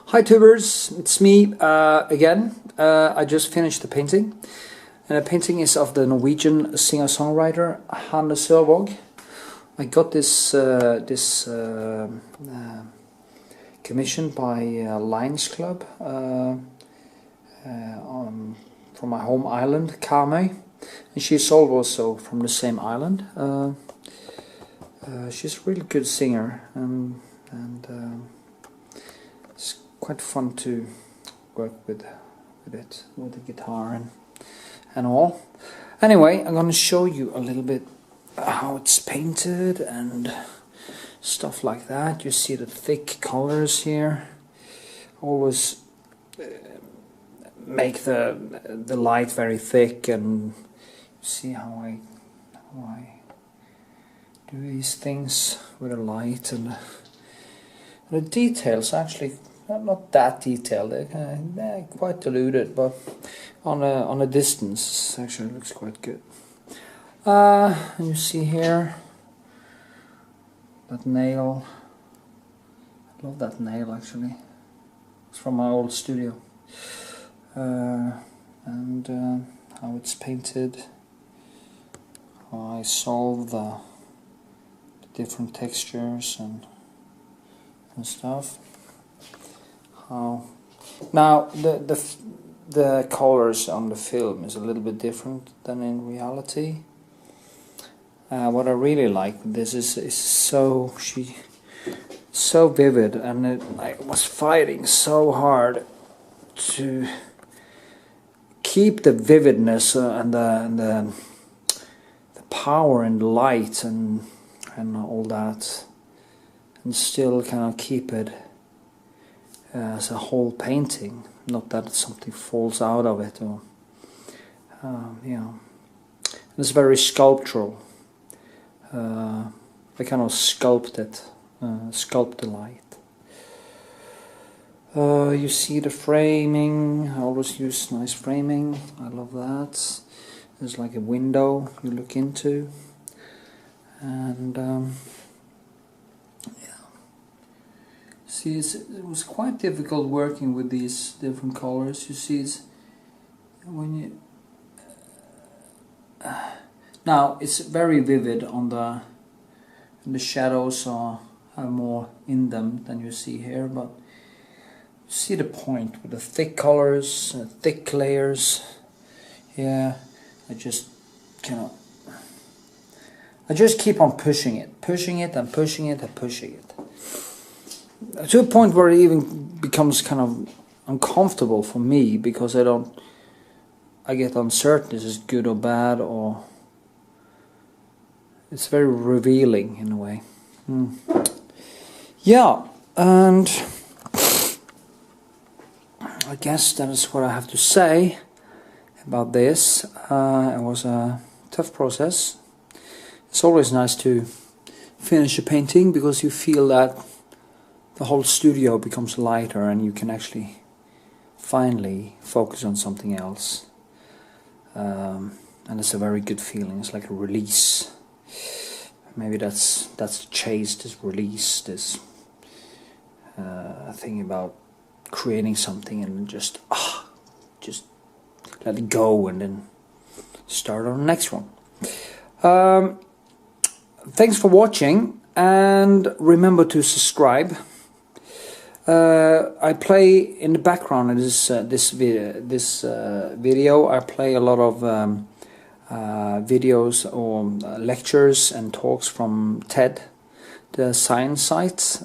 Hi tubers, it's me again. I just finished the painting, and the painting is of the Norwegian singer-songwriter Hanne Sørvaag. I got this commissioned by Lions Club from my home island, Karmøy, and she's also from the same island. She's a really good singer, and it's quite fun to work with the guitar and all. Anyway, I'm gonna show you a little bit how it's painted and stuff like that. You see the thick colors here. Always make the light very thick, and see how I do these things with the light, and the details actually not that detailed. They're quite diluted, but on a distance, actually looks quite good. And you see here that nail. I love that nail actually. It's from my old studio. And how it's painted. How I solve the different textures and stuff. How now the colors on the film is a little bit different than in reality. What I really like this is so vivid, and I was fighting so hard to keep the vividness and the power and light and all that, and still kind of keep it as a whole painting, not that something falls out of it, or you know. It's very sculptural. I kind of sculpt the light. You see the framing. I always use nice framing. I love that. There's like a window you look into, and yeah. See, it was quite difficult working with these different colors. You see, it's when you now it's very vivid on the shadows have more in them than you see here, but you see the point with the thick colors, thick layers. Yeah, I just keep on pushing it and pushing it and pushing it, to a point where it even becomes kind of uncomfortable for me, because I get uncertain, is this good or bad, or it's very revealing in a way. Yeah, and I guess that is what I have to say about this. It was a tough process. It's always nice to finish a painting, because you feel that the whole studio becomes lighter and you can actually finally focus on something else. And it's a very good feeling. It's like a release. Maybe that's the chase, this release, this thing about creating something and just let it go and then start on the next one. Thanks for watching, and remember to subscribe. I play in the background of this video. I play a lot of videos or lectures and talks from TED, the science site.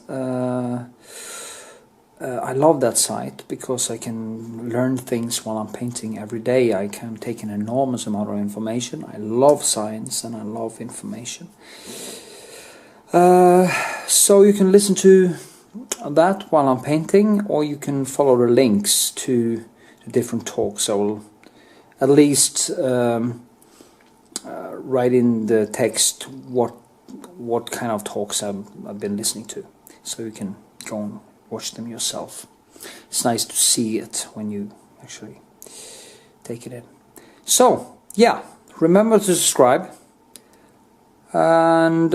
I love that site because I can learn things while I'm painting every day. I can take an enormous amount of information. I love science and I love information. So you can listen to that while I'm painting, or you can follow the links to the different talks. I will at least write in the text what kind of talks I've been listening to, so you can go and watch them yourself. It's nice to see it when you actually take it in. So yeah, remember to subscribe and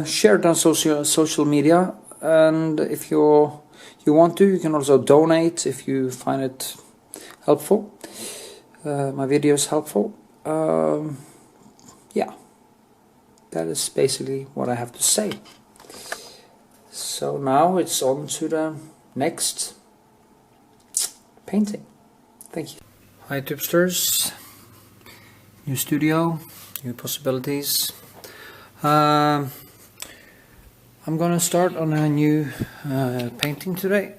share it on social media. And if you you want to. You can also donate if you find it helpful. My videos helpful. Yeah, that is basically what I have to say. So now it's on to the next painting. Thank you. Hi tipsters. New studio, new possibilities. I'm gonna start on a new painting today.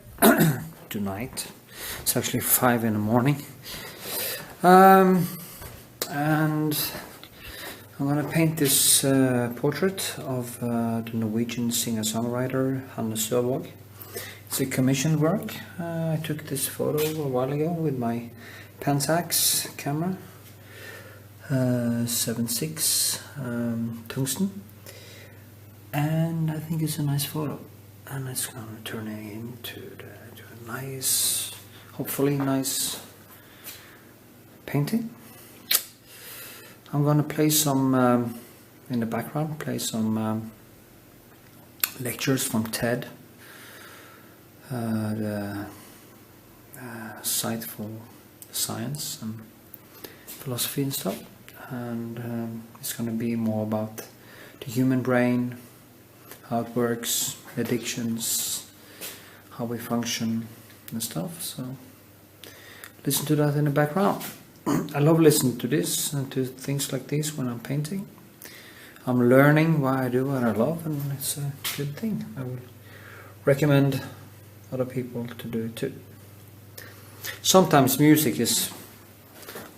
Tonight. It's actually 5 in the morning. And I'm gonna paint this portrait of the Norwegian singer-songwriter Hanne Sørvaag. It's a commissioned work. I took this photo a while ago with my Pentax camera, 7.6 tungsten, and I think it's a nice photo, and it's gonna turn it into a nice, hopefully nice painting. I'm gonna play some in the background, play some lectures from TED, the site for science and philosophy and stuff, and it's gonna be more about the human brain, how it works, addictions, how we function and stuff. So listen to that in the background. I love listening to this and to things like this when I'm painting. I'm learning why I do what I love, and it's a good thing. I would recommend other people to do it too. Sometimes music is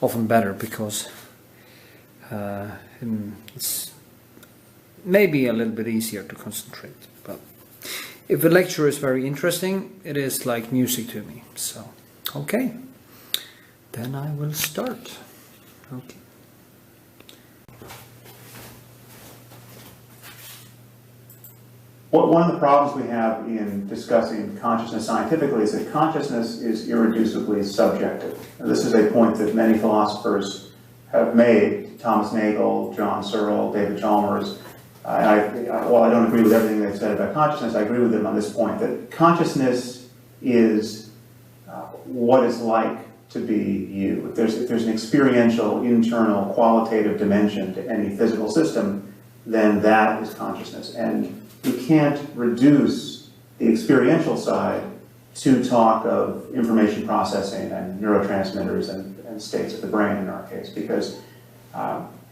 often better because it's maybe a little bit easier to concentrate. But if a lecture is very interesting, it is like music to me. So, okay. Then I will start. Okay. One of the problems we have in discussing consciousness scientifically is that consciousness is irreducibly subjective. And this is a point that many philosophers have made. Thomas Nagel, John Searle, David Chalmers. While I don't agree with everything they've said about consciousness, I agree with them on this point, that consciousness is what it's like to be you. If there's an experiential, internal, qualitative dimension to any physical system, then that is consciousness. And you can't reduce the experiential side to talk of information processing and neurotransmitters and states of the brain in our case, because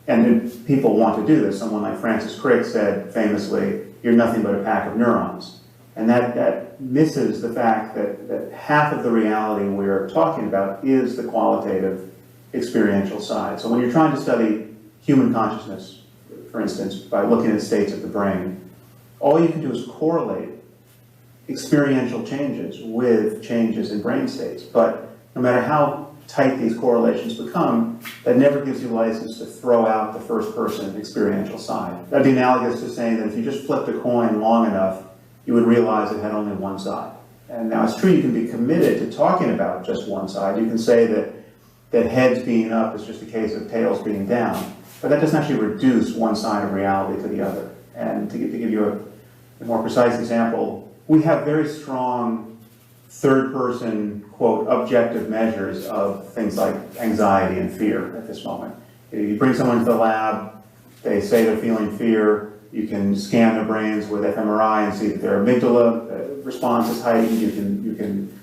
and people want to do this. Someone like Francis Crick said famously, "You're nothing but a pack of neurons." And that misses the fact that half of the reality we're talking about is the qualitative experiential side. So when you're trying to study human consciousness, for instance, by looking at states of the brain, all you can do is correlate experiential changes with changes in brain states. But no matter how tight these correlations become, that never gives you license to throw out the first-person experiential side. That'd be analogous to saying that if you just flipped a coin long enough, you would realize it had only one side. And now it's true you can be committed to talking about just one side. You can say that heads being up is just a case of tails being down, but that doesn't actually reduce one side of reality to the other. And to give you a more precise example, we have very strong third-person, quote, objective measures of things like anxiety and fear at this moment. You bring someone to the lab, they say they're feeling fear, you can scan their brains with fMRI and see that their amygdala response is heightened. You can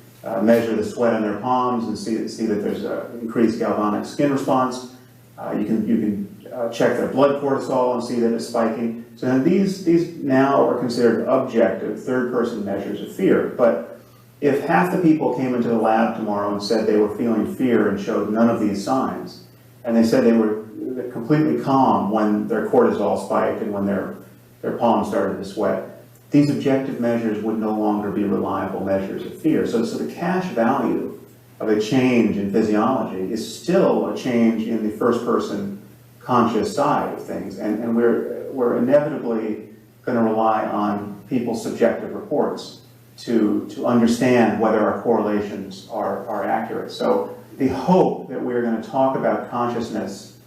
measure the sweat on their palms and see that there's an increased galvanic skin response. You can check their blood cortisol and see that it's spiking. So then these now are considered objective third-person measures of fear. But if half the people came into the lab tomorrow and said they were feeling fear and showed none of these signs, and they said they were completely calm when their cortisol spiked and when their palms started to sweat, these objective measures would no longer be reliable measures of fear. So the cash value of a change in physiology is still a change in the first-person conscious side of things, and we're inevitably going to rely on people's subjective reports to understand whether our correlations are accurate. So the hope that we're going to talk about consciousness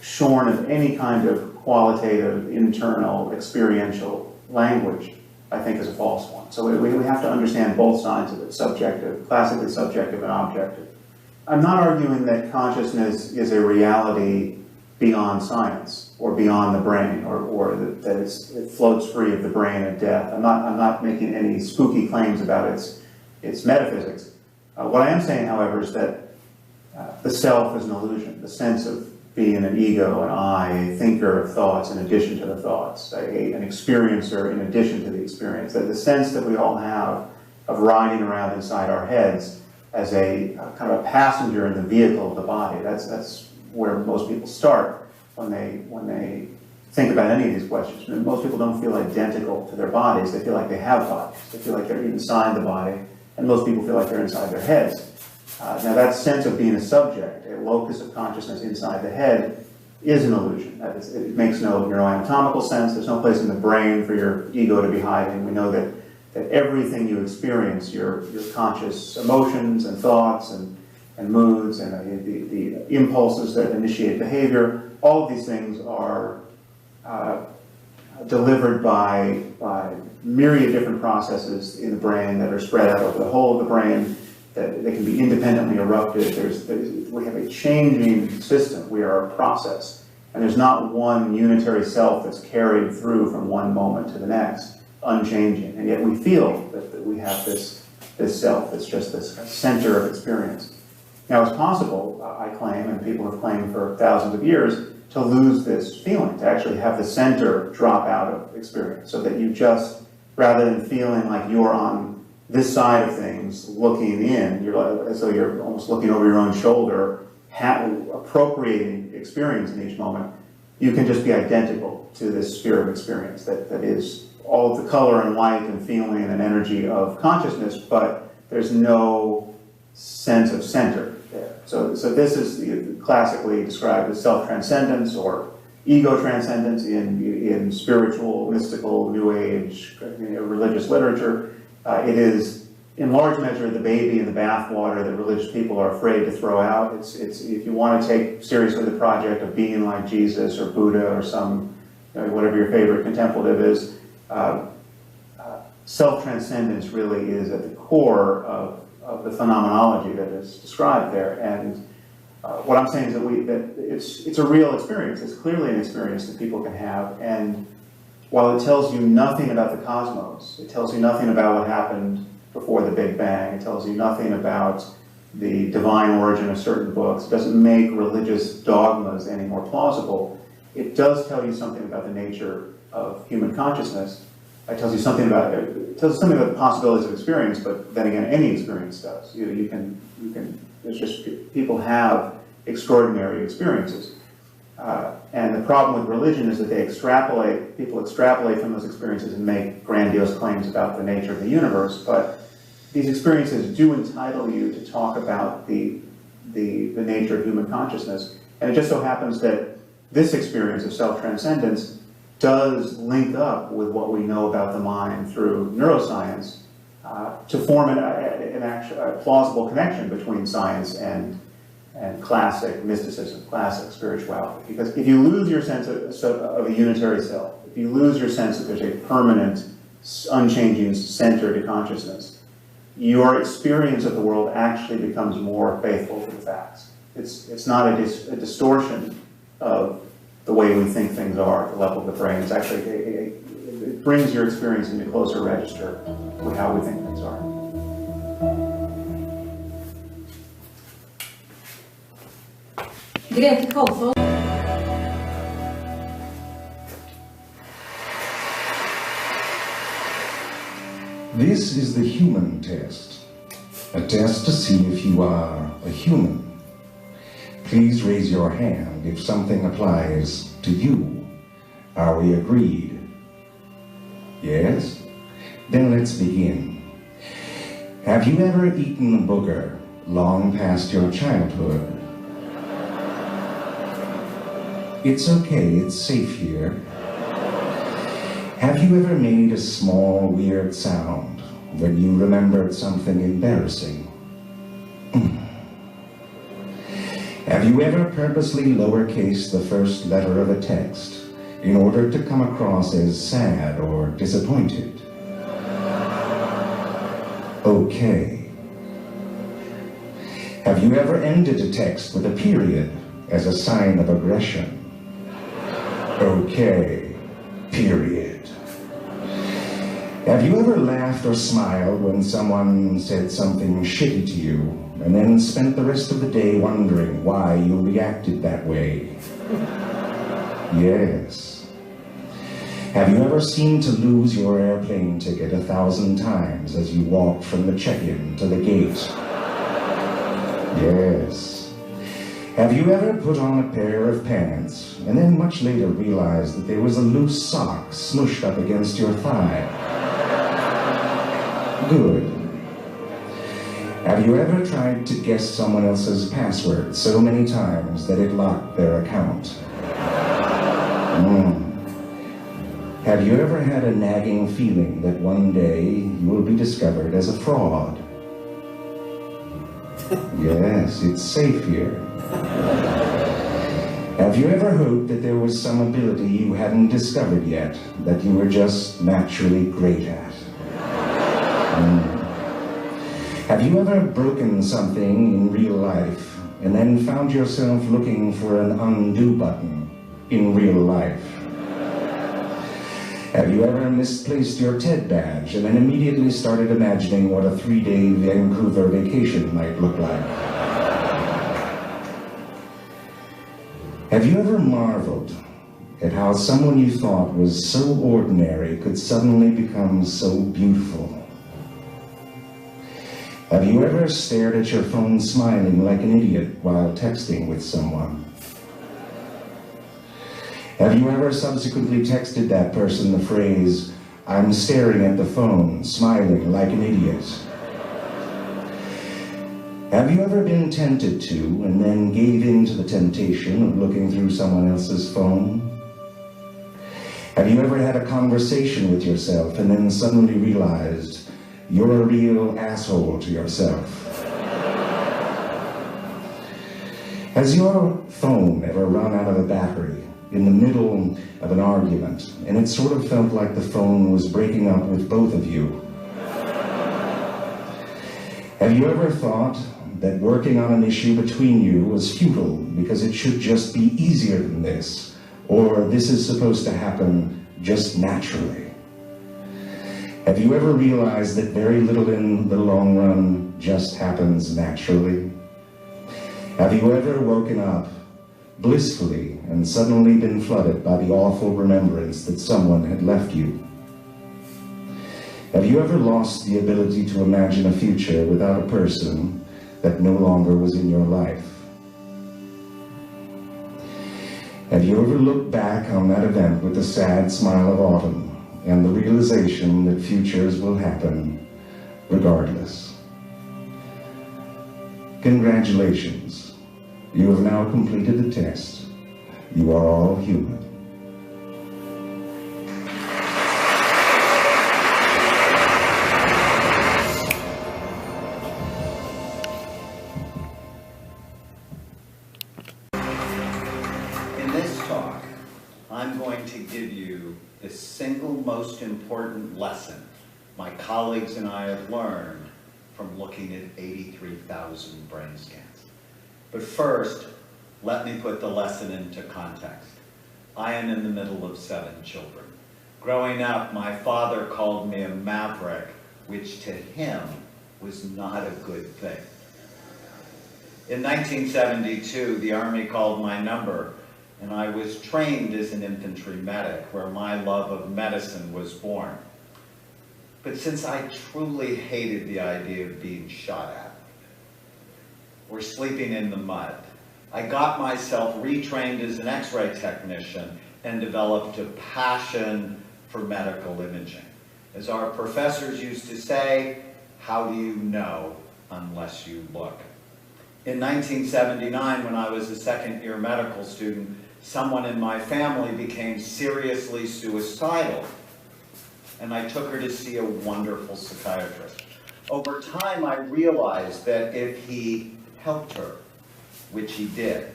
shorn of any kind of qualitative, internal, experiential language I think is a false one. So we have to understand both sides of it, subjective, classically subjective and objective. I'm not arguing that consciousness is a reality beyond science or beyond the brain, or that it floats free of the brain and death. I'm not making any spooky claims about its metaphysics. What I am saying, however, is that the self is an illusion, the sense of being an ego, an I, a thinker of thoughts in addition to the thoughts, an experiencer in addition to the experience, that the sense that we all have of riding around inside our heads as a kind of a passenger in the vehicle of the body. That's where most people start when they think about any of these questions. I mean, most people don't feel identical to their bodies. They feel like they have bodies. They feel like they're inside the body, and most people feel like they're inside their heads. Now that sense of being a subject, a locus of consciousness inside the head, is an illusion. It makes no neuroanatomical sense. There's no place in the brain for your ego to be hiding. We know that everything you experience, your conscious emotions and thoughts and moods and the impulses that initiate behavior, all of these things are delivered by myriad different processes in the brain that are spread out over the whole of the brain, that they can be independently erupted. We have a changing system. We are a process. And there's not one unitary self that's carried through from one moment to the next, unchanging. And yet we feel that we have this self that's just this center of experience. Now it's possible, I claim, and people have claimed for thousands of years, to lose this feeling, to actually have the center drop out of experience, so that you just, rather than feeling like you're on this side of things, looking in, as though you're almost looking over your own shoulder, appropriating experience in each moment, you can just be identical to this sphere of experience that is all of the color and light and feeling and energy of consciousness, but there's no sense of center there. So this is classically described as self-transcendence or ego transcendence in spiritual, mystical, New Age, religious literature. It is, in large measure, the baby in the bathwater that religious people are afraid to throw out. It's if you want to take seriously the project of being like Jesus or Buddha or some, whatever your favorite contemplative is, self-transcendence really is at the core of the phenomenology that is described there. And what I'm saying is that it's a real experience. It's clearly an experience that people can have. And while it tells you nothing about the cosmos, it tells you nothing about what happened before the Big Bang, it tells you nothing about the divine origin of certain books, it doesn't make religious dogmas any more plausible, it does tell you something about the nature of human consciousness. It tells you something about the possibilities of experience, but then again, any experience does. You can. It's just people have extraordinary experiences, and the problem with religion is that people extrapolate from those experiences and make grandiose claims about the nature of the universe. But these experiences do entitle you to talk about the nature of human consciousness, and it just so happens that this experience of self-transcendence does link up with what we know about the mind through neuroscience to form a plausible connection between science and classic mysticism, classic spirituality. Because if you lose your sense of a unitary self, if you lose your sense that there's a permanent, unchanging center to consciousness, your experience of the world actually becomes more faithful to the facts. It's not a distortion of the way we think things are at the level of the brain. It's actually, it brings your experience into closer register with how we think things are. Grete Kalfold. This is the human test, a test to see if you are a human. Please raise your hand if something applies to you. Are we agreed? Yes? Then let's begin. Have you ever eaten a booger long past your childhood? It's okay, it's safe here. Have you ever made a small, weird sound when you remembered something embarrassing? Have you ever purposely lowercased the first letter of a text in order to come across as sad or disappointed? okay. Have you ever ended a text with a period as a sign of aggression? Okay, period. Have you ever laughed or smiled when someone said something shitty to you, and then spent the rest of the day wondering why you reacted that way? Yes. Have you ever seemed to lose your airplane ticket 1,000 times as you walked from the check-in to the gate? Yes. Have you ever put on a pair of pants and then much later realized that there was a loose sock smooshed up against your thigh? Good. Have you ever tried to guess someone else's password so many times that it locked their account? Have you ever had a nagging feeling that one day you will be discovered as a fraud? Yes, it's safe here. Have you ever hoped that there was some ability you hadn't discovered yet, that you were just naturally great at? Have you ever broken something in real life and then found yourself looking for an undo button in real life? Have you ever misplaced your TED badge and then immediately started imagining what a 3-day Vancouver vacation might look like? Have you ever marveled at how someone you thought was so ordinary could suddenly become so beautiful? Have you ever stared at your phone smiling like an idiot while texting with someone? Have you ever subsequently texted that person the phrase, "I'm staring at the phone, smiling like an idiot"? Have you ever been tempted to and then gave in to the temptation of looking through someone else's phone? Have you ever had a conversation with yourself and then suddenly realized you're a real asshole to yourself? Has your phone ever run out of a battery in the middle of an argument, and it sort of felt like the phone was breaking up with both of you? Have you ever thought that working on an issue between you was futile because it should just be easier than this, or this is supposed to happen just naturally? Have you ever realized that very little in the long run just happens naturally? Have you ever woken up blissfully and suddenly been flooded by the awful remembrance that someone had left you? Have you ever lost the ability to imagine a future without a person that no longer was in your life? Have you ever looked back on that event with the sad smile of autumn and the realization that futures will happen regardless? Congratulations. You have now completed the test. You are all human. In this talk, I'm going to give you the single most important lesson my colleagues and I have learned from looking at 83,000 brain scans. But first, let me put the lesson into context. I am in the middle of 7 children. Growing up, my father called me a maverick, which to him was not a good thing. In 1972, the Army called my number, and I was trained as an infantry medic, where my love of medicine was born. But since I truly hated the idea of being shot at, or sleeping in the mud, I got myself retrained as an X-ray technician and developed a passion for medical imaging. As our professors used to say, how do you know unless you look? In 1979, when I was a second-year medical student, someone in my family became seriously suicidal, and I took her to see a wonderful psychiatrist. Over time, I realized that if he helped her, which he did,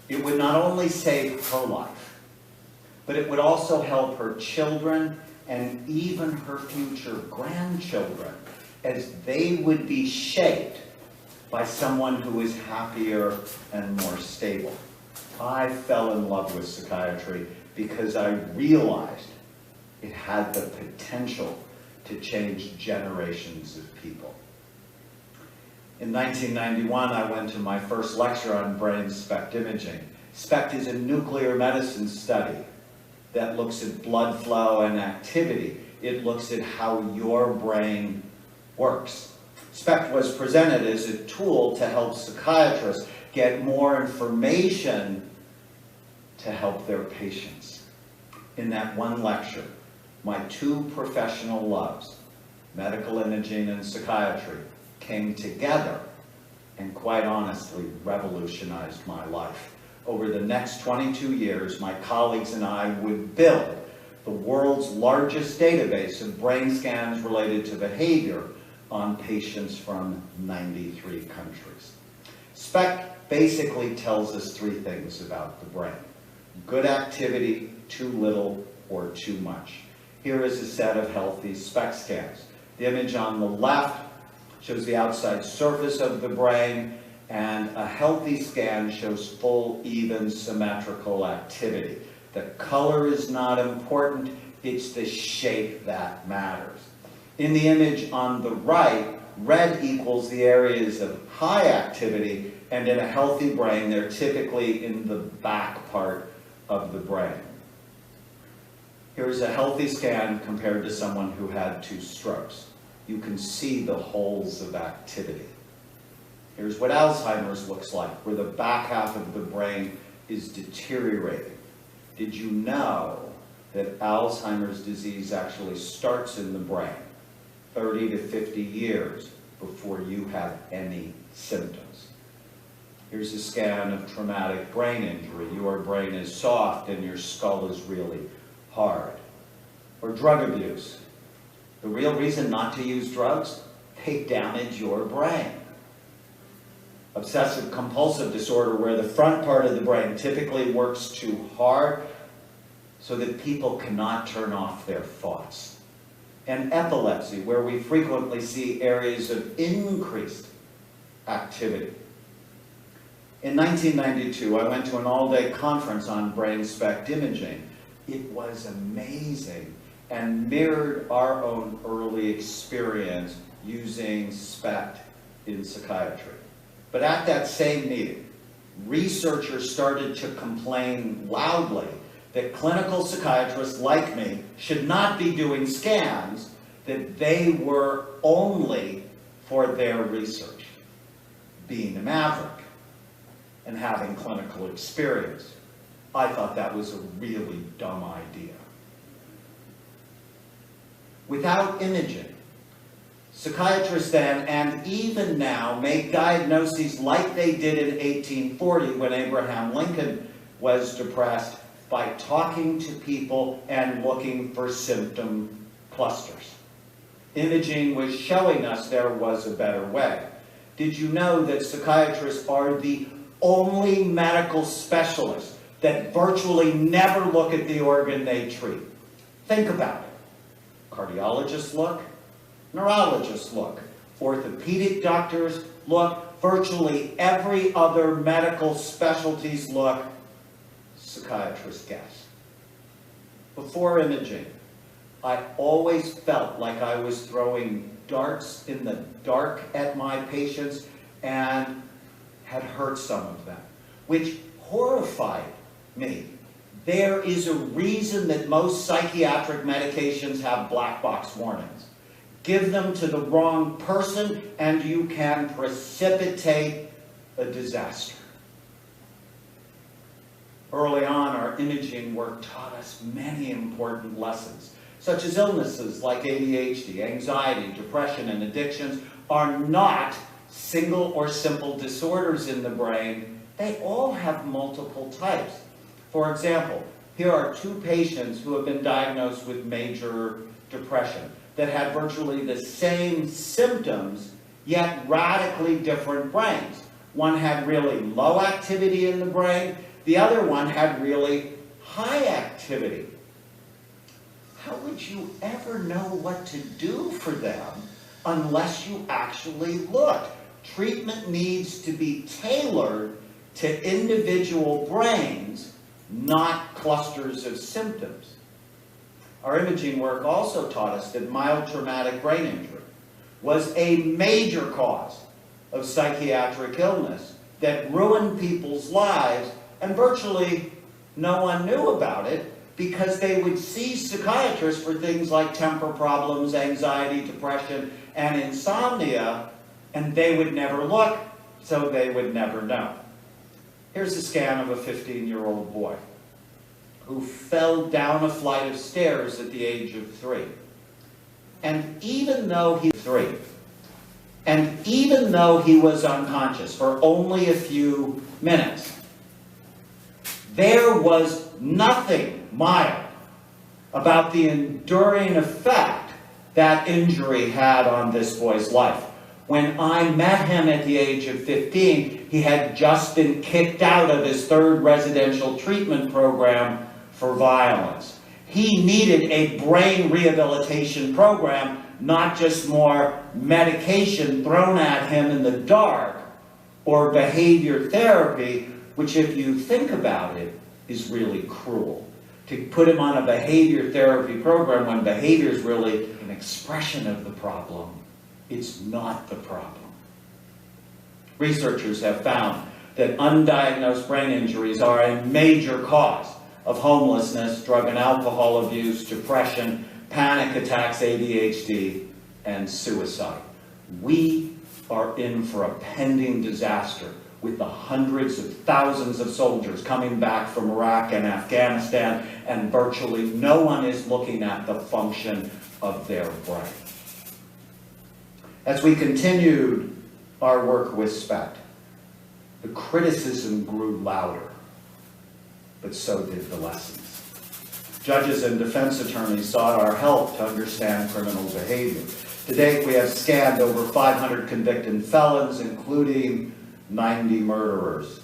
it would not only save her life, but it would also help her children and even her future grandchildren. as they would be shaped by someone who is happier and more stable. I fell in love with psychiatry because I realized it had the potential to change generations of people. In 1991, I went to my first lecture on brain SPECT imaging. SPECT is a nuclear medicine study that looks at blood flow and activity. It looks at how your brain works. SPECT was presented as a tool to help psychiatrists get more information to help their patients. In that one lecture, my two professional loves, medical imaging and psychiatry, came together and quite honestly revolutionized my life. Over the next 22 years, my colleagues and I would build the world's largest database of brain scans related to behavior on patients from 93 countries. SPECT basically tells us three things about the brain: good activity, too little, or too much. Here is a set of healthy SPECT scans. The image on the left shows the outside surface of the brain, and a healthy scan shows full, even, symmetrical activity. The color is not important, it's the shape that matters. In the image on the right, red equals the areas of high activity, and in a healthy brain, they're typically in the back part of the brain. Here's a healthy scan compared to someone who had 2 strokes. You can see the holes of activity. Here's what Alzheimer's looks like, where the back half of the brain is deteriorating. Did you know that Alzheimer's disease actually starts in the brain 30 to 50 years before you have any symptoms? Here's a scan of traumatic brain injury. Your brain is soft and your skull is really hard. Or drug abuse. The real reason not to use drugs? They damage your brain. Obsessive compulsive disorder, where the front part of the brain typically works too hard so that people cannot turn off their thoughts. And epilepsy, where we frequently see areas of increased activity. In 1992, I went to an all-day conference on brain SPECT imaging. It was amazing and mirrored our own early experience using SPECT in psychiatry. But at that same meeting, researchers started to complain loudly that clinical psychiatrists like me should not be doing scans, that they were only for their research. Being a maverick and having clinical experience, I thought that was a really dumb idea. Without imaging, psychiatrists then, and even now, make diagnoses like they did in 1840 when Abraham Lincoln was depressed by talking to people and looking for symptom clusters. Imaging was showing us there was a better way. Did you know that psychiatrists are the only medical specialists that virtually never look at the organ they treat? Think about it. Cardiologists look, neurologists look, orthopedic doctors look, virtually every other medical specialties look, psychiatrists guess. Before imaging, I always felt like I was throwing darts in the dark at my patients and had hurt some of them, which horrified me. There is a reason that most psychiatric medications have black box warnings. Give them to the wrong person and you can precipitate a disaster. Early on, our imaging work taught us many important lessons, such as illnesses like ADHD, anxiety, depression, and addictions are not single or simple disorders in the brain. They all have multiple types. For example, here are 2 patients who have been diagnosed with major depression that had virtually the same symptoms, yet radically different brains. One had really low activity in the brain, the other one had really high activity. How would you ever know what to do for them unless you actually look. Treatment needs to be tailored to individual brains, not clusters of symptoms. Our imaging work also taught us that mild traumatic brain injury was a major cause of psychiatric illness that ruined people's lives, and virtually no one knew about it because they would see psychiatrists for things like temper problems, anxiety, depression, and insomnia, and they would never look, so they would never know. Here's a scan of a 15-year-old boy who fell down a flight of stairs at the age of 3. And even though he was unconscious for only a few minutes, there was nothing mild about the enduring effect that injury had on this boy's life. When I met him at the age of 15, he had just been kicked out of his 3rd residential treatment program for violence. He needed a brain rehabilitation program, not just more medication thrown at him in the dark or behavior therapy, which, if you think about it, is really cruel. To put him on a behavior therapy program when behavior is really an expression of the problem, it's not the problem. Researchers have found that undiagnosed brain injuries are a major cause of homelessness, drug and alcohol abuse, depression, panic attacks, ADHD, and suicide. We are in for a pending disaster with the hundreds of thousands of soldiers coming back from Iraq and Afghanistan, and virtually no one is looking at the function of their brain. As we continued our work with SPECT, the criticism grew louder, but so did the lessons. Judges and defense attorneys sought our help to understand criminal behavior. To date, we have scanned over 500 convicted felons, including 90 murderers.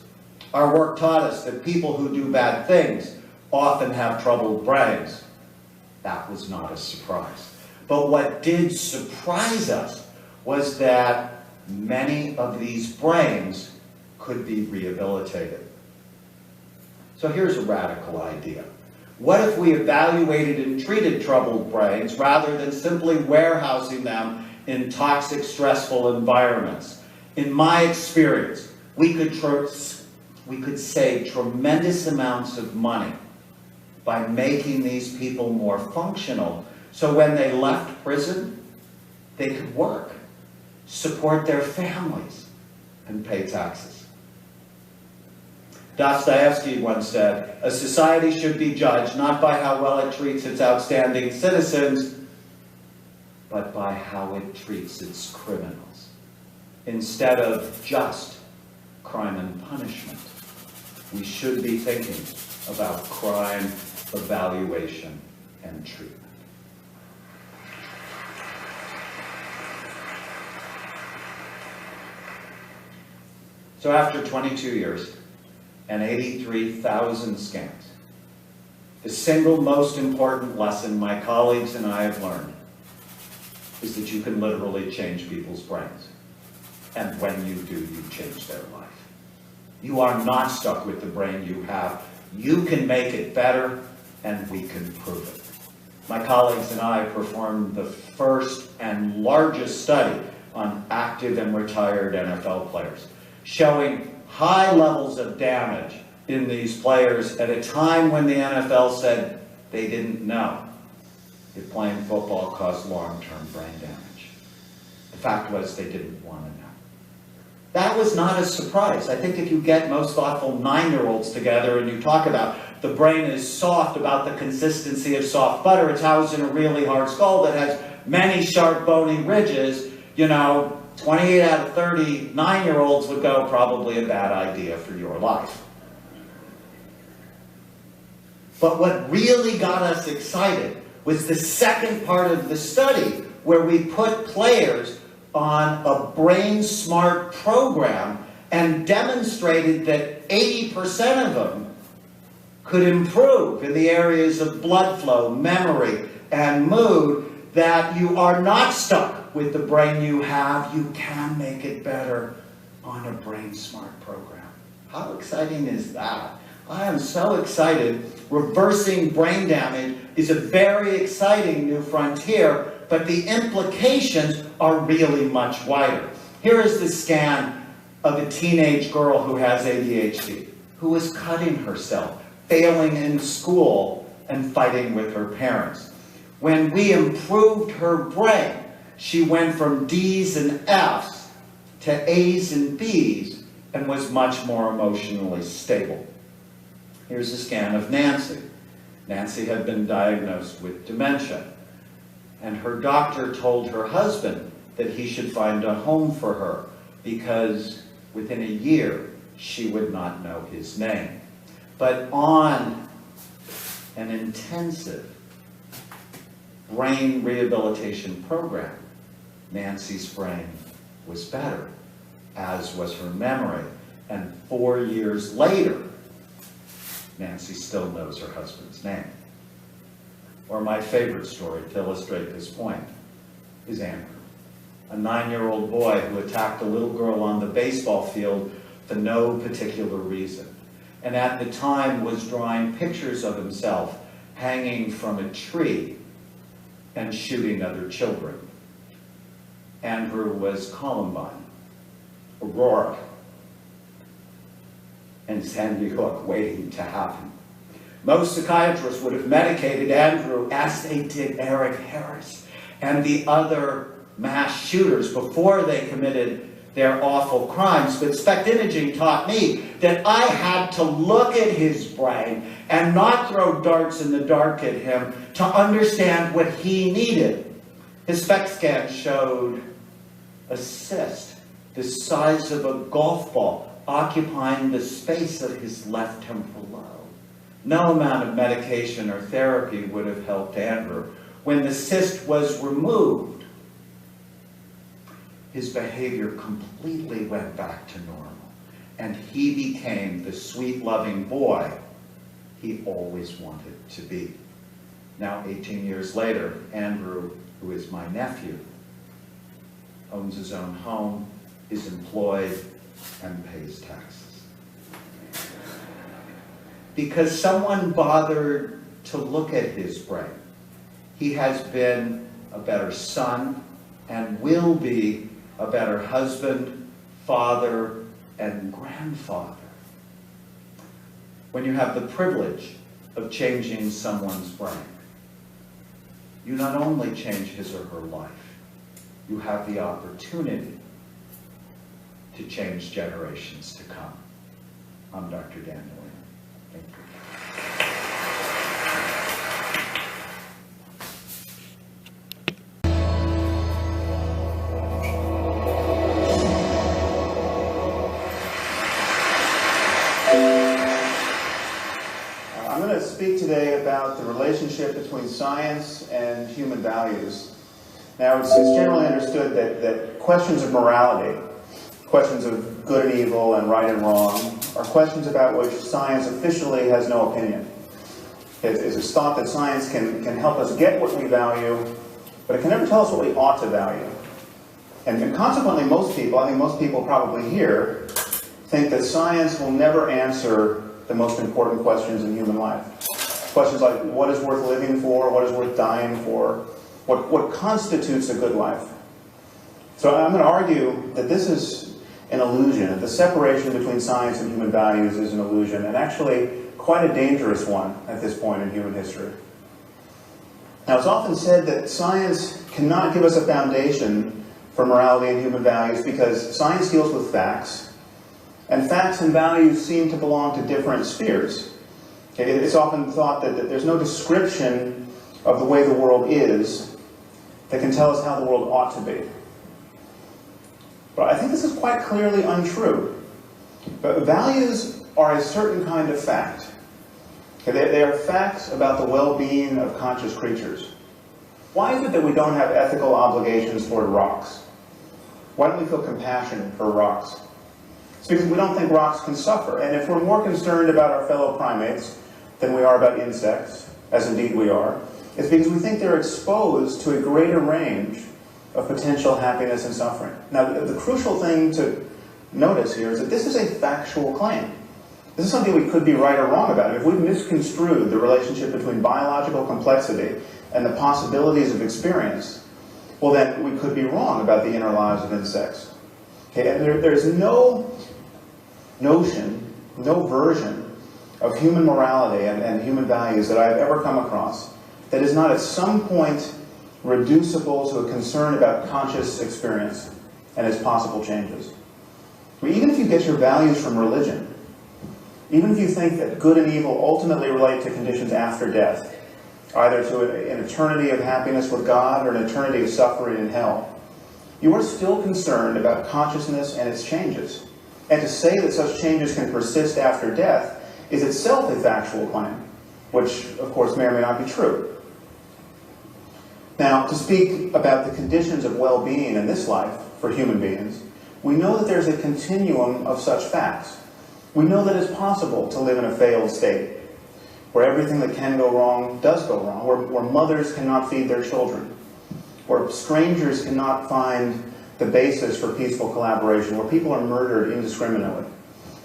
Our work taught us that people who do bad things often have troubled brains. That was not a surprise. But what did surprise us was that many of these brains could be rehabilitated. So here's a radical idea. What if we evaluated and treated troubled brains rather than simply warehousing them in toxic, stressful environments? In my experience, we could save tremendous amounts of money by making these people more functional, so when they left prison, they could work, support their families, and pay taxes. Dostoevsky once said, "A society should be judged not by how well it treats its outstanding citizens, but by how it treats its criminals." Instead of just crime and punishment, we should be thinking about crime, evaluation, and treatment. So after 22 years and 83,000 scans, the single most important lesson my colleagues and I have learned is that you can literally change people's brains. And when you do, you change their life. You are not stuck with the brain you have. You can make it better, and we can prove it. My colleagues and I performed the first and largest study on active and retired NFL players, showing high levels of damage in these players at a time when the NFL said they didn't know if playing football caused long-term brain damage. The fact was they didn't want to know. That was not a surprise. I think if you get most thoughtful 9-year-olds together and you talk about the brain is soft, about the consistency of soft butter, it's housed in a really hard skull that has many sharp bony ridges, 28 out of 30 9-year-olds would go, probably a bad idea for your life. But what really got us excited was the second part of the study, where we put players on a brain smart program and demonstrated that 80% of them could improve in the areas of blood flow, memory, and mood, that you are not stuck with the brain you have, you can make it better on a Brain Smart program. How exciting is that? I am so excited. Reversing brain damage is a very exciting new frontier, but the implications are really much wider. Here is the scan of a teenage girl who has ADHD, who was cutting herself, failing in school, and fighting with her parents. When we improved her brain, she went from D's and F's to A's and B's and was much more emotionally stable. Here's a scan of Nancy. Nancy had been diagnosed with dementia, and her doctor told her husband that he should find a home for her because within a year she would not know his name. But on an intensive brain rehabilitation program, Nancy's brain was better, as was her memory, and 4 years later, Nancy still knows her husband's name. Or my favorite story to illustrate this point is Andrew, a 9-year-old boy who attacked a little girl on the baseball field for no particular reason, and at the time was drawing pictures of himself hanging from a tree and shooting other children. Andrew was Columbine, Aurora, and Sandy Hook waiting to happen. Most psychiatrists would have medicated Andrew as they did Eric Harris and the other mass shooters before they committed their awful crimes. But SPECT imaging taught me that I had to look at his brain and not throw darts in the dark at him to understand what he needed. His SPECT scan showed a cyst the size of a golf ball occupying the space of his left temporal lobe. No amount of medication or therapy would have helped Andrew. When the cyst was removed, his behavior completely went back to normal, and he became the sweet, loving boy he always wanted to be. Now, 18 years later, Andrew, who is my nephew, owns his own home, is employed, and pays taxes. Because someone bothered to look at his brain. He has been a better son and will be a better husband, father, and grandfather. When you have the privilege of changing someone's brain, you not only change his or her life, you have the opportunity to change generations to come. I'm Dr. Daniel. Thank you. I'm going to speak today about the relationship between science and human values. Now, it's generally understood that questions of morality, questions of good and evil and right and wrong, are questions about which science officially has no opinion. It's thought that science can help us get what we value, but it can never tell us what we ought to value. And consequently, most people, I think most people probably here, think that science will never answer the most important questions in human life. Questions like, what is worth living for? What is worth dying for? What constitutes a good life? So I'm going to argue that this is an illusion, that the separation between science and human values is an illusion, and actually quite a dangerous one at this point in human history. Now, it's often said that science cannot give us a foundation for morality and human values because science deals with facts, and facts and values seem to belong to different spheres. Okay, it's often thought that there's no description of the way the world is that can tell us how the world ought to be. But I think this is quite clearly untrue. But values are a certain kind of fact. They are facts about the well-being of conscious creatures. Why is it that we don't have ethical obligations toward rocks? Why don't we feel compassion for rocks? It's because we don't think rocks can suffer. And if we're more concerned about our fellow primates than we are about insects, as indeed we are, it's because we think they're exposed to a greater range of potential happiness and suffering. Now, the crucial thing to notice here is that this is a factual claim. This is something we could be right or wrong about. If we've misconstrued the relationship between biological complexity and the possibilities of experience, well then we could be wrong about the inner lives of insects. Okay, and there's no notion, no version of human morality and human values that I've ever come across that is not at some point reducible to a concern about conscious experience and its possible changes. I mean, even if you get your values from religion, even if you think that good and evil ultimately relate to conditions after death, either to an eternity of happiness with God or an eternity of suffering in hell, you are still concerned about consciousness and its changes. And to say that such changes can persist after death is itself a factual claim, which, of course, may or may not be true. Now, to speak about the conditions of well-being in this life for human beings, we know that there's a continuum of such facts. We know that it's possible to live in a failed state, where everything that can go wrong does go wrong, where mothers cannot feed their children, where strangers cannot find the basis for peaceful collaboration, where people are murdered indiscriminately.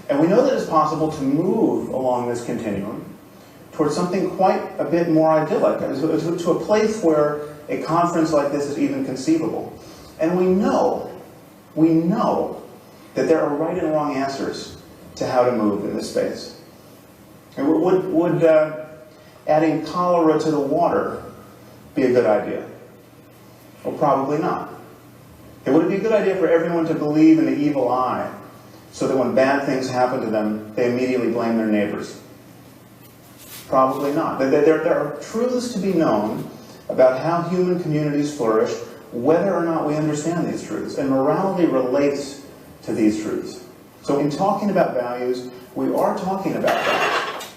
And we know that it's possible to move along this continuum towards something quite a bit more idyllic, to a place where a conference like this is even conceivable. And we know that there are right and wrong answers to how to move in this space. And would adding cholera to the water be a good idea? Well, probably not. Would it be a good idea for everyone to believe in the evil eye so that when bad things happen to them, they immediately blame their neighbors? Probably not. There are truths to be known about how human communities flourish, whether or not we understand these truths. And morality relates to these truths. So in talking about values, we are talking about values.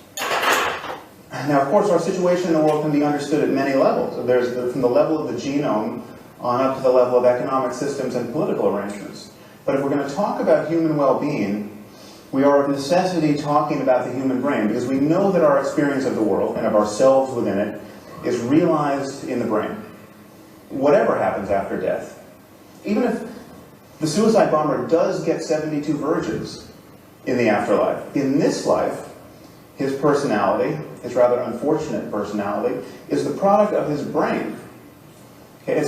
Now, of course, our situation in the world can be understood at many levels. There's from the level of the genome on up to the level of economic systems and political arrangements. But if we're going to talk about human well-being, we are of necessity talking about the human brain, because we know that our experience of the world and of ourselves within it is realized in the brain. Whatever happens after death. Even if the suicide bomber does get 72 virgins in the afterlife, in this life, his personality, his rather unfortunate personality, is the product of his brain. Okay, and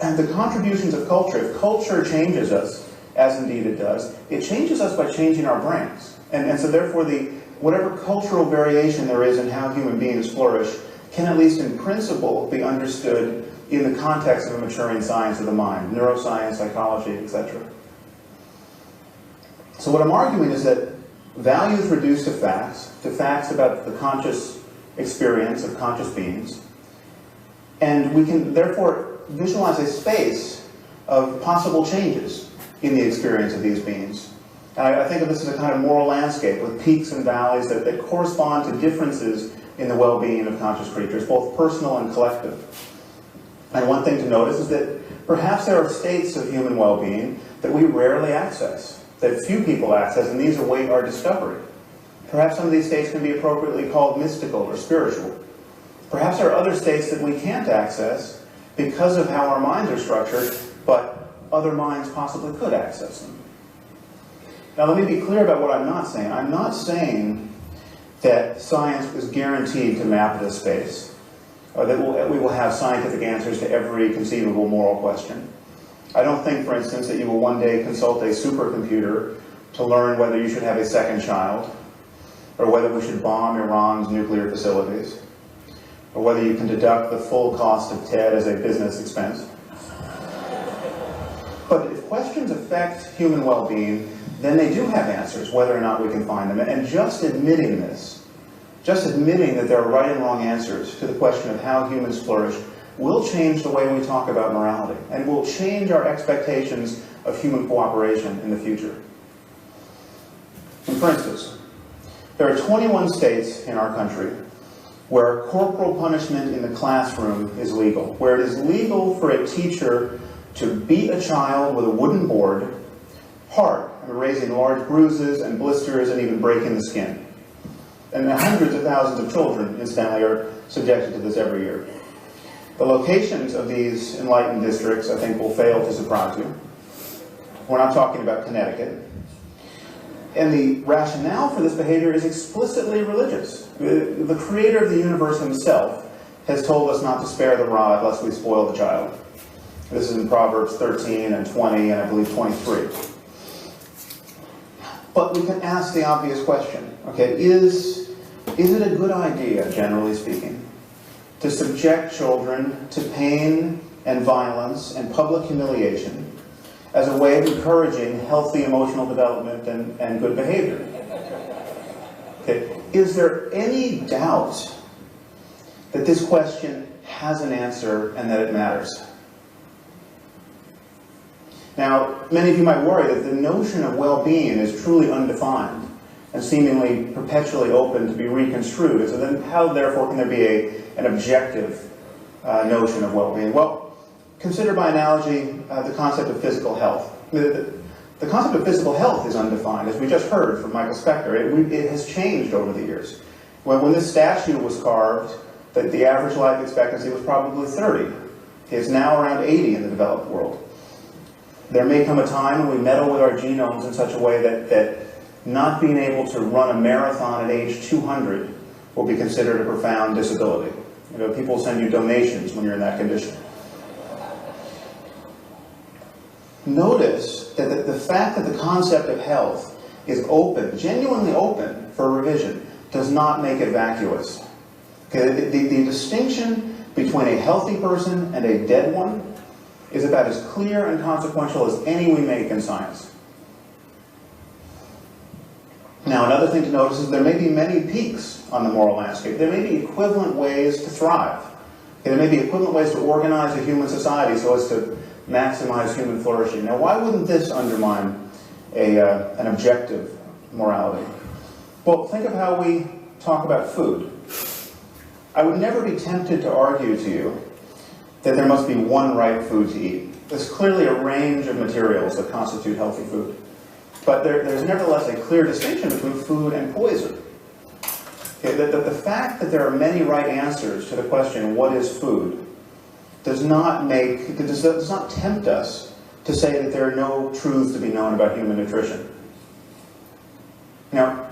and the contributions of culture, if culture changes us, as indeed it does, it changes us by changing our brains. And so therefore, whatever cultural variation there is in how human beings flourish can, at least in principle, be understood in the context of a maturing science of the mind, neuroscience, psychology, etc. So what I'm arguing is that value is reduced to facts about the conscious experience of conscious beings, and we can therefore visualize a space of possible changes in the experience of these beings. And I think of this as a kind of moral landscape with peaks and valleys that correspond to differences in the well-being of conscious creatures, both personal and collective. And one thing to notice is that perhaps there are states of human well-being that we rarely access, that few people access, and these await our discovery. Perhaps some of these states can be appropriately called mystical or spiritual. Perhaps there are other states that we can't access because of how our minds are structured, but other minds possibly could access them. Now let me be clear about what I'm not saying. I'm not saying that science is guaranteed to map this space, or that we will have scientific answers to every conceivable moral question. I don't think, for instance, that you will one day consult a supercomputer to learn whether you should have a second child, or whether we should bomb Iran's nuclear facilities, or whether you can deduct the full cost of TED as a business expense. But if questions affect human well-being, then they do have answers, whether or not we can find them. And just admitting this, just admitting that there are right and wrong answers to the question of how humans flourish, will change the way we talk about morality, and will change our expectations of human cooperation in the future. And for instance, there are 21 states in our country where corporal punishment in the classroom is legal, where it is legal for a teacher to beat a child with a wooden board hard, raising large bruises and blisters and even breaking the skin. And hundreds of thousands of children, incidentally, are subjected to this every year. The locations of these enlightened districts, I think, will fail to surprise you. We're not talking about Connecticut. And the rationale for this behavior is explicitly religious. The creator of the universe himself has told us not to spare the rod lest we spoil the child. This is in Proverbs 13 and 20 and I believe 23. But we can ask the obvious question, okay, is it a good idea, generally speaking, to subject children to pain and violence and public humiliation as a way of encouraging healthy emotional development and good behavior? Okay. Is there any doubt that this question has an answer and that it matters? Now, many of you might worry that the notion of well-being is truly undefined and seemingly perpetually open to be reconstrued. So then how, therefore, can there be an objective notion of well-being? Well, consider by analogy the concept of physical health. The concept of physical health is undefined, as we just heard from Michael Spector. It has changed over the years. When this statue was carved, the average life expectancy was probably 30. It's now around 80 in the developed world. There may come a time when we meddle with our genomes in such a way that not being able to run a marathon at age 200 will be considered a profound disability. You know, people send you donations when you're in that condition. Notice that the fact that the concept of health is open, genuinely open for revision, does not make it vacuous. Okay, the distinction between a healthy person and a dead one is about as clear and consequential as any we make in science. Now, another thing to notice is there may be many peaks on the moral landscape. There may be equivalent ways to thrive. Okay, there may be equivalent ways to organize a human society so as to maximize human flourishing. Now, why wouldn't this undermine an objective morality? Well, think of how we talk about food. I would never be tempted to argue to you that there must be one right food to eat. There's clearly a range of materials that constitute healthy food. But there's nevertheless a clear distinction between food and poison. Okay, the fact that there are many right answers to the question, what is food, does not tempt us to say that there are no truths to be known about human nutrition. Now,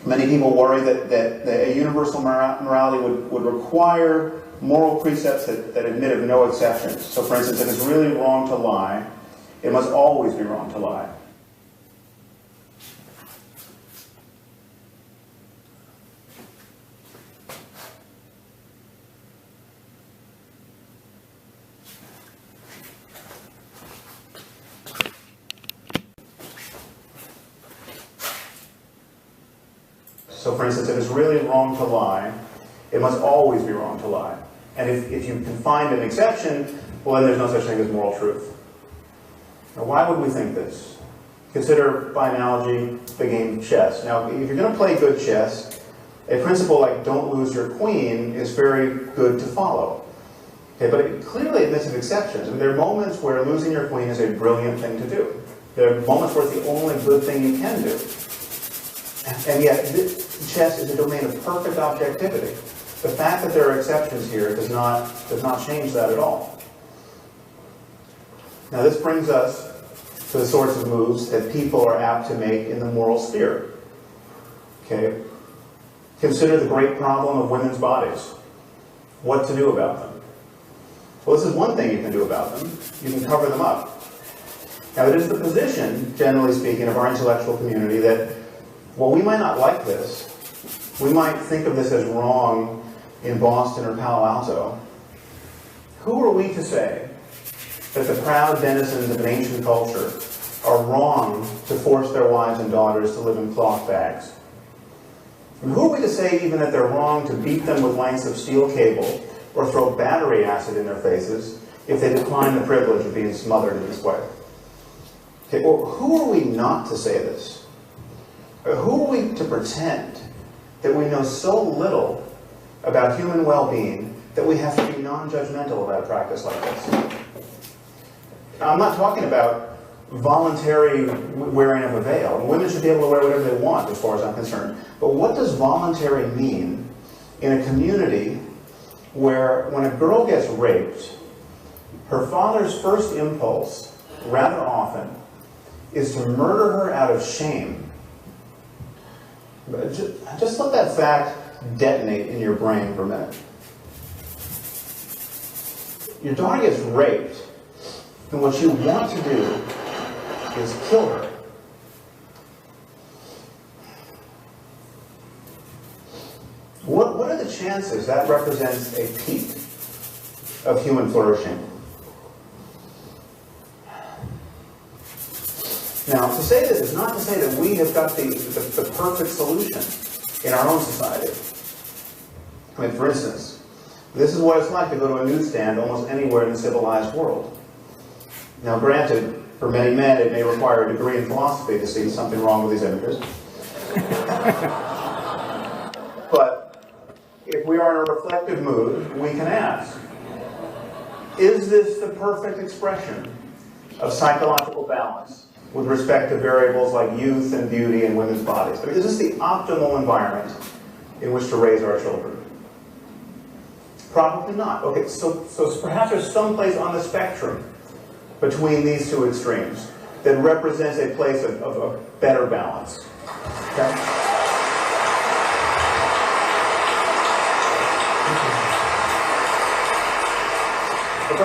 many people worry that a universal morality would require moral precepts that admit of no exceptions. So, for instance, if it's really wrong to lie, it must always be wrong to lie. So, for instance, if it's really wrong to lie, it must always be wrong to lie. And if you can find an exception, well, then there's no such thing as moral truth. Now, why would we think this? Consider, by analogy, the game of chess. Now, if you're going to play good chess, a principle like don't lose your queen is very good to follow. Okay, but it clearly admits of exceptions. I mean, there are moments where losing your queen is a brilliant thing to do. There are moments where it's the only good thing you can do. And yet, chess is a domain of perfect objectivity. The fact that there are exceptions here does not change that at all. Now, this brings us to the sorts of moves that people are apt to make in the moral sphere. Okay? Consider the great problem of women's bodies. What to do about them? Well, this is one thing you can do about them. You can cover them up. Now, it is the position, generally speaking, of our intellectual community that, well, we might not like this. We might think of this as wrong in Boston or Palo Alto. Who are we to say that the proud denizens of an ancient culture are wrong to force their wives and daughters to live in cloth bags? And who are we to say even that they're wrong to beat them with lengths of steel cable or throw battery acid in their faces if they decline the privilege of being smothered in this way? Okay, well, who are we not to say this? Who are we to pretend that we know so little about human well-being that we have to be non-judgmental about a practice like this? Now, I'm not talking about voluntary wearing of a veil. Women should be able to wear whatever they want, as far as I'm concerned. But what does voluntary mean in a community where when a girl gets raped, her father's first impulse, rather often, is to murder her out of shame. But just let that fact detonate in your brain for a minute. Your daughter gets raped, and what you want to do is kill her. What are the chances that represents a peak of human flourishing? Now, to say this is not to say that we have got the perfect solution in our own society. I mean, for instance, this is what it's like to go to a newsstand almost anywhere in the civilized world. Now, granted, for many men, it may require a degree in philosophy to see something wrong with these images. But if we are in a reflective mood, we can ask, is this the perfect expression of psychological balance with respect to variables like youth and beauty and women's bodies? I mean, is this the optimal environment in which to raise our children? Probably not. Okay, so perhaps there's some place on the spectrum between these two extremes that represents a place of better balance. Okay? But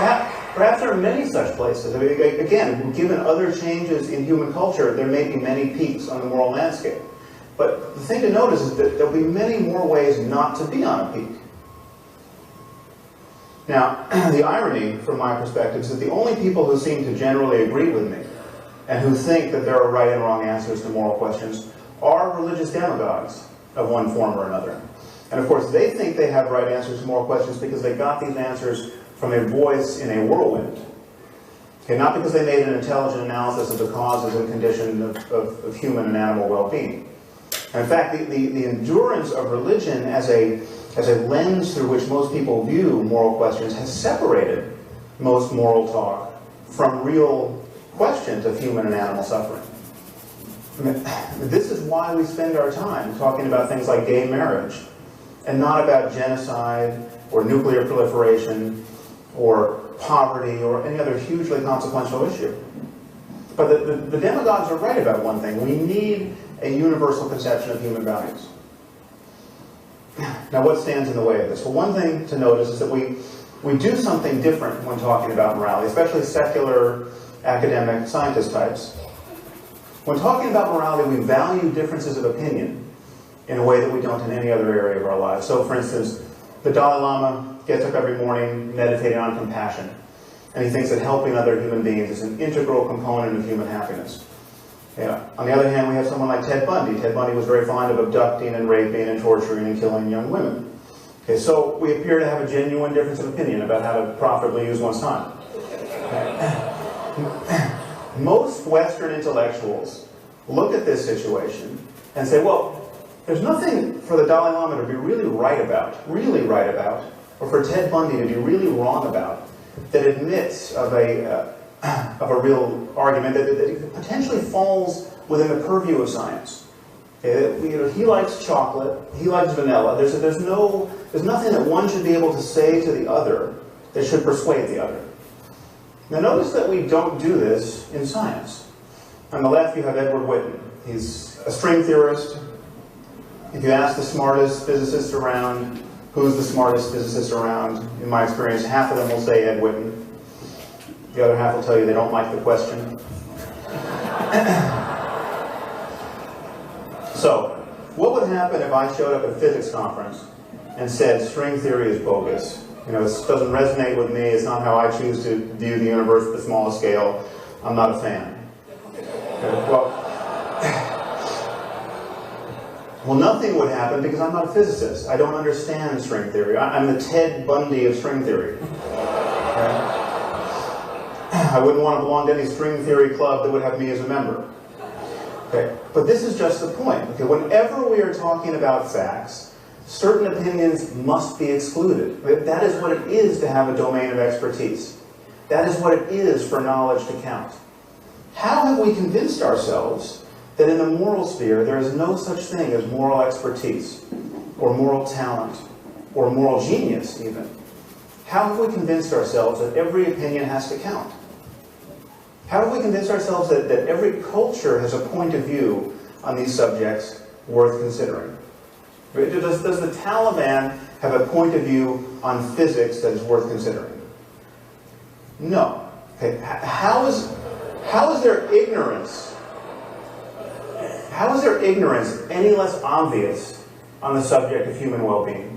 perhaps there are many such places. I mean, again, given other changes in human culture, there may be many peaks on the moral landscape. But the thing to notice is that there'll be many more ways not to be on a peak. Now, the irony, from my perspective, is that the only people who seem to generally agree with me and who think that there are right and wrong answers to moral questions are religious demagogues of one form or another. And of course, they think they have right answers to moral questions because they got these answers from a voice in a whirlwind. Okay, not because they made an intelligent analysis of the causes and conditions of human and animal well-being. In fact, the endurance of religion as a lens through which most people view moral questions has separated most moral talk from real questions of human and animal suffering. I mean, this is why we spend our time talking about things like gay marriage and not about genocide or nuclear proliferation or poverty or any other hugely consequential issue. But the demagogues are right about one thing. We need a universal conception of human values. Now, what stands in the way of this? Well, one thing to notice is that we do something different when talking about morality, especially secular, academic, scientist types. When talking about morality, we value differences of opinion in a way that we don't in any other area of our lives. So, for instance, the Dalai Lama gets up every morning meditating on compassion, and he thinks that helping other human beings is an integral component of human happiness. Yeah. On the other hand, we have someone like Ted Bundy. Ted Bundy was very fond of abducting and raping and torturing and killing young women. Okay, so we appear to have a genuine difference of opinion about how to profitably use one's time. Most Western intellectuals look at this situation and say, well, there's nothing for the Dalai Lama to be really right about, or for Ted Bundy to be really wrong about, that admits of a real argument that potentially falls within the purview of science. He likes chocolate, he likes vanilla. There's nothing that one should be able to say to the other that should persuade the other. Now notice that we don't do this in science. On the left you have Edward Witten. He's a string theorist. If you ask the smartest physicists around, who's the smartest physicist around, in my experience, half of them will say Ed Witten. The other half will tell you they don't like the question. So, what would happen if I showed up at a physics conference and said string theory is bogus? You know, this doesn't resonate with me, it's not how I choose to view the universe at the smallest scale, I'm not a fan. Okay, well, nothing would happen because I'm not a physicist. I don't understand string theory. I'm the Ted Bundy of string theory. Okay? I wouldn't want to belong to any string theory club that would have me as a member. Okay? But this is just the point. Okay? Whenever we are talking about facts, certain opinions must be excluded. That is what it is to have a domain of expertise. That is what it is for knowledge to count. How have we convinced ourselves that in the moral sphere there is no such thing as moral expertise, or moral talent, or moral genius even? how have we convinced ourselves that every opinion has to count? How have we convinced ourselves that every culture has a point of view on these subjects worth considering? Does the Taliban have a point of view on physics that is worth considering? No. Okay. How is their ignorance? How is their ignorance any less obvious on the subject of human well-being?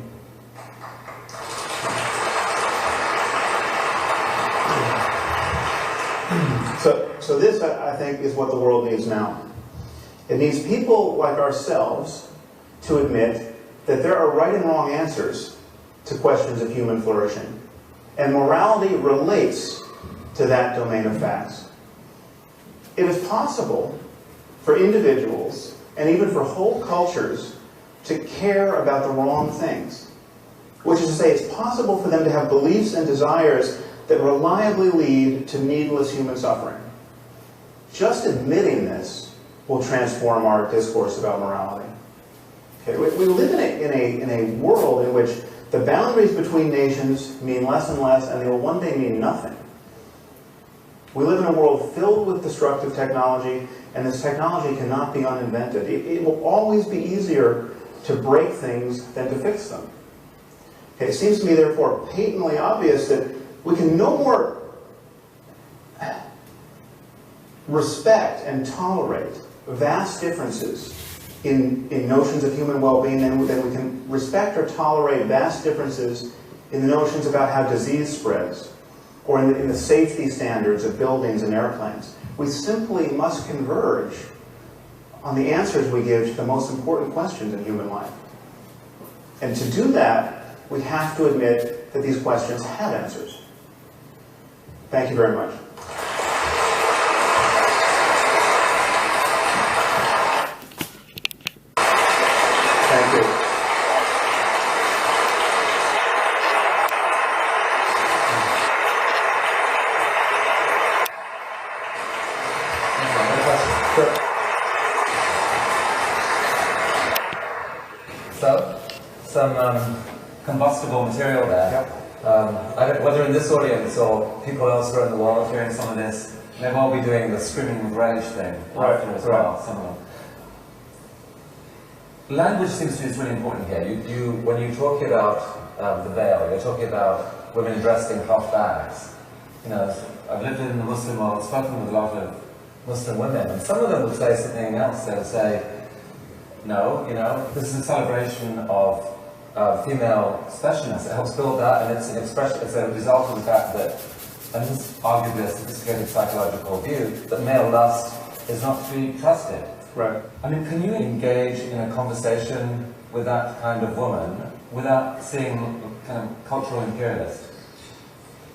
So this, I think, is what the world needs now. It needs people like ourselves to admit that there are right and wrong answers to questions of human flourishing. And morality relates to that domain of facts. It is possible for individuals, and even for whole cultures, to care about the wrong things. Which is to say, it's possible for them to have beliefs and desires that reliably lead to needless human suffering. Just admitting this will transform our discourse about morality. Okay, we live in a world in which the boundaries between nations mean less and less, and they will one day mean nothing. We live in a world filled with destructive technology, and this technology cannot be uninvented. It will always be easier to break things than to fix them. Okay, it seems to me, therefore, patently obvious that we can no more respect and tolerate vast differences in notions of human well-being than we can respect or tolerate vast differences in the notions about how disease spreads, or in the safety standards of buildings and airplanes. We simply must converge on the answers we give to the most important questions in human life. And to do that, we have to admit that these questions have answers. Thank you very much. Thank you. So, some combustible material there. Yep. Whether in this audience or people elsewhere in the world hearing some of this, they will be doing the screaming with rage thing after as well, some of them. Language seems to be really important here. When you talk about the veil, you're talking about women dressed in cloth bags. You know, I've lived in the Muslim world, spoken with a lot of Muslim women, and some of them would say something else. They would say, no, you know, this is a celebration of female specialness. It helps build that, and it's an expression, it's a result of the fact that, and this is arguably a sophisticated psychological view, that male lust is not to be trusted. Right. I mean, can you engage in a conversation with that kind of woman without seeing kind of cultural imperialist?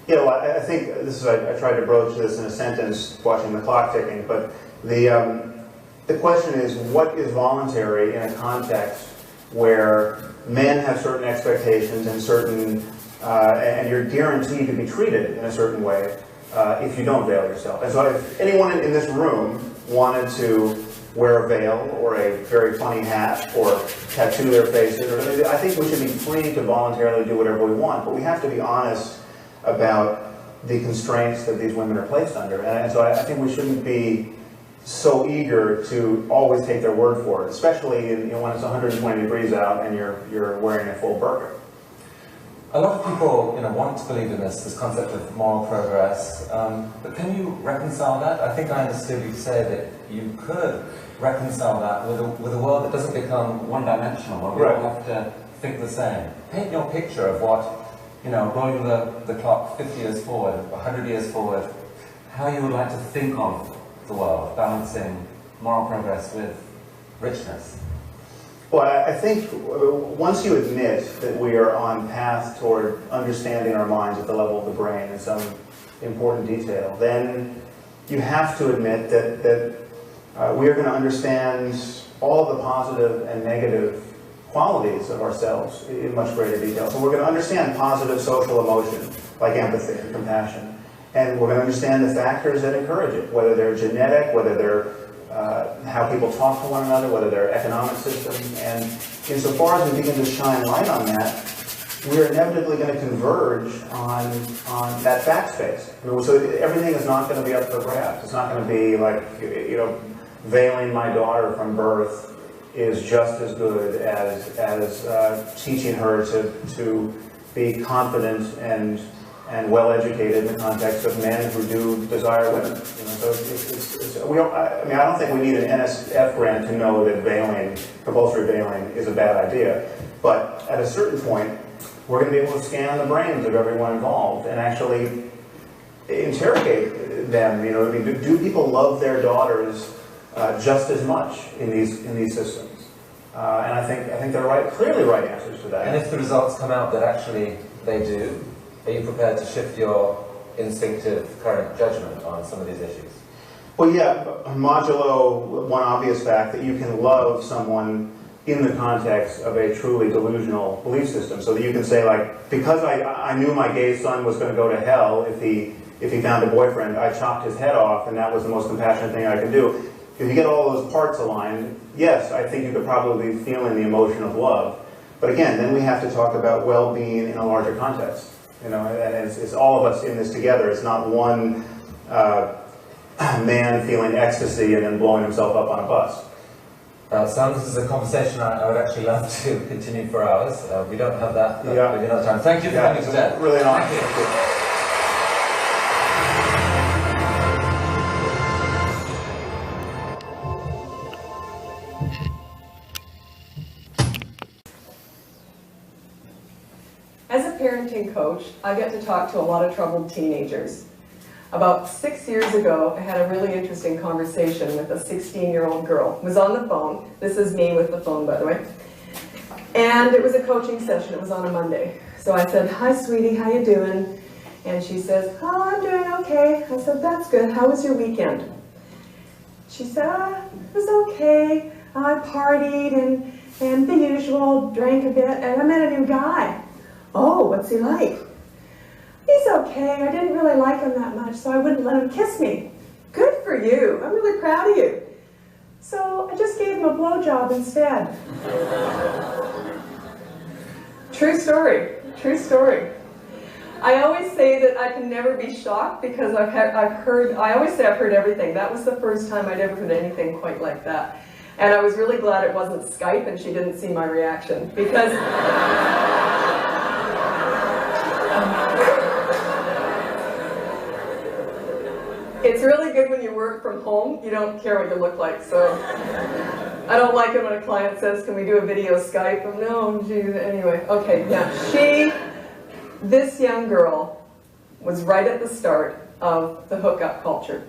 Yeah, well, I think this is, I tried to broach this in a sentence watching the clock ticking, but the question is, what is voluntary in a context where men have certain expectations and certain, and you're guaranteed to be treated in a certain way if you don't veil yourself. And so if anyone in this room wanted to wear a veil or a very funny hat or tattoo their faces, or I think we should be free to voluntarily do whatever we want, but we have to be honest about the constraints that these women are placed under. And so I think we shouldn't be so eager to always take their word for it, especially when it's 120 degrees out and you're wearing a full burqa. A lot of people, want to believe in this concept of moral progress, but can you reconcile that? I think I understood you say that you could reconcile that with a world that doesn't become one-dimensional, where we all have to think the same. Paint your picture of what, rolling the clock 50 years forward, 100 years forward, how you would like to think of the world, balancing moral progress with richness. Well, I think once you admit that we are on path toward understanding our minds at the level of the brain in some important detail, then you have to admit that we are going to understand all the positive and negative qualities of ourselves in much greater detail. So we're going to understand positive social emotion, like empathy and compassion. And we're going to understand the factors that encourage it, whether they're genetic, whether they're how people talk to one another, whether they're economic system. And insofar as we begin to shine light on that, we're inevitably going to converge on that fact space. I mean, so everything is not going to be up for grabs. It's not going to be like, you know, veiling my daughter from birth is just as good as teaching her to be confident and well-educated in the context of men who do desire women. You know, so I don't think we need an NSF grant to know that veiling, compulsory veiling, is a bad idea. But at a certain point, we're going to be able to scan the brains of everyone involved and actually interrogate them. You know, I mean, do people love their daughters just as much in these systems? And I think they're clearly right answers to that. And if the results come out that actually they do, are you prepared to shift your instinctive current judgment on some of these issues? Well, yeah, modulo one obvious fact that you can love someone in the context of a truly delusional belief system, so that you can say, like, because I knew my gay son was going to go to hell if he found a boyfriend, I chopped his head off, and that was the most compassionate thing I could do. If you get all those parts aligned, yes, I think you could probably be feeling the emotion of love. But again, then we have to talk about well-being in a larger context. You know, and it's all of us in this together. It's not one man feeling ecstasy and then blowing himself up on a bus. Sam, this is a conversation I would actually love to continue for hours. We don't have that, but Yeah. maybe another time. Thank you for coming today. Really not. Thank you. As a parenting coach, I get to talk to a lot of troubled teenagers. About 6 years ago, I had a really interesting conversation with a 16-year-old girl. It was on the phone. This is me with the phone, by the way. And it was a coaching session. It was on a Monday. So I said, "Hi, sweetie, how you doing?" And she says, "Oh, I'm doing okay." I said, "That's good. How was your weekend?" She said, "It was okay. I partied and the usual, drank a bit, and I met a new guy." "Oh, what's he like?" "He's okay. I didn't really like him that much, so I wouldn't let him kiss me." "Good for you. I'm really proud of you." "So I just gave him a blowjob instead." True story. True story. I always say that I can never be shocked because I always say I've heard everything. That was the first time I'd ever heard anything quite like that. And I was really glad it wasn't Skype and she didn't see my reaction, because it's really good when you work from home. You don't care what you look like. So I don't like it when a client says, "Can we do a video Skype?" Oh, no, geez. Anyway, okay, now this young girl was right at the start of the hookup culture.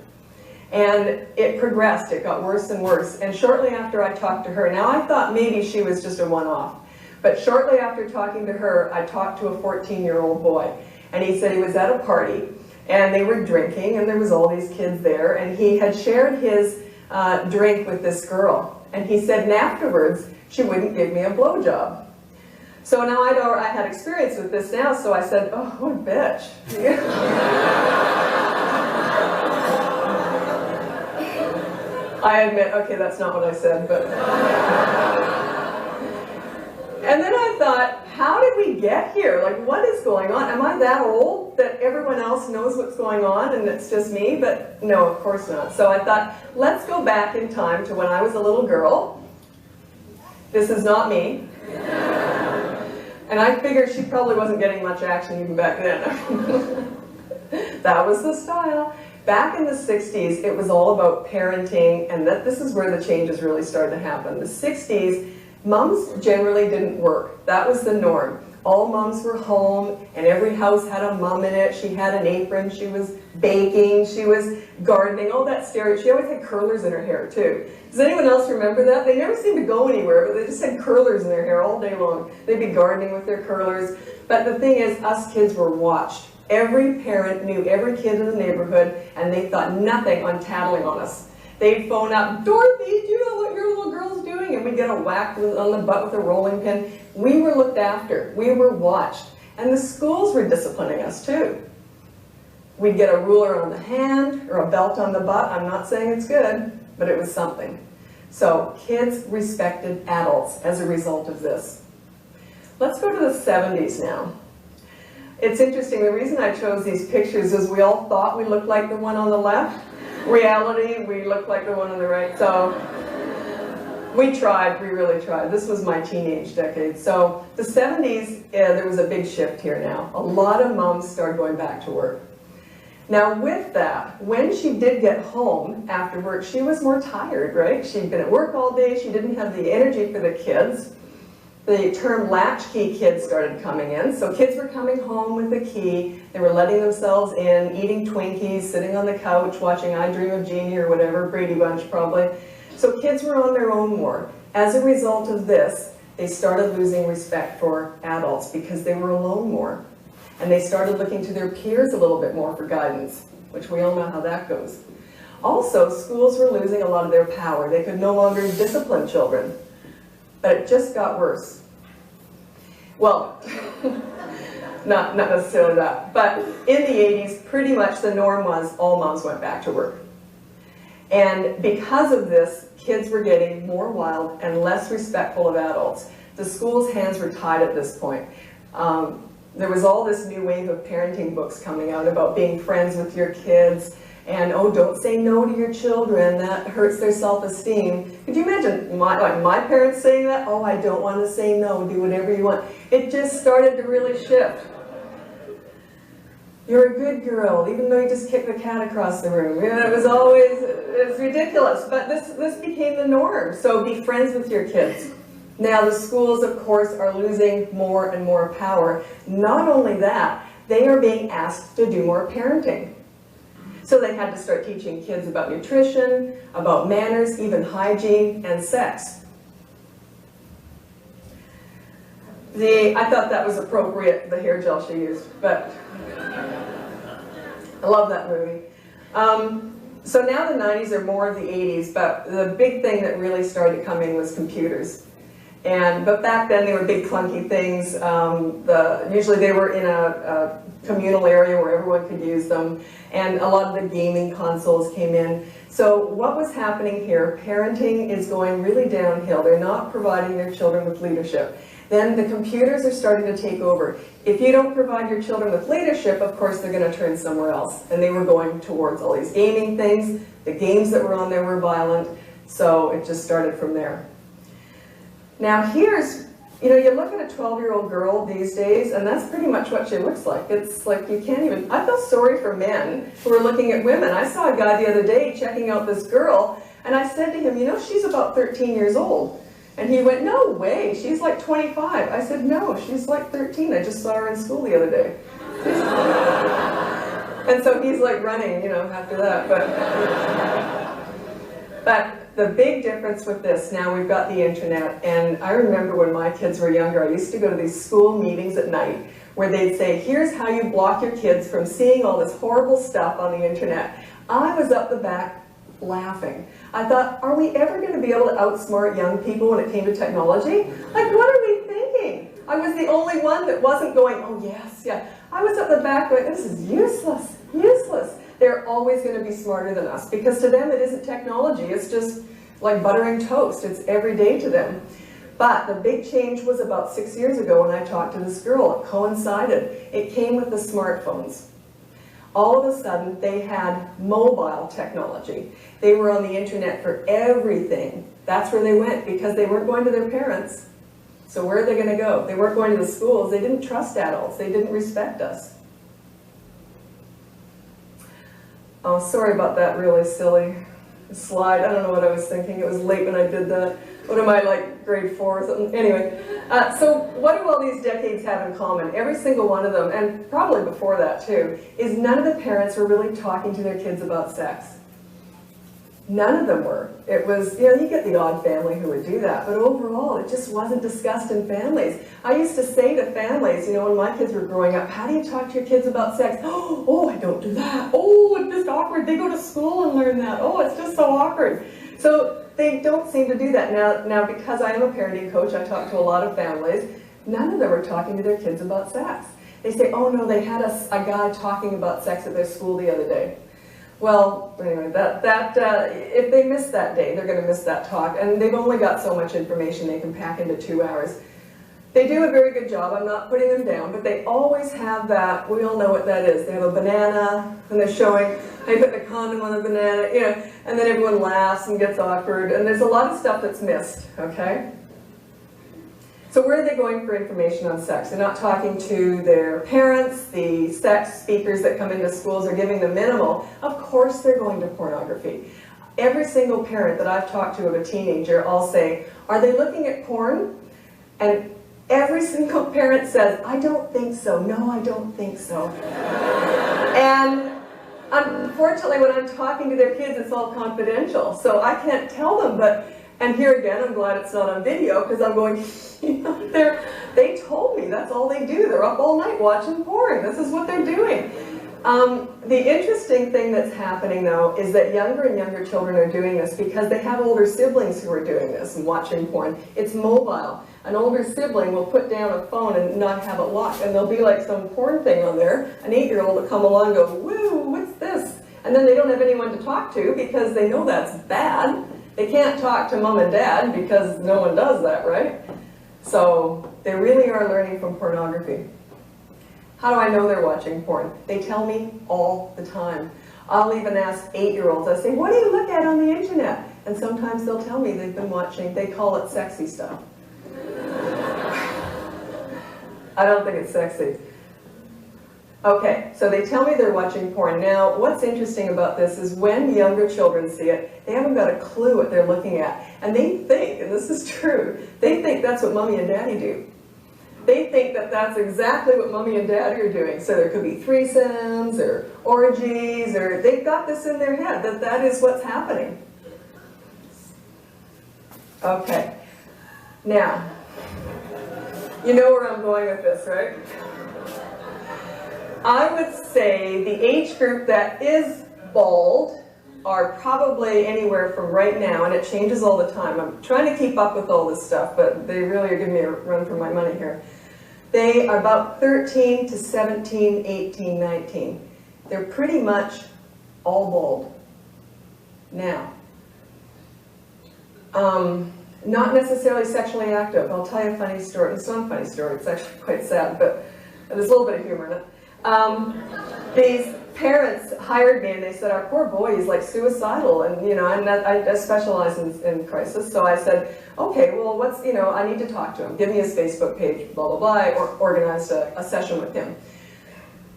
And it progressed, it got worse and worse. And shortly after I talked to her, now I thought maybe she was just a one-off, but shortly after talking to her, I talked to a 14-year-old boy. And he said he was at a party, and they were drinking, and there was all these kids there, and he had shared his drink with this girl. And he said, and afterwards, she wouldn't give me a blowjob. So now I had experience with this now, so I said, "Oh, what a bitch." I admit, okay, that's not what I said, but... And then I thought, how did we get here? Like, what is going on? Am I that old that everyone else knows what's going on and it's just me? But no, of course not. So I thought, let's go back in time to when I was a little girl. This is not me. And I figured she probably wasn't getting much action even back then. That was the style. Back in the 60s, it was all about parenting, and this is where the changes really started to happen. The 60s, mums generally didn't work. That was the norm. All mums were home, and every house had a mum in it. She had an apron, she was baking, she was gardening, all that stereo. She always had curlers in her hair, too. Does anyone else remember that? They never seemed to go anywhere, but they just had curlers in their hair all day long. They'd be gardening with their curlers. But the thing is, us kids were watched. Every parent knew every kid in the neighborhood, and they thought nothing on tattling on us. They'd phone up, "Dorothy, do you know what your little girl's doing?" And we'd get a whack on the butt with a rolling pin. We were looked after. We were watched. And the schools were disciplining us, too. We'd get a ruler on the hand or a belt on the butt. I'm not saying it's good, but it was something. So kids respected adults as a result of this. Let's go to the 70s now. It's interesting, the reason I chose these pictures is we all thought we looked like the one on the left. Reality, we looked like the one on the right. So we tried, we really tried. This was my teenage decade. So the 70s, there was a big shift here now. A lot of moms started going back to work. Now with that, when she did get home after work, she was more tired, right? She'd been at work all day, she didn't have the energy for the kids. The term latchkey kids started coming in. So kids were coming home with a key, they were letting themselves in, eating Twinkies, sitting on the couch, watching I Dream of Jeannie or whatever, Brady Bunch probably. So kids were on their own more. As a result of this, they started losing respect for adults because they were alone more. And they started looking to their peers a little bit more for guidance, which we all know how that goes. Also, schools were losing a lot of their power. They could no longer discipline children. But it just got worse. Well, not necessarily that. But in the 80s, pretty much the norm was all moms went back to work. And because of this, kids were getting more wild and less respectful of adults. The school's hands were tied at this point. There was all this new wave of parenting books coming out about being friends with your kids and, oh, don't say no to your children, that hurts their self-esteem. Could you imagine my parents saying that? Oh, I don't want to say no, do whatever you want. It just started to really shift. You're a good girl, even though you just kicked the cat across the room. You know, it's ridiculous, but this became the norm. So be friends with your kids. Now the schools, of course, are losing more and more power. Not only that, they are being asked to do more parenting. So they had to start teaching kids about nutrition, about manners, even hygiene, and sex. I thought that was appropriate, the hair gel she used, but I love that movie. So now the 90s are more of the 80s, but the big thing that really started to come in was computers. But back then they were big clunky things. Usually they were in a communal area where everyone could use them, and a lot of the gaming consoles came in. So what was happening here, parenting is going really downhill. They're not providing their children with leadership. Then the computers are starting to take over. If you don't provide your children with leadership, of course they're going to turn somewhere else. And they were going towards all these gaming things. The games that were on there were violent, so it just started from there. Now here's, you look at a 12-year-old girl these days, and that's pretty much what she looks like. It's like you can't even, I feel sorry for men who are looking at women. I saw a guy the other day checking out this girl, and I said to him, she's about 13 years old. And he went, no way, she's like 25. I said, no, she's like 13. I just saw her in school the other day. And so he's like running, after that. But the big difference with this, now we've got the internet, and I remember when my kids were younger, I used to go to these school meetings at night where they'd say, here's how you block your kids from seeing all this horrible stuff on the internet. I was up the back laughing. I thought, are we ever going to be able to outsmart young people when it came to technology? Like, what are we thinking? I was the only one that wasn't going, oh yes, yeah. I was up the back going, this is useless, useless. They're always going to be smarter than us because to them it isn't technology, it's just like buttering toast. It's every day to them. But the big change was about 6 years ago when I talked to this girl. It coincided. It came with the smartphones. All of a sudden, they had mobile technology. They were on the internet for everything. That's where they went because they weren't going to their parents. So where are they going to go? They weren't going to the schools. They didn't trust adults. They didn't respect us. Oh, sorry about that really silly slide. I don't know what I was thinking. It was late when I did that. What am I, like grade 4 or something? Anyway, so what do all these decades have in common? Every single one of them, and probably before that too, is none of the parents were really talking to their kids about sex. None of them were. It was, you get the odd family who would do that, but overall it just wasn't discussed in families. I used to say to families, when my kids were growing up, how do you talk to your kids about sex? Oh, I don't do that. Oh, it's just awkward. They go to school and learn that. Oh, it's just so awkward. So they don't seem to do that. Now because I am a parenting coach, I talk to a lot of families. None of them are talking to their kids about sex. They say, oh no, they had a guy talking about sex at their school the other day. Well, anyway, if they miss that day, they're going to miss that talk, and they've only got so much information they can pack into 2 hours. They do a very good job. I'm not putting them down, but they always have that. We all know what that is. They have a banana, and they're showing how you put the condom on the banana, you know, and then everyone laughs and gets awkward, and there's a lot of stuff that's missed, okay? So where are they going for information on sex? They're not talking to their parents. The sex speakers that come into schools are giving them minimal. Of course they're going to pornography. Every single parent that I've talked to of a teenager, I'll say, are they looking at porn? And every single parent says, I don't think so. No, I don't think so. And unfortunately, when I'm talking to their kids, it's all confidential. So I can't tell them, but, and here again, I'm glad it's not on video, because I'm going, you know, they told me that's all they do. They're up all night watching porn. This is what they're doing. The interesting thing that's happening, though, is that younger and younger children are doing this because they have older siblings who are doing this and watching porn. It's mobile. An older sibling will put down a phone and not have it locked, and there'll be like some porn thing on there. An 8-year-old will come along and go, woo, what's this? And then they don't have anyone to talk to because they know that's bad. They can't talk to mom and dad because no one does that, right? So they really are learning from pornography. How do I know they're watching porn? They tell me all the time. I'll even ask 8-year-olds, I say, what do you look at on the internet? And sometimes they'll tell me they've been watching, they call it sexy stuff. I don't think it's sexy. Okay, so they tell me they're watching porn. Now, what's interesting about this is when younger children see it, they haven't got a clue what they're looking at. And they think, and this is true, they think that's what mommy and daddy do. They think that that's exactly what mommy and daddy are doing. So there could be threesomes or orgies, or they've got this in their head, that that is what's happening. Okay, now, you know where I'm going with this, right? I would say the age group that is bald are probably anywhere from right now, and it changes all the time. I'm trying to keep up with all this stuff, but they really are giving me a run for my money here. They are about 13 to 17, 18, 19. They're pretty much all bald. Now, not necessarily sexually active. I'll tell you a funny story. It's not a funny story, it's actually quite sad, but there's a little bit of humor in it. These parents hired me and they said, our poor boy is like suicidal, and you know, and I specialize in crisis, so I said, okay, well, what's, you know, I need to talk to him, give me his Facebook page, blah, blah, blah. I organized a session with him.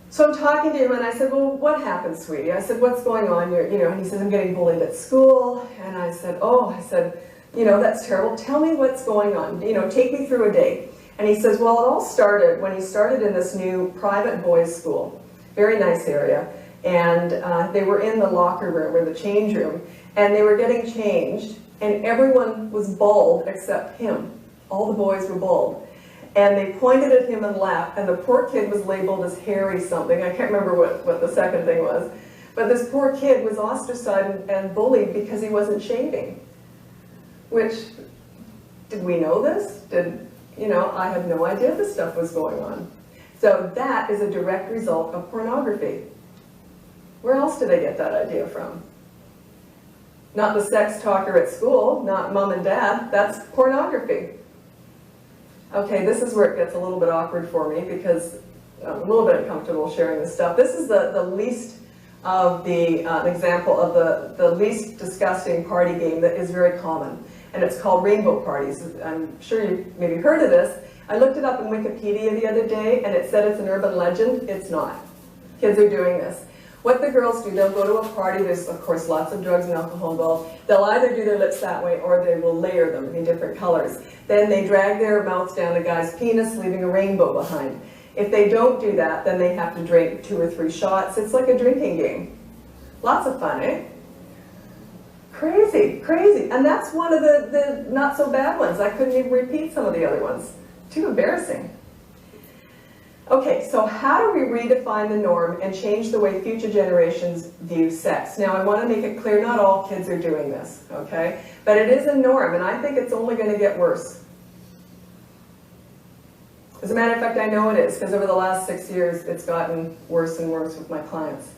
So I'm talking to him and I said, well, what happened, sweetie? I said, what's going on? You know, and he says, I'm getting bullied at school. And I said, oh, I said, you know, that's terrible. Tell me what's going on. You know, take me through a day. And he says, well, it all started when he started in this new private boys' school. Very nice area. And they were in the locker room, or the change room, and they were getting changed, and everyone was bald except him. All the boys were bald. And they pointed at him and laughed, and the poor kid was labeled as hairy something. I can't remember what the second thing was. But this poor kid was ostracized and bullied because he wasn't shaving. Which, did we know this? You know, I had no idea this stuff was going on. So that is a direct result of pornography. Where else did they get that idea from? Not the sex talker at school, not mom and dad, that's pornography. Okay, this is where it gets a little bit awkward for me because I'm a little bit uncomfortable sharing this stuff. This is the least of the example of the least disgusting party game that is very common. And it's called rainbow parties. I'm sure you've maybe heard of this. I looked it up in Wikipedia the other day and it said it's an urban legend. It's not. Kids are doing this. What the girls do, they'll go to a party, there's of course lots of drugs and alcohol involved. They'll either do their lips that way or they will layer them in different colors. Then they drag their mouths down the guy's penis, leaving a rainbow behind. If they don't do that, then they have to drink 2 or 3 shots. It's like a drinking game. Lots of fun, eh? Crazy, crazy. And that's one of the not so bad ones. I couldn't even repeat some of the other ones. Too embarrassing. Okay, so how do we redefine the norm and change the way future generations view sex? Now, I want to make it clear, not all kids are doing this, okay? But it is a norm, and I think it's only going to get worse. As a matter of fact, I know it is, because over the last 6 years, it's gotten worse and worse with my clients.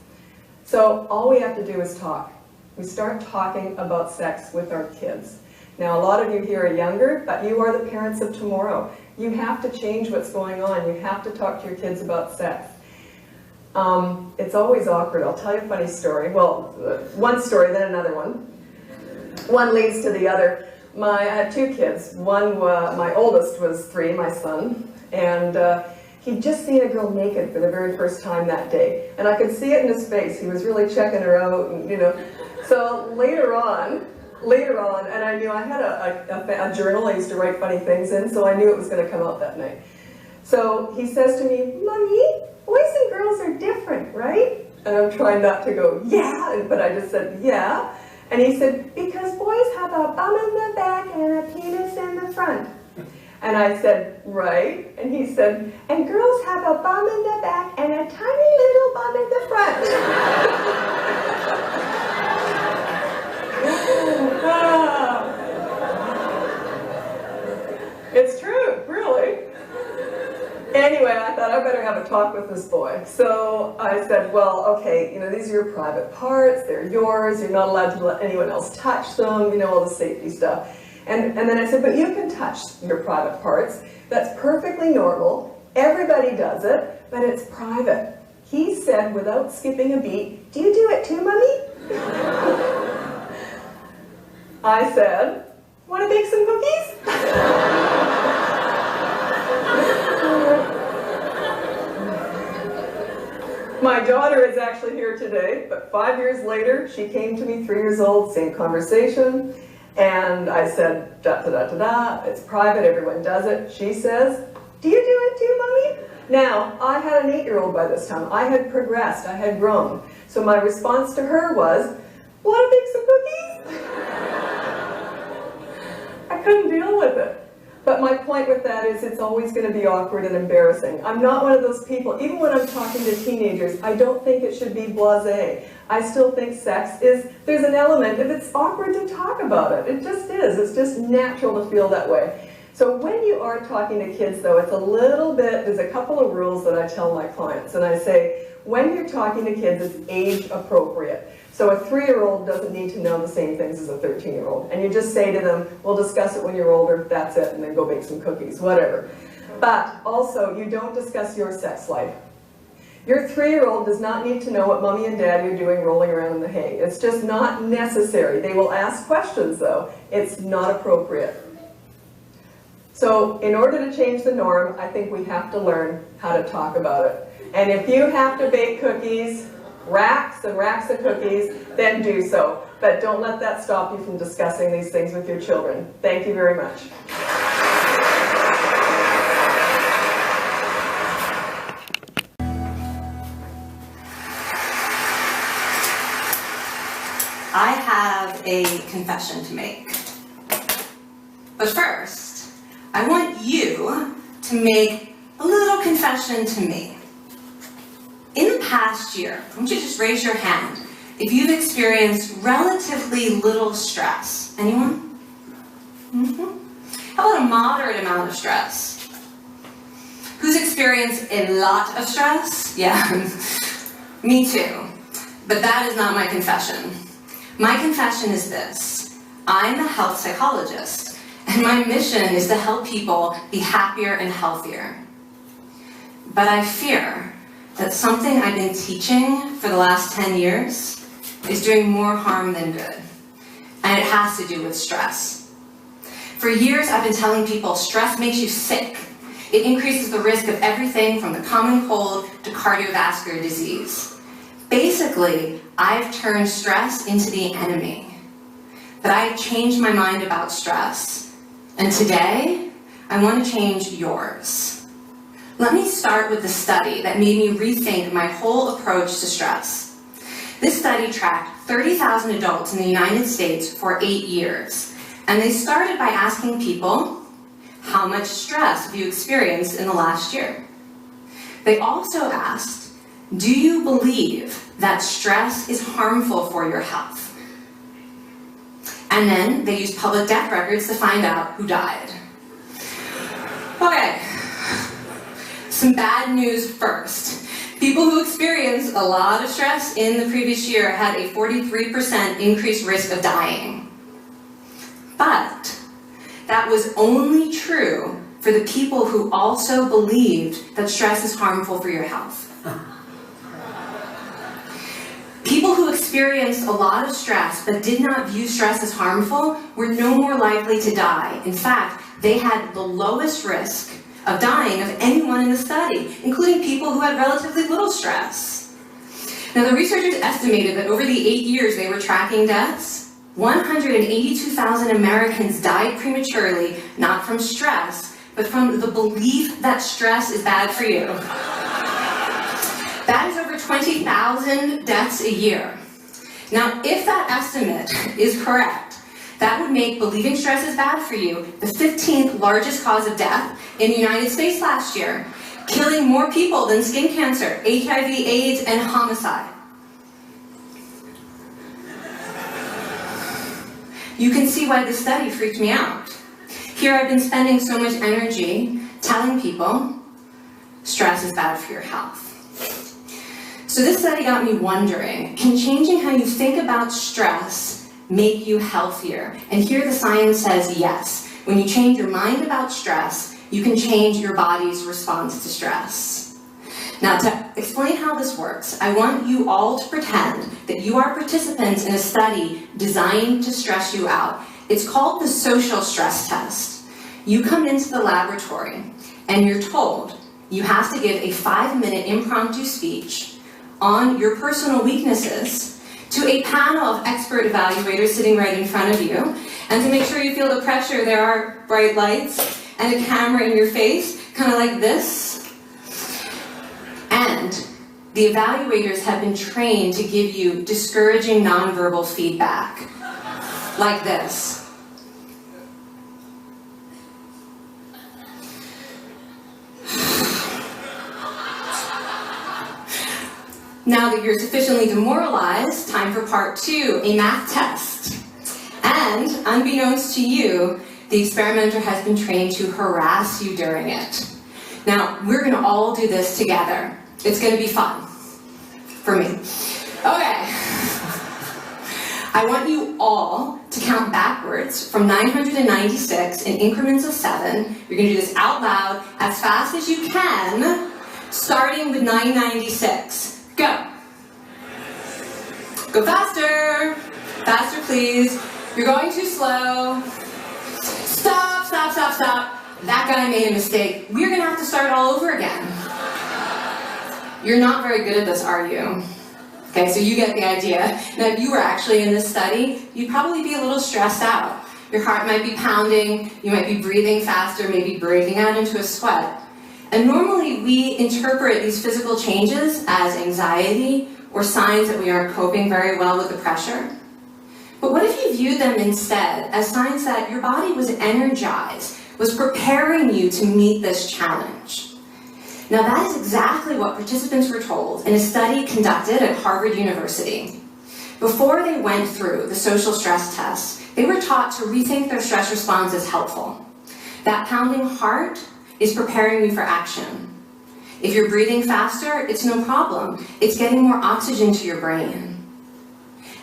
So all we have to do is talk. We start talking about sex with our kids. Now, a lot of you here are younger, but you are the parents of tomorrow. You have to change what's going on. You have to talk to your kids about sex. It's always awkward. I'll tell you a funny story. Well, one story, then another one. One leads to the other. I had two kids. One, my oldest was 3, my son, and he'd just seen a girl naked for the very first time that day. And I could see it in his face. He was really checking her out, and, you know. So later on, and I knew I had a journal I used to write funny things in, so I knew it was going to come out that night. So he says to me, "Mommy, boys and girls are different, right?" And I'm trying not to go, "Yeah," but I just said, "Yeah." And he said, "Because boys have a bum in the back and a penis in the front." And I said, "Right." And he said, "And girls have a bum in the back and a tiny little bum in the front." It's true, really. Anyway, I thought I better have a talk with this boy. So I said, "Well, okay, you know, these are your private parts, they're yours, you're not allowed to let anyone else touch them, you know, all the safety stuff." And then I said, "But you can touch your private parts. That's perfectly normal. Everybody does it, but it's private." He said, without skipping a beat, "Do you do it too, Mommy?" I said, "Want to bake some cookies?" My daughter is actually here today, but 5 years later, she came to me, 3 years old, same conversation, and I said, da-da-da-da-da, it's private, everyone does it. She says, "Do you do it too, Mommy?" Now, I had an 8-year-old by this time. I had progressed, I had grown. So my response to her was, "Want to bake some cookies?" I couldn't deal with it. But my point with that is it's always going to be awkward and embarrassing. I'm not one of those people, even when I'm talking to teenagers, I don't think it should be blasé. I still think sex is, there's an element, if it's awkward to talk about it. It just is. It's just natural to feel that way. So when you are talking to kids, though, it's a little bit, there's a couple of rules that I tell my clients. And I say, when you're talking to kids, it's age appropriate. So a 3-year-old doesn't need to know the same things as a 13-year-old. And you just say to them, "We'll discuss it when you're older, that's it, and then go bake some cookies," whatever. But also, you don't discuss your sex life. Your 3-year-old does not need to know what Mommy and Daddy are doing rolling around in the hay. It's just not necessary. They will ask questions, though. It's not appropriate. So in order to change the norm, I think we have to learn how to talk about it. And if you have to bake cookies, racks and racks of cookies, then do so. But don't let that stop you from discussing these things with your children. Thank you very much. I have a confession to make. But first, I want you to make a little confession to me. In the past year, I want you to just raise your hand if you've experienced relatively little stress. Anyone? How about a moderate amount of stress? Who's experienced a lot of stress? Yeah, me too. But that is not my confession. My confession is this: I'm a health psychologist, and my mission is to help people be happier and healthier. But I fear that something I've been teaching for the last 10 years is doing more harm than good. And it has to do with stress. For years, I've been telling people stress makes you sick. It increases the risk of everything from the common cold to cardiovascular disease. Basically, I've turned stress into the enemy. But I've changed my mind about stress. And today, I want to change yours. Let me start with the study that made me rethink my whole approach to stress. This study tracked 30,000 adults in the United States for 8 years. And they started by asking people, how much stress have you experienced in the last year? They also asked, do you believe that stress is harmful for your health? And then they used public death records to find out who died. Okay. Some bad news first. People who experienced a lot of stress in the previous year had a 43% increased risk of dying. But that was only true for the people who also believed that stress is harmful for your health. People who experienced a lot of stress but did not view stress as harmful were no more likely to die. In fact, they had the lowest risk of dying of anyone in the study, including people who had relatively little stress. Now, the researchers estimated that over the 8 years they were tracking deaths, 182,000 Americans died prematurely, not from stress, but from the belief that stress is bad for you. That is over 20,000 deaths a year. Now, if that estimate is correct, that would make believing stress is bad for you the 15th largest cause of death in the United States last year, killing more people than skin cancer, HIV, AIDS, and homicide. You can see why this study freaked me out. Here I've been spending so much energy telling people stress is bad for your health. So this study got me wondering, can changing how you think about stress make you healthier? And here the science says yes. When you change your mind about stress, you can change your body's response to stress. Now, to explain how this works, I want you all to pretend that you are participants in a study designed to stress you out. It's called the social stress test. You come into the laboratory and you're told you have to give a 5-minute impromptu speech on your personal weaknesses to a panel of expert evaluators sitting right in front of you. And to make sure you feel the pressure, there are bright lights and a camera in your face, kind of like this. And the evaluators have been trained to give you discouraging nonverbal feedback, like this. Now that you're sufficiently demoralized, time for part 2, a math test. And, unbeknownst to you, the experimenter has been trained to harass you during it. Now, we're going to all do this together. It's going to be fun. For me. Okay. I want you all to count backwards from 996 in increments of 7. You're going to do this out loud as fast as you can, starting with 996. Go. Go faster. Faster, please. You're going too slow. Stop, stop, stop, stop. That guy made a mistake. We're going to have to start all over again. You're not very good at this, are you? Okay, so you get the idea. Now, if you were actually in this study, you'd probably be a little stressed out. Your heart might be pounding. You might be breathing faster, maybe breaking out into a sweat. And normally we interpret these physical changes as anxiety or signs that we aren't coping very well with the pressure. But what if you viewed them instead as signs that your body was energized, was preparing you to meet this challenge? Now that is exactly what participants were told in a study conducted at Harvard University. Before they went through the social stress test, they were taught to rethink their stress response as helpful. That pounding heart is preparing you for action. If you're breathing faster, it's no problem. It's getting more oxygen to your brain.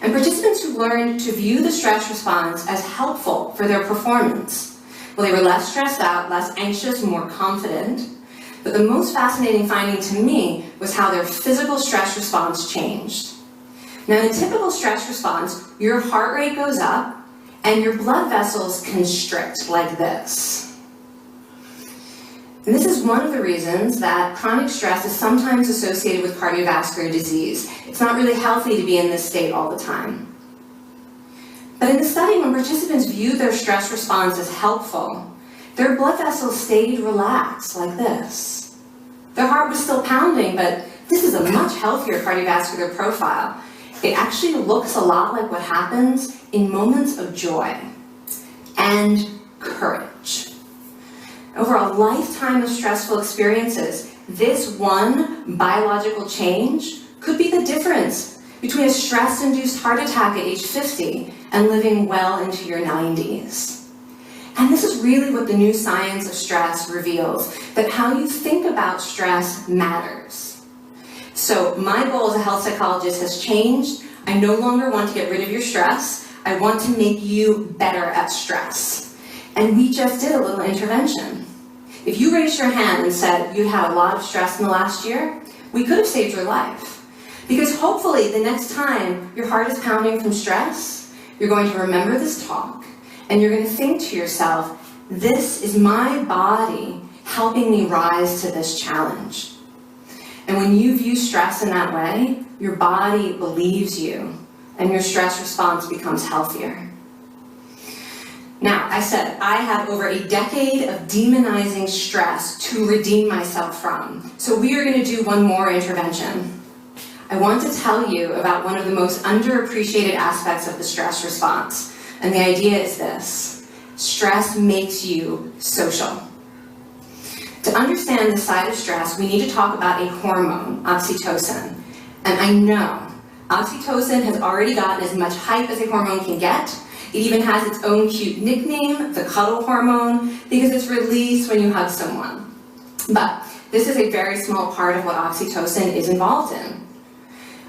And participants who learned to view the stress response as helpful for their performance, well, they were less stressed out, less anxious, more confident. But the most fascinating finding to me was how their physical stress response changed. Now, in a typical stress response, your heart rate goes up and your blood vessels constrict like this. And this is one of the reasons that chronic stress is sometimes associated with cardiovascular disease. It's not really healthy to be in this state all the time. But in the study, when participants viewed their stress response as helpful, their blood vessels stayed relaxed like this. Their heart was still pounding, but this is a much healthier cardiovascular profile. It actually looks a lot like what happens in moments of joy and courage. Over a lifetime of stressful experiences, this one biological change could be the difference between a stress-induced heart attack at age 50 and living well into your 90s. And this is really what the new science of stress reveals, that how you think about stress matters. So my goal as a health psychologist has changed. I no longer want to get rid of your stress. I want to make you better at stress. And we just did a little intervention. If you raised your hand and said you'd had a lot of stress in the last year, we could have saved your life. Because hopefully the next time your heart is pounding from stress, you're going to remember this talk, and you're going to think to yourself, this is my body helping me rise to this challenge. And when you view stress in that way, your body believes you, and your stress response becomes healthier. Now, I said I had over a decade of demonizing stress to redeem myself from. So we are going to do one more intervention. I want to tell you about one of the most underappreciated aspects of the stress response. And the idea is this: stress makes you social. To understand this side of stress, we need to talk about a hormone, oxytocin. And I know oxytocin has already gotten as much hype as a hormone can get. It even has its own cute nickname, the cuddle hormone, because it's released when you hug someone. But this is a very small part of what oxytocin is involved in.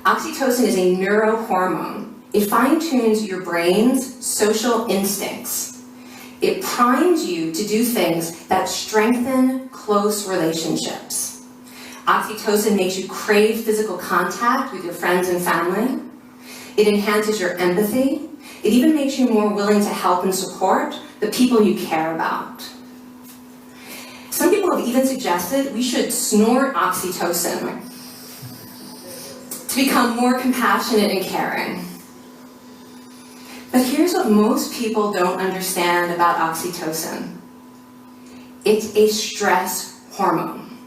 Oxytocin is a neurohormone. It fine-tunes your brain's social instincts. It primes you to do things that strengthen close relationships. Oxytocin makes you crave physical contact with your friends and family. It enhances your empathy. It even makes you more willing to help and support the people you care about. Some people have even suggested we should snort oxytocin to become more compassionate and caring. But here's what most people don't understand about oxytocin. It's a stress hormone.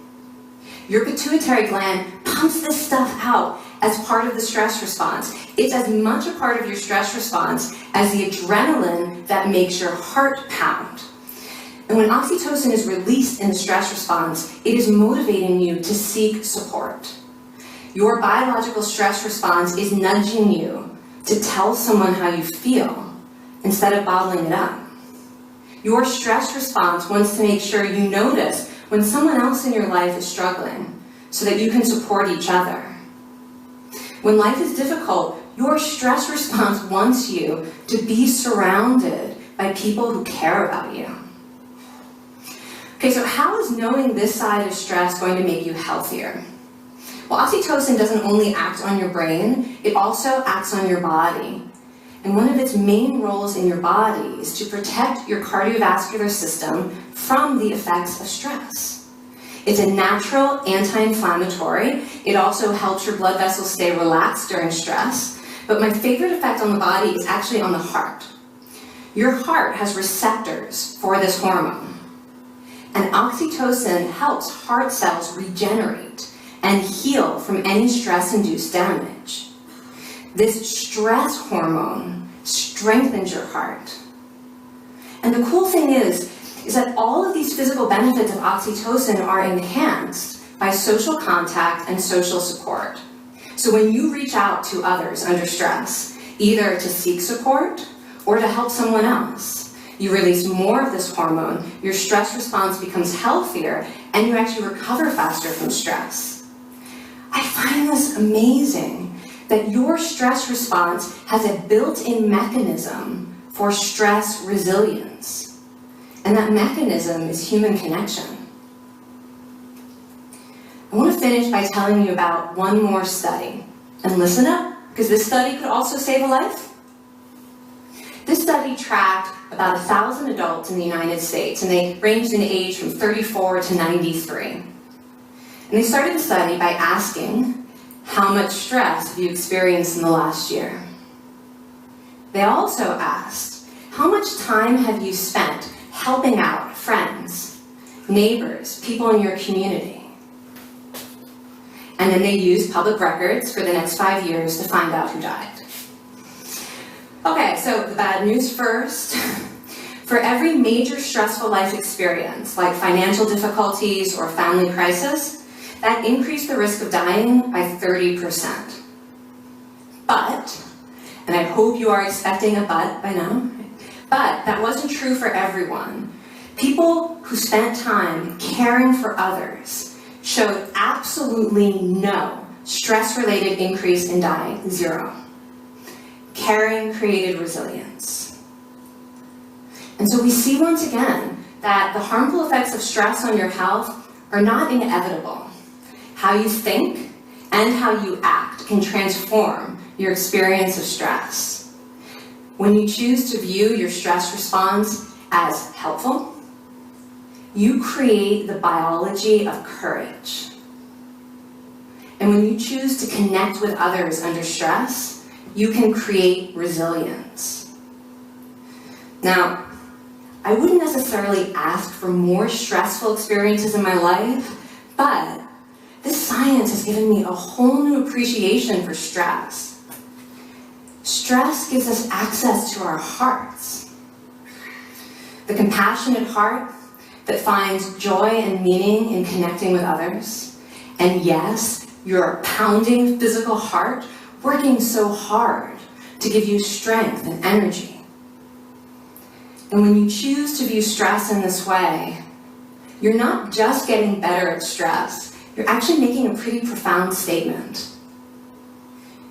Your pituitary gland pumps this stuff out as part of the stress response. It's as much a part of your stress response as the adrenaline that makes your heart pound. And when oxytocin is released in the stress response, it is motivating you to seek support. Your biological stress response is nudging you to tell someone how you feel instead of bottling it up. Your stress response wants to make sure you notice when someone else in your life is struggling so that you can support each other. When life is difficult, your stress response wants you to be surrounded by people who care about you. Okay, so how is knowing this side of stress going to make you healthier? Well, oxytocin doesn't only act on your brain, it also acts on your body. And one of its main roles in your body is to protect your cardiovascular system from the effects of stress. It's a natural anti-inflammatory. It also helps your blood vessels stay relaxed during stress. But my favorite effect on the body is actually on the heart. Your heart has receptors for this hormone. And oxytocin helps heart cells regenerate and heal from any stress-induced damage. This stress hormone strengthens your heart. And the cool thing is that all of these physical benefits of oxytocin are enhanced by social contact and social support. So when you reach out to others under stress, either to seek support or to help someone else, you release more of this hormone, your stress response becomes healthier, and you actually recover faster from stress. I find this amazing that your stress response has a built-in mechanism for stress resilience. And that mechanism is human connection. I want to finish by telling you about one more study. And listen up, because this study could also save a life. This study tracked about 1,000 adults in the United States, and they ranged in age from 34 to 93. And they started the study by asking, how much stress have you experienced in the last year? They also asked, how much time have you spent helping out friends, neighbors, people in your community? And then they used public records for the next 5 years to find out who died. Okay, so the bad news first. For every major stressful life experience, like financial difficulties or family crisis, that increased the risk of dying by 30%. But, and I hope you are expecting a but by now, but that wasn't true for everyone. People who spent time caring for others showed absolutely no stress-related increase in dying, 0. Caring created resilience. And so we see once again that the harmful effects of stress on your health are not inevitable. How you think and how you act can transform your experience of stress. When you choose to view your stress response as helpful, you create the biology of courage. And when you choose to connect with others under stress, you can create resilience. Now, I wouldn't necessarily ask for more stressful experiences in my life, but this science has given me a whole new appreciation for stress. Stress gives us access to our hearts. The compassionate heart that finds joy and meaning in connecting with others. And yes, your pounding physical heart working so hard to give you strength and energy. And when you choose to view stress in this way, you're not just getting better at stress, you're actually making a pretty profound statement.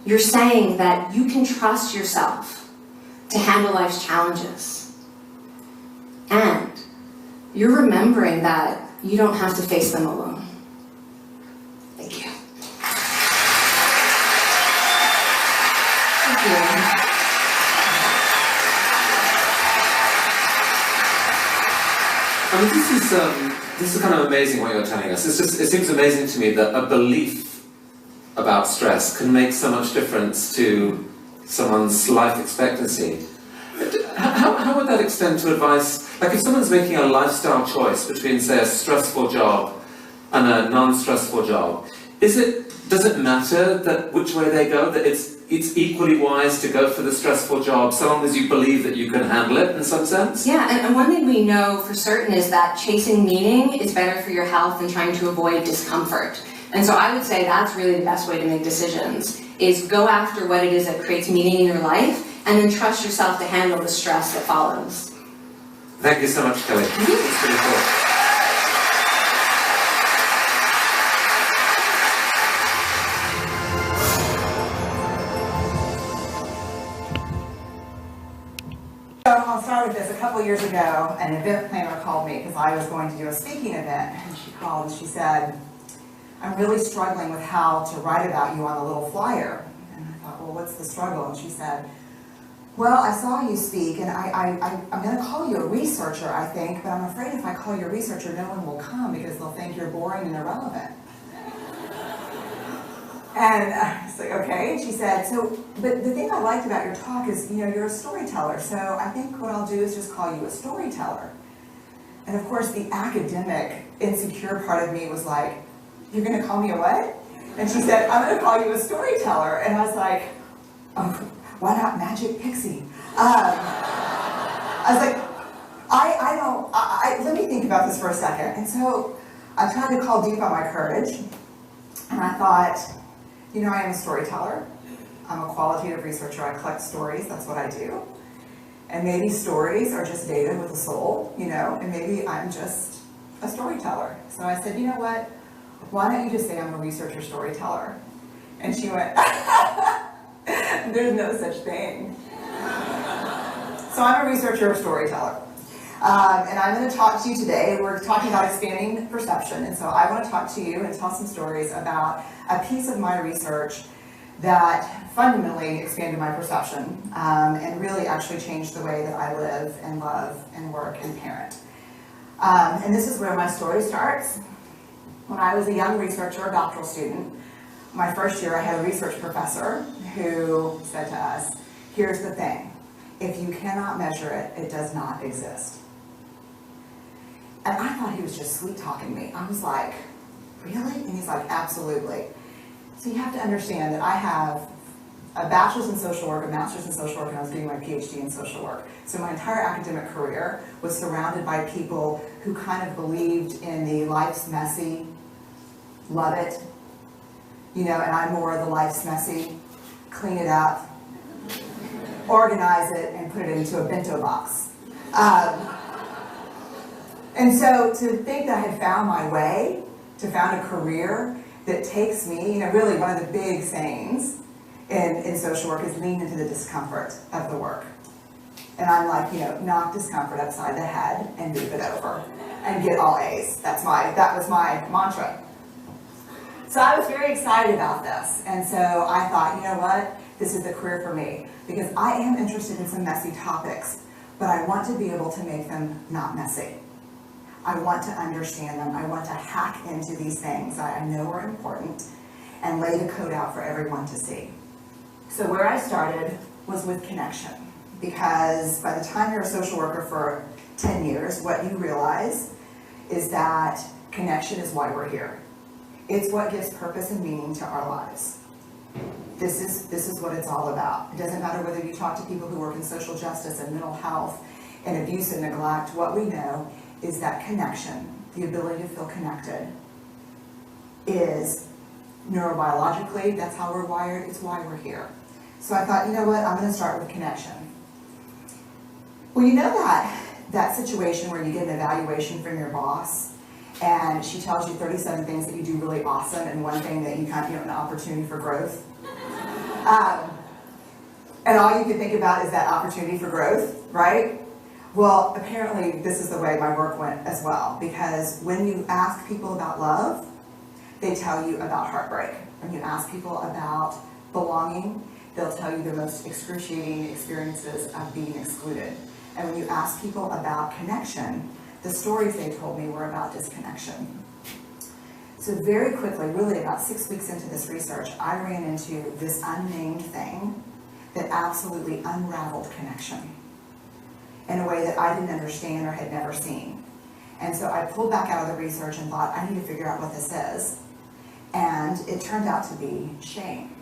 You're saying that you can trust yourself to handle life's challenges. And you're remembering that you don't have to face them alone. Thank you. Thank you. I mean, this is kind of amazing what you're telling us. It seems amazing to me that a belief about stress can make so much difference to someone's life expectancy. How would that extend to advice? Like if someone's making a lifestyle choice between, say, a stressful job and a non-stressful job, does it matter that which way they go? That it's equally wise to go for the stressful job so long as you believe that you can handle it in some sense? Yeah, and one thing we know for certain is that chasing meaning is better for your health than trying to avoid discomfort. And so I would say that's really the best way to make decisions, is go after what it is that creates meaning in your life, and then trust yourself to handle the stress that follows. Thank you so much, Kelly. It's really cool. So I'll start with this. A couple years ago, an event planner called me because I was going to do a speaking event, and she called and she said, I'm really struggling with how to write about you on a little flyer. And I thought, well, what's the struggle? And she said, well, I saw you speak, and I'm going to call you a researcher, I think, but I'm afraid if I call you a researcher, no one will come because they'll think you're boring and irrelevant. And I was like, okay. And she said, but the thing I liked about your talk is, you're a storyteller, so I think what I'll do is just call you a storyteller. And of course, the academic, insecure part of me was like, you're going to call me a what? And she said, I'm going to call you a storyteller. And I was like, oh, why not Magic Pixie? I was like, let me think about this for a second. And so I tried to call deep on my courage. And I thought, I am a storyteller. I'm a qualitative researcher. I collect stories. That's what I do. And maybe stories are just data with a soul, and maybe I'm just a storyteller. So I said, you know what? Why don't you just say I'm a researcher storyteller? And she went, there's no such thing. So I'm a researcher storyteller. And I'm going to talk to you today. We're talking about expanding perception. And so I want to talk to you and tell some stories about a piece of my research that fundamentally expanded my perception and really actually changed the way that I live and love and work and parent. And this is where my story starts. When I was a young researcher, a doctoral student, my first year I had a research professor who said to us, here's the thing, if you cannot measure it, it does not exist. And I thought he was just sweet-talking me. I was like, really? And he's like, absolutely. So you have to understand that I have a bachelor's in social work, a master's in social work, and I was doing my PhD in social work. So my entire academic career was surrounded by people who kind of believed in the life's messy, love it, and I'm more of the life's messy, clean it up, organize it, and put it into a bento box. And so to think that I had found my way, to found a career that takes me, really one of the big sayings in social work is lean into the discomfort of the work. And I'm like, knock discomfort upside the head and move it over and get all A's. That was my mantra. So I was very excited about this. And so I thought, you know what? This is the career for me, because I am interested in some messy topics, but I want to be able to make them not messy. I want to understand them. I want to hack into these things that I know are important and lay the code out for everyone to see. So where I started was with connection, because by the time you're a social worker for 10 years, what you realize is that connection is why we're here. It's what gives purpose and meaning to our lives. This is what it's all about. It doesn't matter whether you talk to people who work in social justice and mental health and abuse and neglect. What we know is that connection, the ability to feel connected, is neurobiologically, that's how we're wired, it's why we're here. So I thought, you know what, I'm going to start with connection. Well, you know that situation where you get an evaluation from your boss, and she tells you 37 things that you do really awesome and one thing that you kind of, an opportunity for growth. And all you can think about is that opportunity for growth, right? Well, apparently this is the way my work went as well, because when you ask people about love, they tell you about heartbreak. When you ask people about belonging, they'll tell you their most excruciating experiences of being excluded. And when you ask people about connection, the stories they told me were about disconnection. So very quickly, really about 6 weeks into this research, I ran into this unnamed thing that absolutely unraveled connection in a way that I didn't understand or had never seen. And so I pulled back out of the research and thought, I need to figure out what this is. And it turned out to be shame.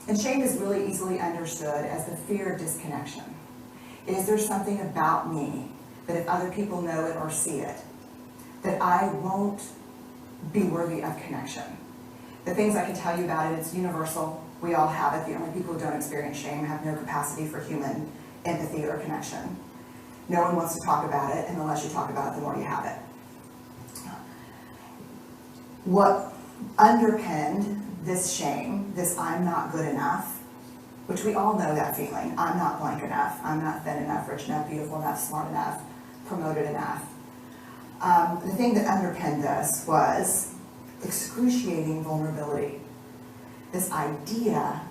And shame is really easily understood as the fear of disconnection. Is there something about me that if other people know it or see it, that I won't be worthy of connection? The things I can tell you about it, it's universal. We all have it. The only people who don't experience shame have no capacity for human empathy or connection. No one wants to talk about it, and the less you talk about it, the more you have it. What underpinned this shame, this I'm not good enough, which we all know that feeling, I'm not blank enough, I'm not thin enough, rich enough, beautiful enough, smart enough, promoted enough. The thing that underpinned this was excruciating vulnerability. This idea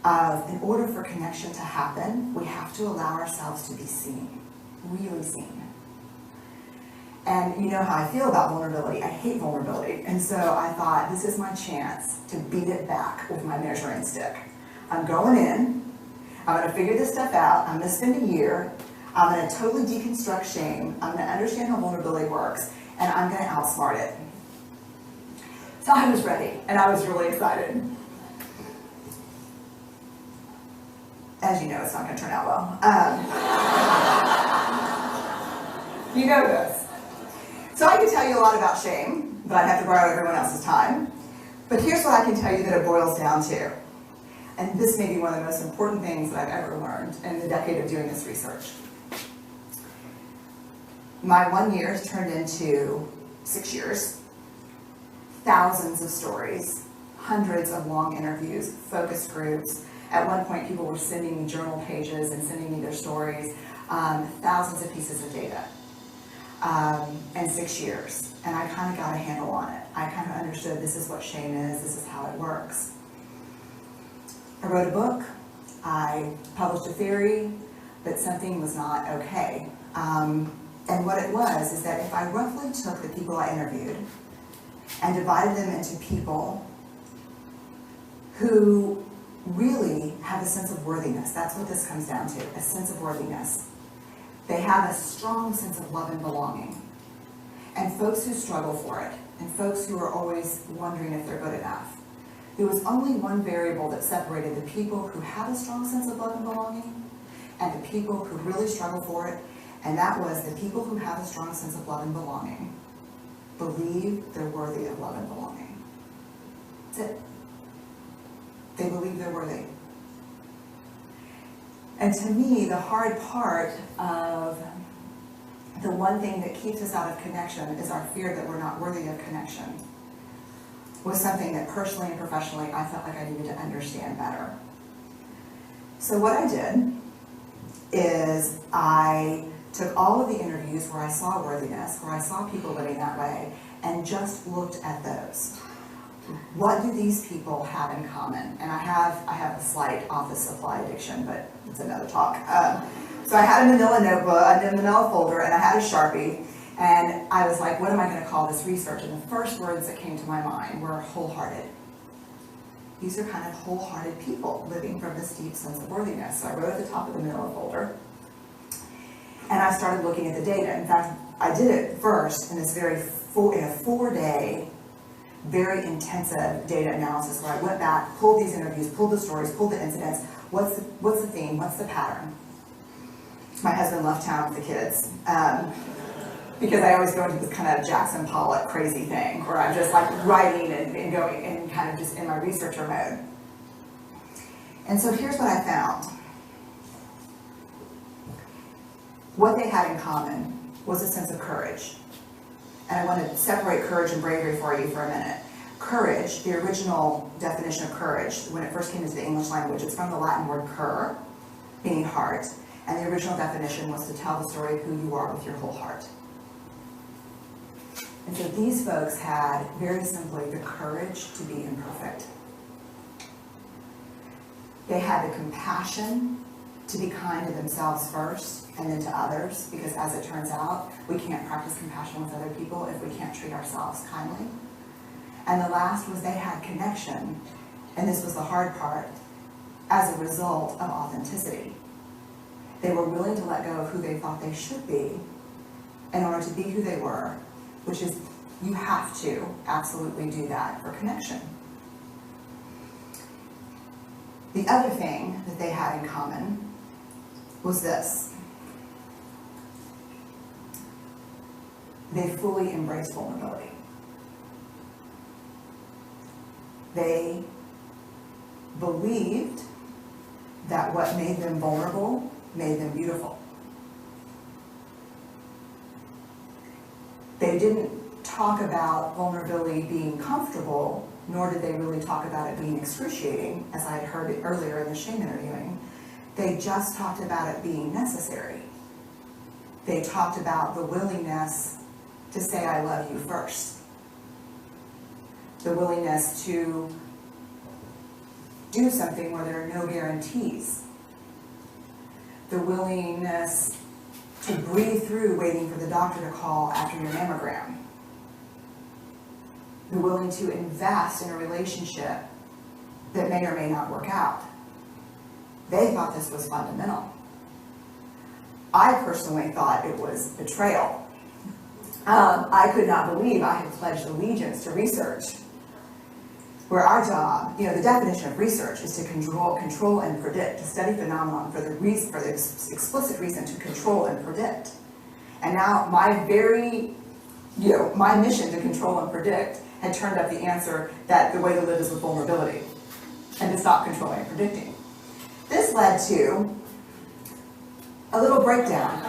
of, in order for connection to happen, we have to allow ourselves to be seen, really seen. And you know how I feel about vulnerability. I hate vulnerability. And so I thought, this is my chance to beat it back with my measuring stick. I'm going in, I'm going to figure this stuff out, I'm going to spend a year, I'm going to totally deconstruct shame, I'm going to understand how vulnerability works, and I'm going to outsmart it. So I was ready, and I was really excited. As you know, it's not going to turn out well. You know this. So I could tell you a lot about shame, but I'd have to borrow everyone else's time. But here's what I can tell you that it boils down to. And this may be one of the most important things that I've ever learned in the decade of doing this research. My 1 year has turned into 6 years, thousands of stories, hundreds of long interviews, focus groups. At one point, people were sending me journal pages and sending me their stories, thousands of pieces of data, and 6 years. And I kind of got a handle on it. I kind of understood this is what shame is, this is how it works. I wrote a book, I published a theory, but something was not okay. And what it was is that if I roughly took the people I interviewed and divided them into people who really have a sense of worthiness, that's what this comes down to, a sense of worthiness. They have a strong sense of love and belonging. And folks who struggle for it, and folks who are always wondering if they're good enough. There was only one variable that separated the people who have a strong sense of love and belonging and the people who really struggle for it, and that was the people who have a strong sense of love and belonging believe they're worthy of love and belonging. That's it. They believe they're worthy. And to me, the hard part of the one thing that keeps us out of connection is our fear that we're not worthy of connection. was something that personally and professionally I felt like I needed to understand better. So what I did is I took all of the interviews where I saw worthiness, where I saw people living that way, and just looked at those. What do these people have in common? And I have a slight office supply addiction, but it's another talk. So I had a manila notebook, a manila folder, and I had a Sharpie, and I was like, what am I going to call this research? And the first words that came to my mind were wholehearted. These are kind of wholehearted people living from this deep sense of worthiness. So I wrote at the top of the manila folder, and I started looking at the data. In fact, I did it first in this in a 4-day, very intensive data analysis where I went back, pulled these interviews, pulled the stories, pulled the incidents. What's the theme? What's the pattern? My husband left town with the kids because I always go into this kind of Jackson Pollock crazy thing where I'm just like writing and going and kind of just in my researcher mode. And so here's what I found. What they had in common was a sense of courage. And I want to separate courage and bravery for you for a minute. Courage, the original definition of courage, when it first came into the English language, it's from the Latin word cur, meaning heart. And the original definition was to tell the story of who you are with your whole heart. And so these folks had, very simply, the courage to be imperfect. They had the compassion to be kind to themselves first and then to others, because as it turns out, we can't practice compassion with other people if we can't treat ourselves kindly. And the last was they had connection, and this was the hard part, as a result of authenticity. They were willing to let go of who they thought they should be in order to be who they were, which is, you have to absolutely do that for connection. The other thing that they had in common was this. They fully embraced vulnerability. They believed that what made them vulnerable made them beautiful. They didn't talk about vulnerability being comfortable, nor did they really talk about it being excruciating, as I had heard it earlier in the shame interviewing. They just talked about it being necessary. They talked about the willingness to say, I love you first. The willingness to do something where there are no guarantees. The willingness to breathe through waiting for the doctor to call after your mammogram. The willing to invest in a relationship that may or may not work out. They thought this was fundamental. I personally thought it was betrayal. I could not believe I had pledged allegiance to research, where our job, the definition of research is to control and predict, to study phenomenon for the explicit reason to control and predict. And now my my mission to control and predict had turned up the answer that the way to live is with vulnerability and to stop controlling and predicting. This led to a little breakdown,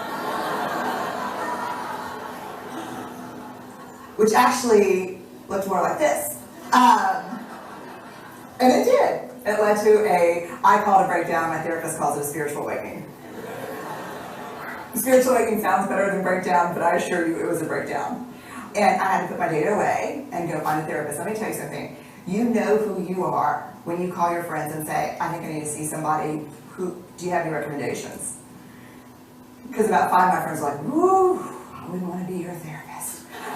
which actually looked more like this. And it did. It led to I call it a breakdown, my therapist calls it a spiritual awakening. Spiritual awakening sounds better than breakdown, but I assure you it was a breakdown. And I had to put my data away and go find a therapist. Let me tell you something. You know who you are when you call your friends and say, I think I need to see somebody do you have any recommendations? Because about 5 of my friends are like, woo, I wouldn't want to be your therapist. And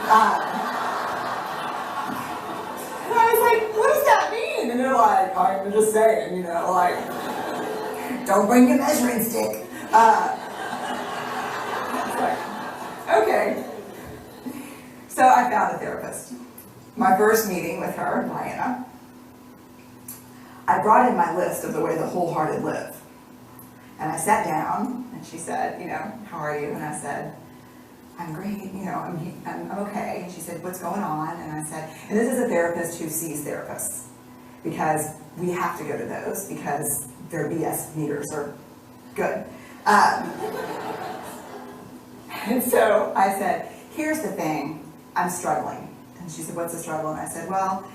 I was like, what does that mean? And they're like, I'm just saying, don't bring your measuring stick. Okay. So I found a therapist. My first meeting with her, Diana, I brought in my list of the way the wholehearted live. And I sat down, and she said, how are you? And I said, I'm great, I'm okay. And she said, what's going on? And I said, and this is a therapist who sees therapists, because we have to go to those, because their BS meters are good. And so I said, here's the thing, I'm struggling. And she said, what's the struggle? And I said, well,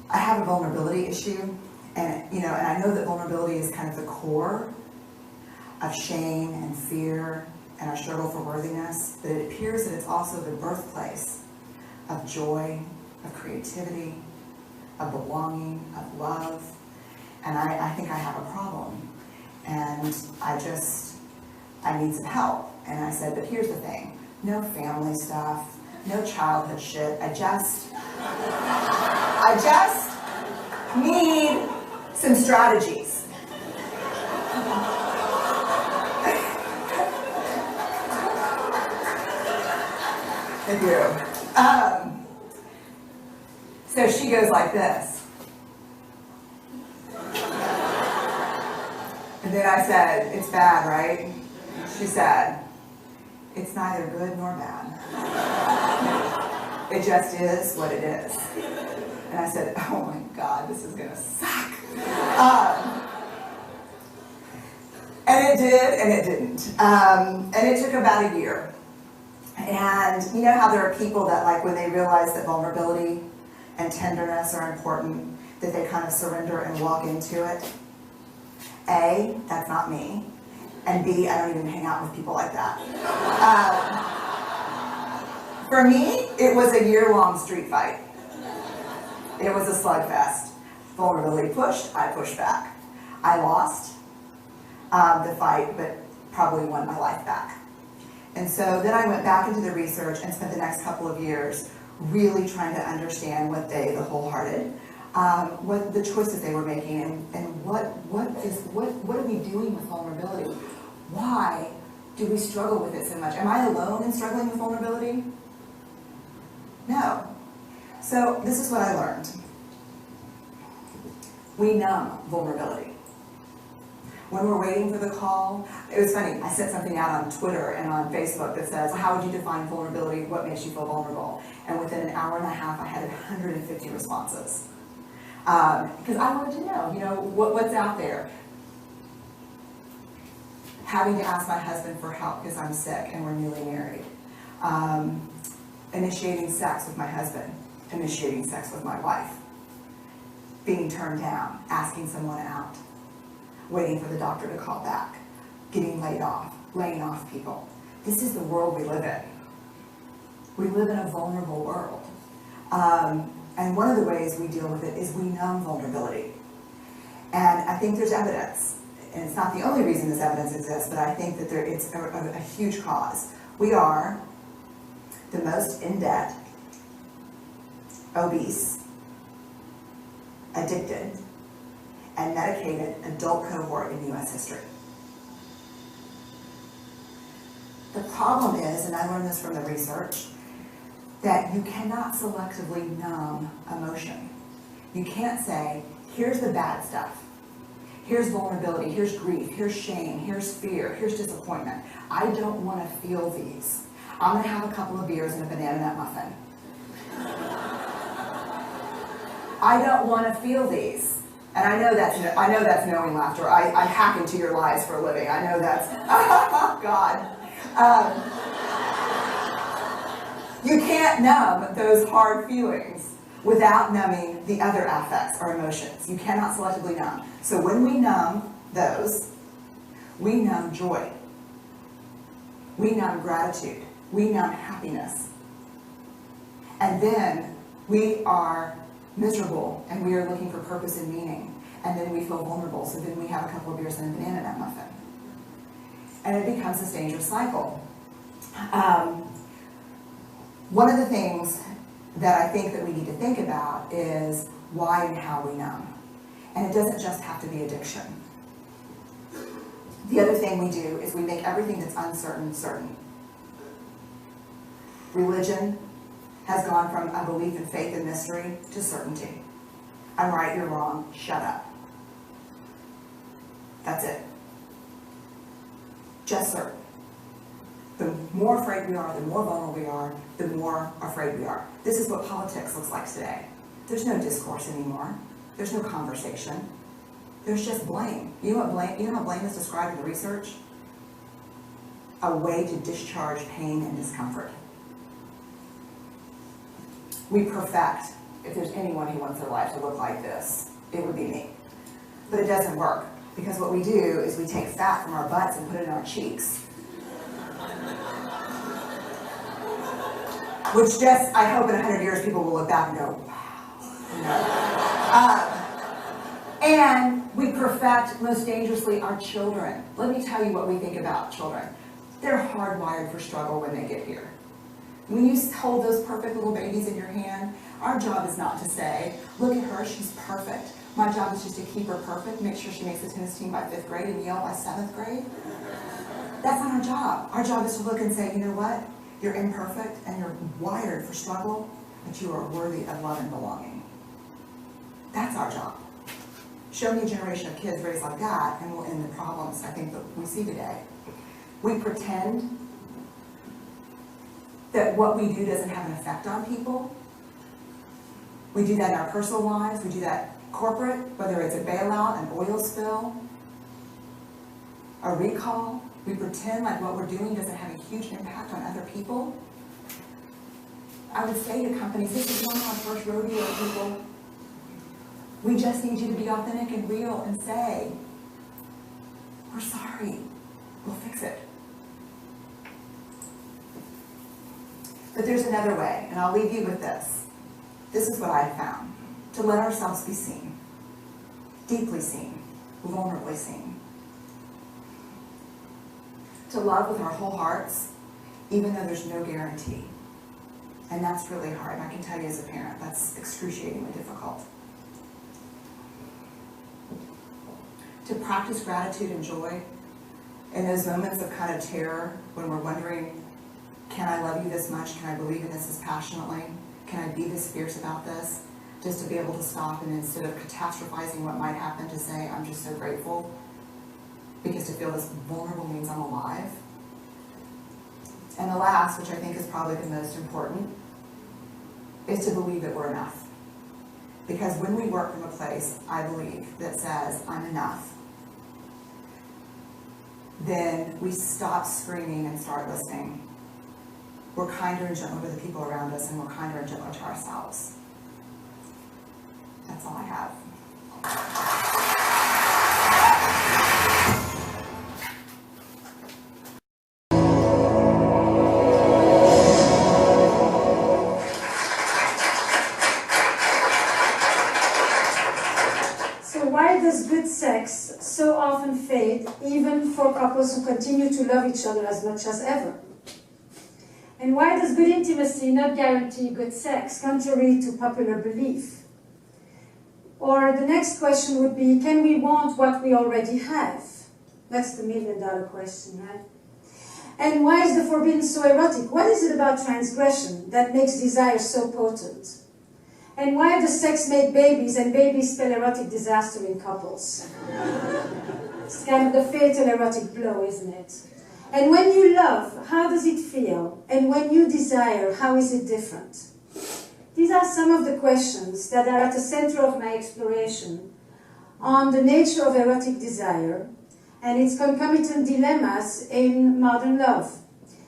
I have a vulnerability issue, and and I know that vulnerability is kind of the core of shame and fear and our struggle for worthiness, but it appears that it's also the birthplace of joy, of creativity, of belonging, of love, and I think I have a problem, and I need some help. And I said, but here's the thing, no family stuff, no childhood shit, I just need some strategies. Thank you. So she goes like this. And then I said, it's bad, right? She said, it's neither good nor bad. It just is what it is. And I said, oh my God, this is gonna suck. And it did, and it didn't. And it took about a year. And you know how there are people that, like, when they realize that vulnerability and tenderness are important, that they kind of surrender and walk into it? A, that's not me. And B, I don't even hang out with people like that. For me, it was a year-long street fight. It was a slugfest. Vulnerability pushed, I pushed back. I lost the fight, but probably won my life back. And so then I went back into the research and spent the next couple of years really trying to understand what the wholehearted, what the choices they were making, and what are we doing with vulnerability? Why do we struggle with it so much? Am I alone in struggling with vulnerability? No. So this is what I learned. We numb vulnerability. When we're waiting for the call, it was funny, I sent something out on Twitter and on Facebook that says, how would you define vulnerability? What makes you feel vulnerable? And within an hour and a half, I had 150 responses. Because I wanted to know, what's out there. Having to ask my husband for help because I'm sick and we're newly married. Initiating sex with my husband. Initiating sex with my wife. Being turned down. Asking someone out. Waiting for the doctor to call back. Getting laid off. Laying off people. This is the world we live in. We live in a vulnerable world. And one of the ways we deal with it is we numb vulnerability. And I think there's evidence. And it's not the only reason this evidence exists, but I think that it's a huge cause. We are the most in debt, obese, addicted, and medicated adult cohort in U.S. history. The problem is, and I learned this from the research, that you cannot selectively numb emotion. You can't say, here's the bad stuff. Here's vulnerability, here's grief, here's shame, here's fear, here's disappointment. I don't want to feel these. I'm going to have a couple of beers and a banana nut muffin. I don't want to feel these. And I know that's knowing laughter. I hack into your lives for a living. I know that's, God. You can't numb those hard feelings without numbing the other affects or emotions. You cannot selectively numb. So when we numb those, we numb joy. We numb gratitude. We numb happiness. And then we are miserable and we are looking for purpose and meaning. And then we feel vulnerable, so then we have a couple of beers and a banana nut muffin. And it becomes this dangerous cycle. One of the things that I think that we need to think about is why and how we numb. And it doesn't just have to be addiction. The other thing we do is we make everything that's uncertain certain. Religion has gone from a belief in faith and mystery to certainty. I'm right, you're wrong, shut up. That's it. Just certain. The more afraid we are, the more vulnerable we are, the more afraid we are. This is what politics looks like today. There's no discourse anymore. There's no conversation. There's just blame. You know how blame is described in the research? A way to discharge pain and discomfort. We perfect if there's anyone who wants their life to look like this, it would be me. But it doesn't work, because what we do is we take fat from our butts and put it in our cheeks. Which just, I hope in 100 years people will look back and go, wow. And we perfect, most dangerously, our children. Let me tell you what we think about children. They're hardwired for struggle when they get here. When you hold those perfect little babies in your hand, our job is not to say, look at her, she's perfect. My job is just to keep her perfect, make sure she makes the tennis team by 5th grade and Yale by 7th grade. That's not our job. Our job is to look and say, you know what? You're imperfect and you're wired for struggle, but you are worthy of love and belonging. That's our job. Show me a generation of kids raised like that, and we'll end the problems I think that we see today. We pretend that what we do doesn't have an effect on people. We do that in our personal lives. We do that corporate, whether it's a bailout, an oil spill, a recall. We pretend like what we're doing doesn't have a huge impact on other people. I would say to companies, this is not our first rodeo, people. We just need you to be authentic and real and say, we're sorry, we'll fix it. But there's another way, and I'll leave you with this. This is what I've found. To let ourselves be seen, deeply seen, vulnerably seen. To love with our whole hearts, even though there's no guarantee. And that's really hard. I can tell you as a parent, that's excruciatingly difficult. To practice gratitude and joy in those moments of kind of terror when we're wondering, can I love you this much? Can I believe in this as passionately? Can I be this fierce about this? Just to be able to stop and instead of catastrophizing what might happen, to say, I'm just so grateful. Because to feel this vulnerable means I'm alive. And the last, which I think is probably the most important, is to believe that we're enough. Because when we work from a place, I believe, that says, I'm enough, then we stop screaming and start listening. We're kinder and gentler to the people around us, and we're kinder and gentler to ourselves. That's all I have. Why does good sex so often fade, even for couples who continue to love each other as much as ever? And why does good intimacy not guarantee good sex, contrary to popular belief? Or the next question would be, can we want what we already have? That's the million-dollar question, right? And why is the forbidden so erotic? What is it about transgression that makes desire so potent? And why does sex make babies and babies spell erotic disaster in couples? It's kind of the fatal erotic blow, isn't it? And when you love, how does it feel? And when you desire, how is it different? These are some of the questions that are at the center of my exploration on the nature of erotic desire and its concomitant dilemmas in modern love.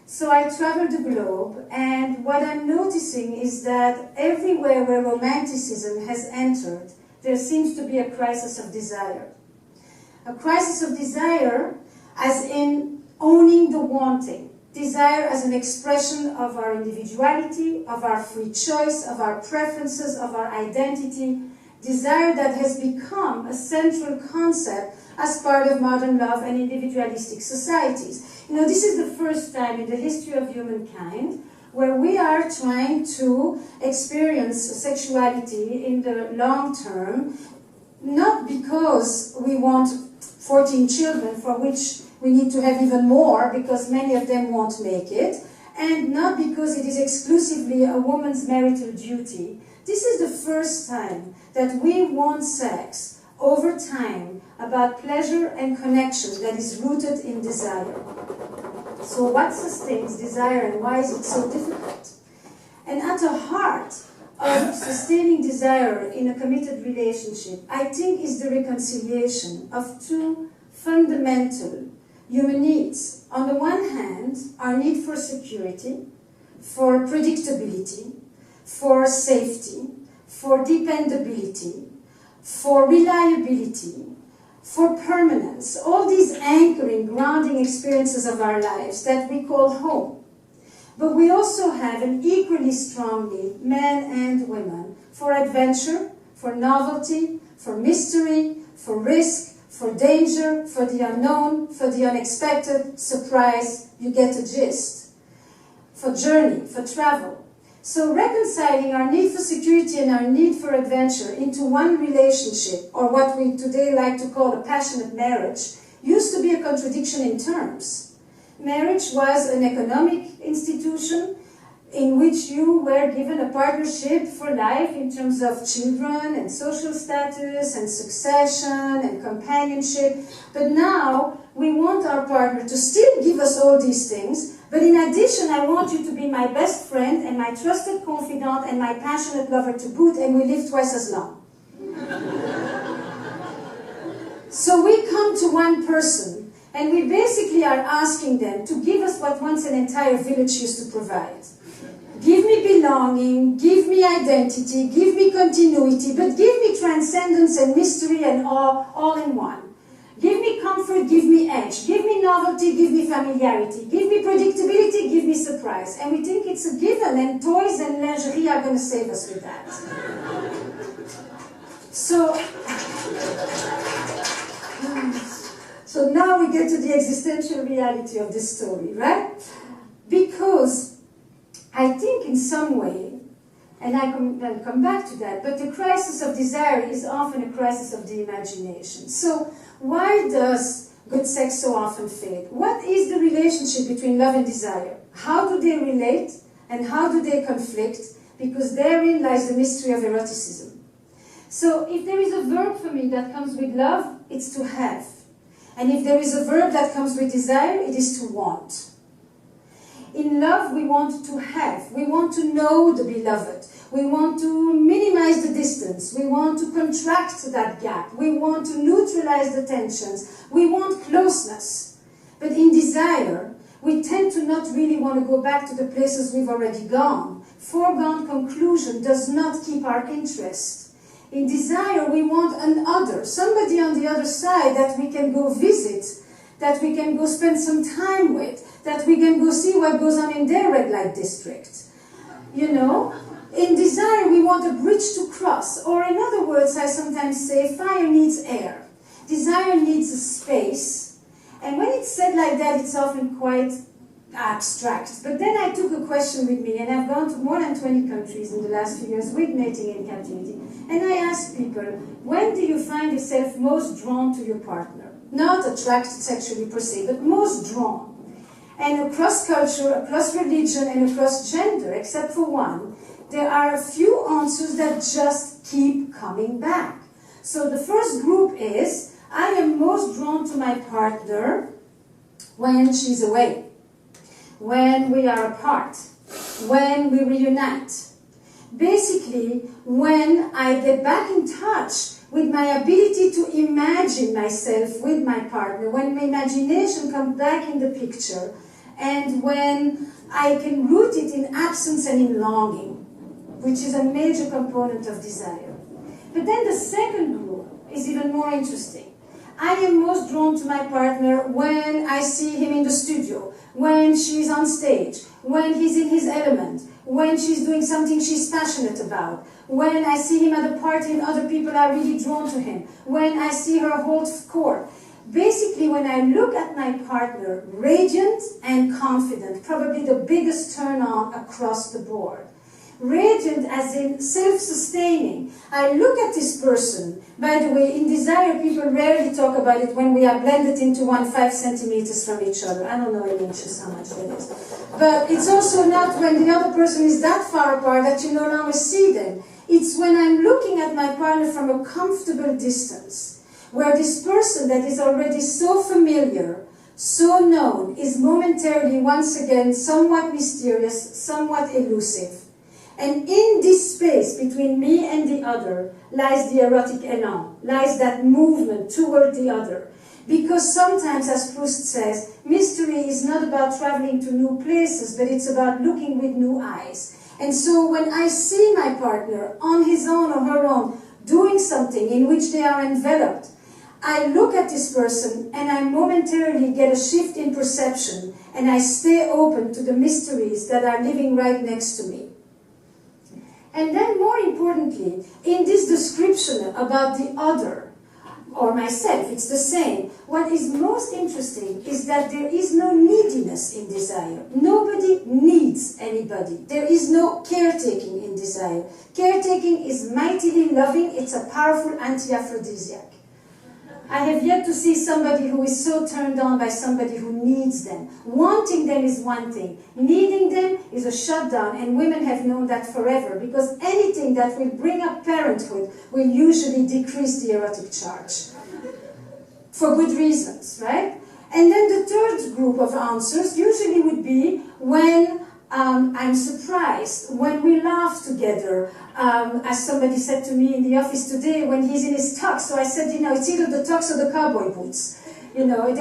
So I traveled the globe, and what I'm noticing is that everywhere where romanticism has entered, there seems to be a crisis of desire. A crisis of desire as in owning the wanting. Desire as an expression of our individuality, of our free choice, of our preferences, of our identity. Desire that has become a central concept as part of modern love and individualistic societies. You know, this is the first time in the history of humankind where we are trying to experience sexuality in the long term, not because we want 14 children, for which we need to have even more because many of them won't make it, and not because it is exclusively a woman's marital duty. This is the first time that we want sex over time about pleasure and connection that is rooted in desire. So what sustains desire and why is it so difficult? And at the heart of sustaining desire in a committed relationship, I think, is the reconciliation of two fundamental human needs. On the one hand, our need for security, for predictability, for safety, for dependability, for reliability, for permanence, all these anchoring, grounding experiences of our lives that we call home. But we also have an equally strong need, men and women, for adventure, for novelty, for mystery, for risk, for danger, for the unknown, for the unexpected, surprise, you get the gist, for journey, for travel. So reconciling our need for security and our need for adventure into one relationship, or what we today like to call a passionate marriage, used to be a contradiction in terms. Marriage was an economic institution in which you were given a partnership for life in terms of children and social status and succession and companionship. But now we want our partner to still give us all these things, but in addition I want you to be my best friend and my trusted confidant and my passionate lover to boot, and we live twice as long. So we come to one person and we basically are asking them to give us what once an entire village used to provide. Give me belonging, give me identity, give me continuity, but give me transcendence and mystery and awe all in one. Give me comfort, give me edge, give me novelty, give me familiarity, give me predictability, give me surprise. And we think it's a given, and toys and lingerie are going to save us with that. So now we get to the existential reality of this story, right? Because I think in some way, and I'll come back to that, but the crisis of desire is often a crisis of the imagination. So why does good sex so often fade? What is the relationship between love and desire? How do they relate and how do they conflict? Because therein lies the mystery of eroticism. So if there is a verb for me that comes with love, it's to have. And if there is a verb that comes with desire, it is to want. In love, we want to have. We want to know the beloved. We want to minimize the distance. We want to contract that gap. We want to neutralize the tensions. We want closeness. But in desire, we tend to not really want to go back to the places we've already gone. Foregone conclusion does not keep our interest. In desire, we want an other, somebody on the other side that we can go visit, that we can go spend some time with, that we can go see what goes on in their red light district. You know? In desire, we want a bridge to cross. Or in other words, I sometimes say, fire needs air. Desire needs a space. And when it's said like that, it's often quite abstract. But then I took a question with me, and I've gone to more than 20 countries in the last few years with mating in captivity. And I asked people, when do you find yourself most drawn to your partner? Not attracted sexually per se, but most drawn. And across culture, across religion, and across gender, except for one, there are a few answers that just keep coming back. So the first group is, I am most drawn to my partner when she's away, when we are apart, when we reunite. Basically, when I get back in touch with my ability to imagine myself with my partner, when my imagination comes back in the picture, and when I can root it in absence and in longing, which is a major component of desire. But then the second group is even more interesting. I am most drawn to my partner when I see him in the studio, when she's on stage, when he's in his element, when she's doing something she's passionate about, when I see him at a party and other people are really drawn to him, when I see her hold court. Basically, when I look at my partner, radiant and confident, probably the biggest turn on across the board. Radiant as in self-sustaining. I look at this person. By the way, in desire, people rarely talk about it when we are blended into 5 centimeters from each other. I don't know in inches how much that is. But it's also not when the other person is that far apart that you no longer see them. It's when I'm looking at my partner from a comfortable distance, where this person that is already so familiar, so known, is momentarily once again somewhat mysterious, somewhat elusive. And in this space between me and the other lies the erotic élan, lies that movement toward the other. Because sometimes, as Proust says, mystery is not about traveling to new places, but it's about looking with new eyes. And so when I see my partner on his own or her own doing something in which they are enveloped, I look at this person and I momentarily get a shift in perception, and I stay open to the mysteries that are living right next to me. And then more importantly, in this description about the other, or myself, it's the same. What is most interesting is that there is no neediness in desire. Nobody needs anybody. There is no caretaking in desire. Caretaking is mightily loving. It's a powerful anti-aphrodisiac. I have yet to see somebody who is so turned on by somebody who needs them. Wanting them is one thing. Needing them is a shutdown, and women have known that forever, because anything that will bring up parenthood will usually decrease the erotic charge. For good reasons, right? And then the third group of answers usually would be when I'm surprised, when we laugh together, as somebody said to me in the office today, when he's in his tux. So I said, you know, it's either the tux or the cowboy boots. You know,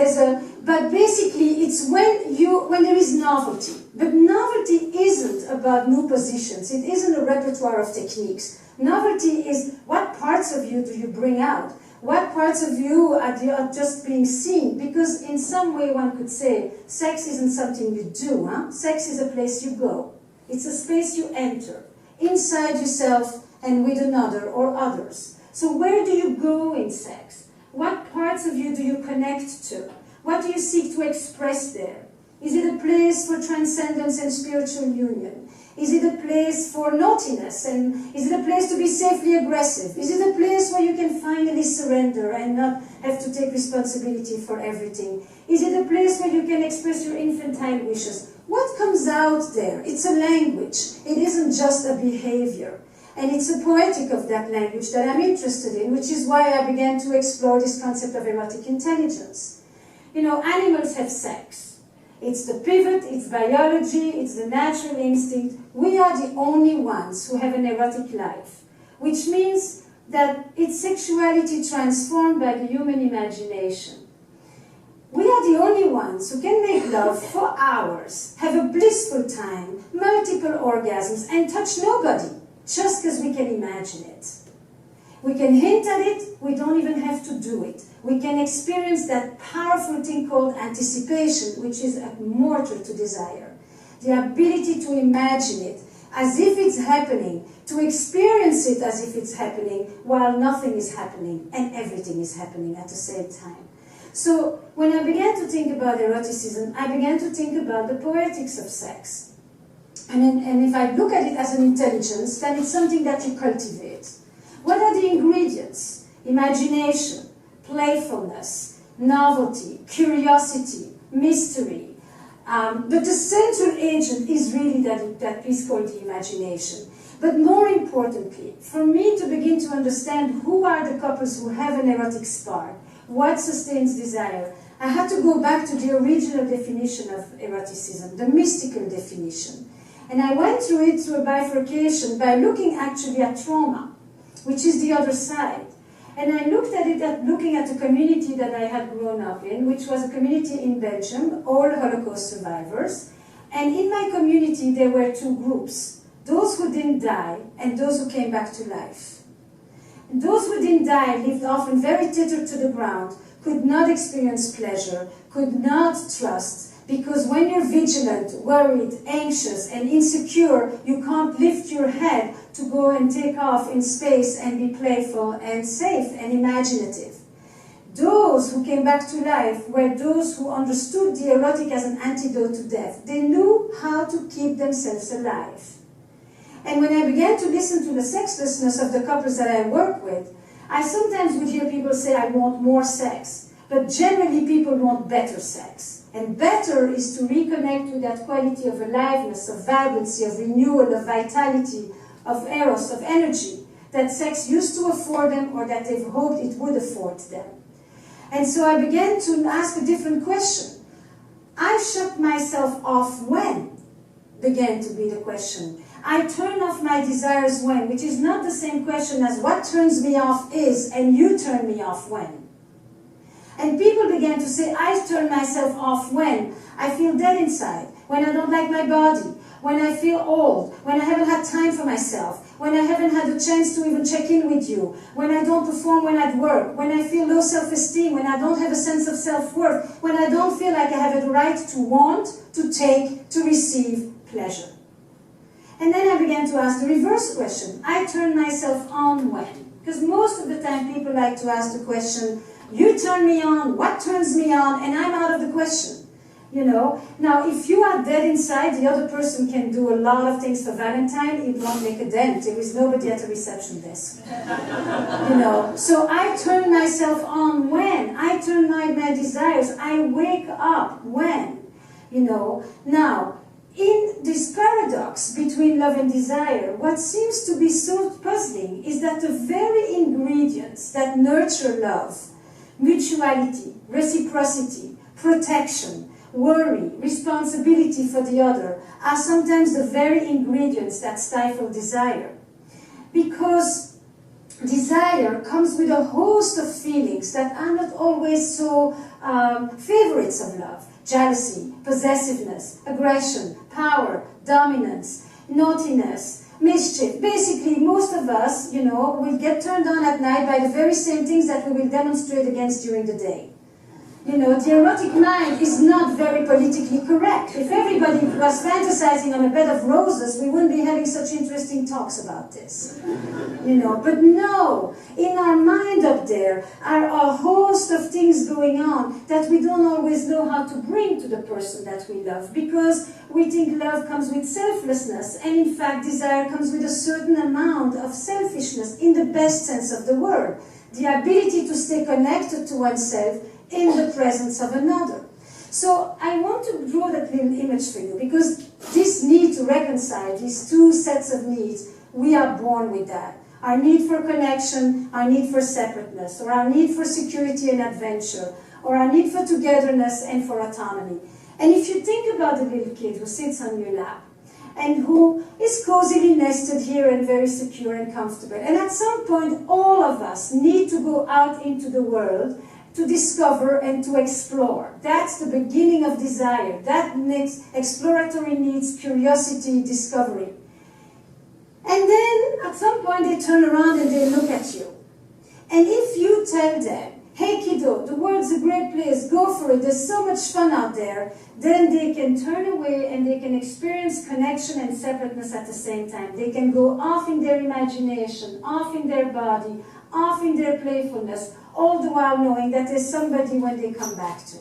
but basically it's when there is novelty. But novelty isn't about new positions. It isn't a repertoire of techniques. Novelty is what parts of you do you bring out? What parts of you are just being seen? Because in some way one could say, sex isn't something you do, huh? Sex is a place you go. It's a space you enter, inside yourself and with another or others. So where do you go in sex? What parts of you do you connect to? What do you seek to express there? Is it a place for transcendence and spiritual union? Is it a place for naughtiness? And is it a place to be safely aggressive? Is it a place where you can finally surrender and not have to take responsibility for everything? Is it a place where you can express your infantile wishes? What comes out there? It's a language. It isn't just a behavior. And it's a poetic of that language that I'm interested in, which is why I began to explore this concept of erotic intelligence. You know, animals have sex. It's the pivot, it's biology, it's the natural instinct. We are the only ones who have an erotic life, which means that it's sexuality transformed by the human imagination. We are the only ones who can make love for hours, have a blissful time, multiple orgasms, and touch nobody, just because we can imagine it. We can hint at it, we don't even have to do it. We can experience that powerful thing called anticipation, which is a mortar to desire. The ability to imagine it as if it's happening, to experience it as if it's happening, while nothing is happening and everything is happening at the same time. So when I began to think about eroticism, I began to think about the poetics of sex. And if I look at it as an intelligence, then it's something that you cultivate. What are the ingredients? Imagination, playfulness, novelty, curiosity, mystery. But the central agent is really that piece called the imagination. But more importantly, for me to begin to understand who are the couples who have an erotic spark, what sustains desire, I had to go back to the original definition of eroticism, the mystical definition. And I went through it through a bifurcation by looking actually at trauma, which is the other side. And I looked at it looking at the community that I had grown up in, which was a community in Belgium, all Holocaust survivors. And in my community, there were two groups, those who didn't die and those who came back to life. And those who didn't die lived often very tethered to the ground, could not experience pleasure, could not trust, because when you're vigilant, worried, anxious, and insecure, you can't lift your head to go and take off in space and be playful and safe and imaginative. Those who came back to life were those who understood the erotic as an antidote to death. They knew how to keep themselves alive. And when I began to listen to the sexlessness of the couples that I work with, I sometimes would hear people say, I want more sex. But generally people want better sex. And better is to reconnect with that quality of aliveness, of vibrancy, of renewal, of vitality, of eros, of energy, that sex used to afford them or that they've hoped it would afford them. And so I began to ask a different question. I shut myself off when? Began to be the question. I turn off my desires when, which is not the same question as what turns me off is, and you turn me off when. And people began to say, I turn myself off when I feel dead inside, when I don't like my body, when I feel old, when I haven't had time for myself, when I haven't had a chance to even check in with you, when I don't perform when at work, when I feel low self-esteem, when I don't have a sense of self-worth, when I don't feel like I have a right to want, to take, to receive pleasure. And then I began to ask the reverse question. I turn myself on when? Because most of the time people like to ask the question, you turn me on, what turns me on, and I'm out of the question. You know, now if you are dead inside, the other person can do a lot of things for Valentine, it won't make a dent. There is nobody at the reception desk. You know, so I turn myself on when? I turn my desires, I wake up when? You know, now, in this paradox between love and desire, what seems to be so puzzling is that the very ingredients that nurture love, mutuality, reciprocity, protection, worry, responsibility for the other, are sometimes the very ingredients that stifle desire. Because desire comes with a host of feelings that are not always so favorites of love. Jealousy, possessiveness, aggression, power, dominance, naughtiness, mischief. Basically, most of us, you know, will get turned on at night by the very same things that we will demonstrate against during the day. You know, the erotic mind is not very politically correct. If everybody was fantasizing on a bed of roses, we wouldn't be having such interesting talks about this. You know, but no, in our mind up there are a host of things going on that we don't always know how to bring to the person that we love, because we think love comes with selflessness, and in fact desire comes with a certain amount of selfishness in the best sense of the word. The ability to stay connected to oneself in the presence of another. So I want to draw that little image for you, because this need to reconcile these two sets of needs, we are born with that. Our need for connection, our need for separateness, or our need for security and adventure, or our need for togetherness and for autonomy. And if you think about the little kid who sits on your lap, and who is cozily nested here and very secure and comfortable, and at some point all of us need to go out into the world to discover and to explore. That's the beginning of desire. That needs exploratory needs, curiosity, discovery. And then at some point they turn around and they look at you. And if you tell them, hey kiddo, the world's a great place, go for it, there's so much fun out there, then they can turn away and they can experience connection and separateness at the same time. They can go off in their imagination, off in their body, off in their playfulness, all the while knowing that there's somebody when they come back to.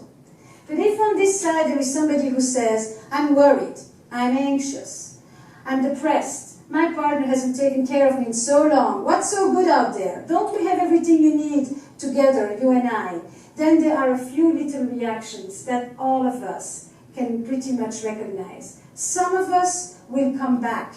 But if on this side there is somebody who says, I'm worried, I'm anxious, I'm depressed, my partner hasn't taken care of me in so long, what's so good out there? Don't we have everything you need together, you and I? Then there are a few little reactions that all of us can pretty much recognize. Some of us will come back,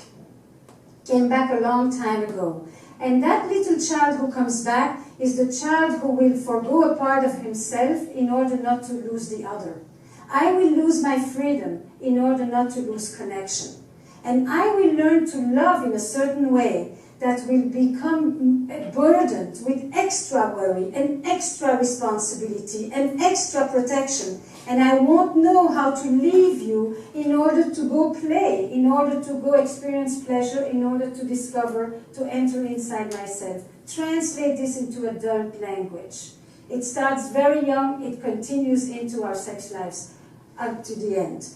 came back a long time ago. And that little child who comes back is the child who will forgo a part of himself in order not to lose the other. I will lose my freedom in order not to lose connection. And I will learn to love in a certain way that will become burdened with extra worry and extra responsibility and extra protection. And I won't know how to leave you in order to go play, in order to go experience pleasure, in order to discover, to enter inside myself. Translate this into adult language. It starts very young, it continues into our sex lives up to the end.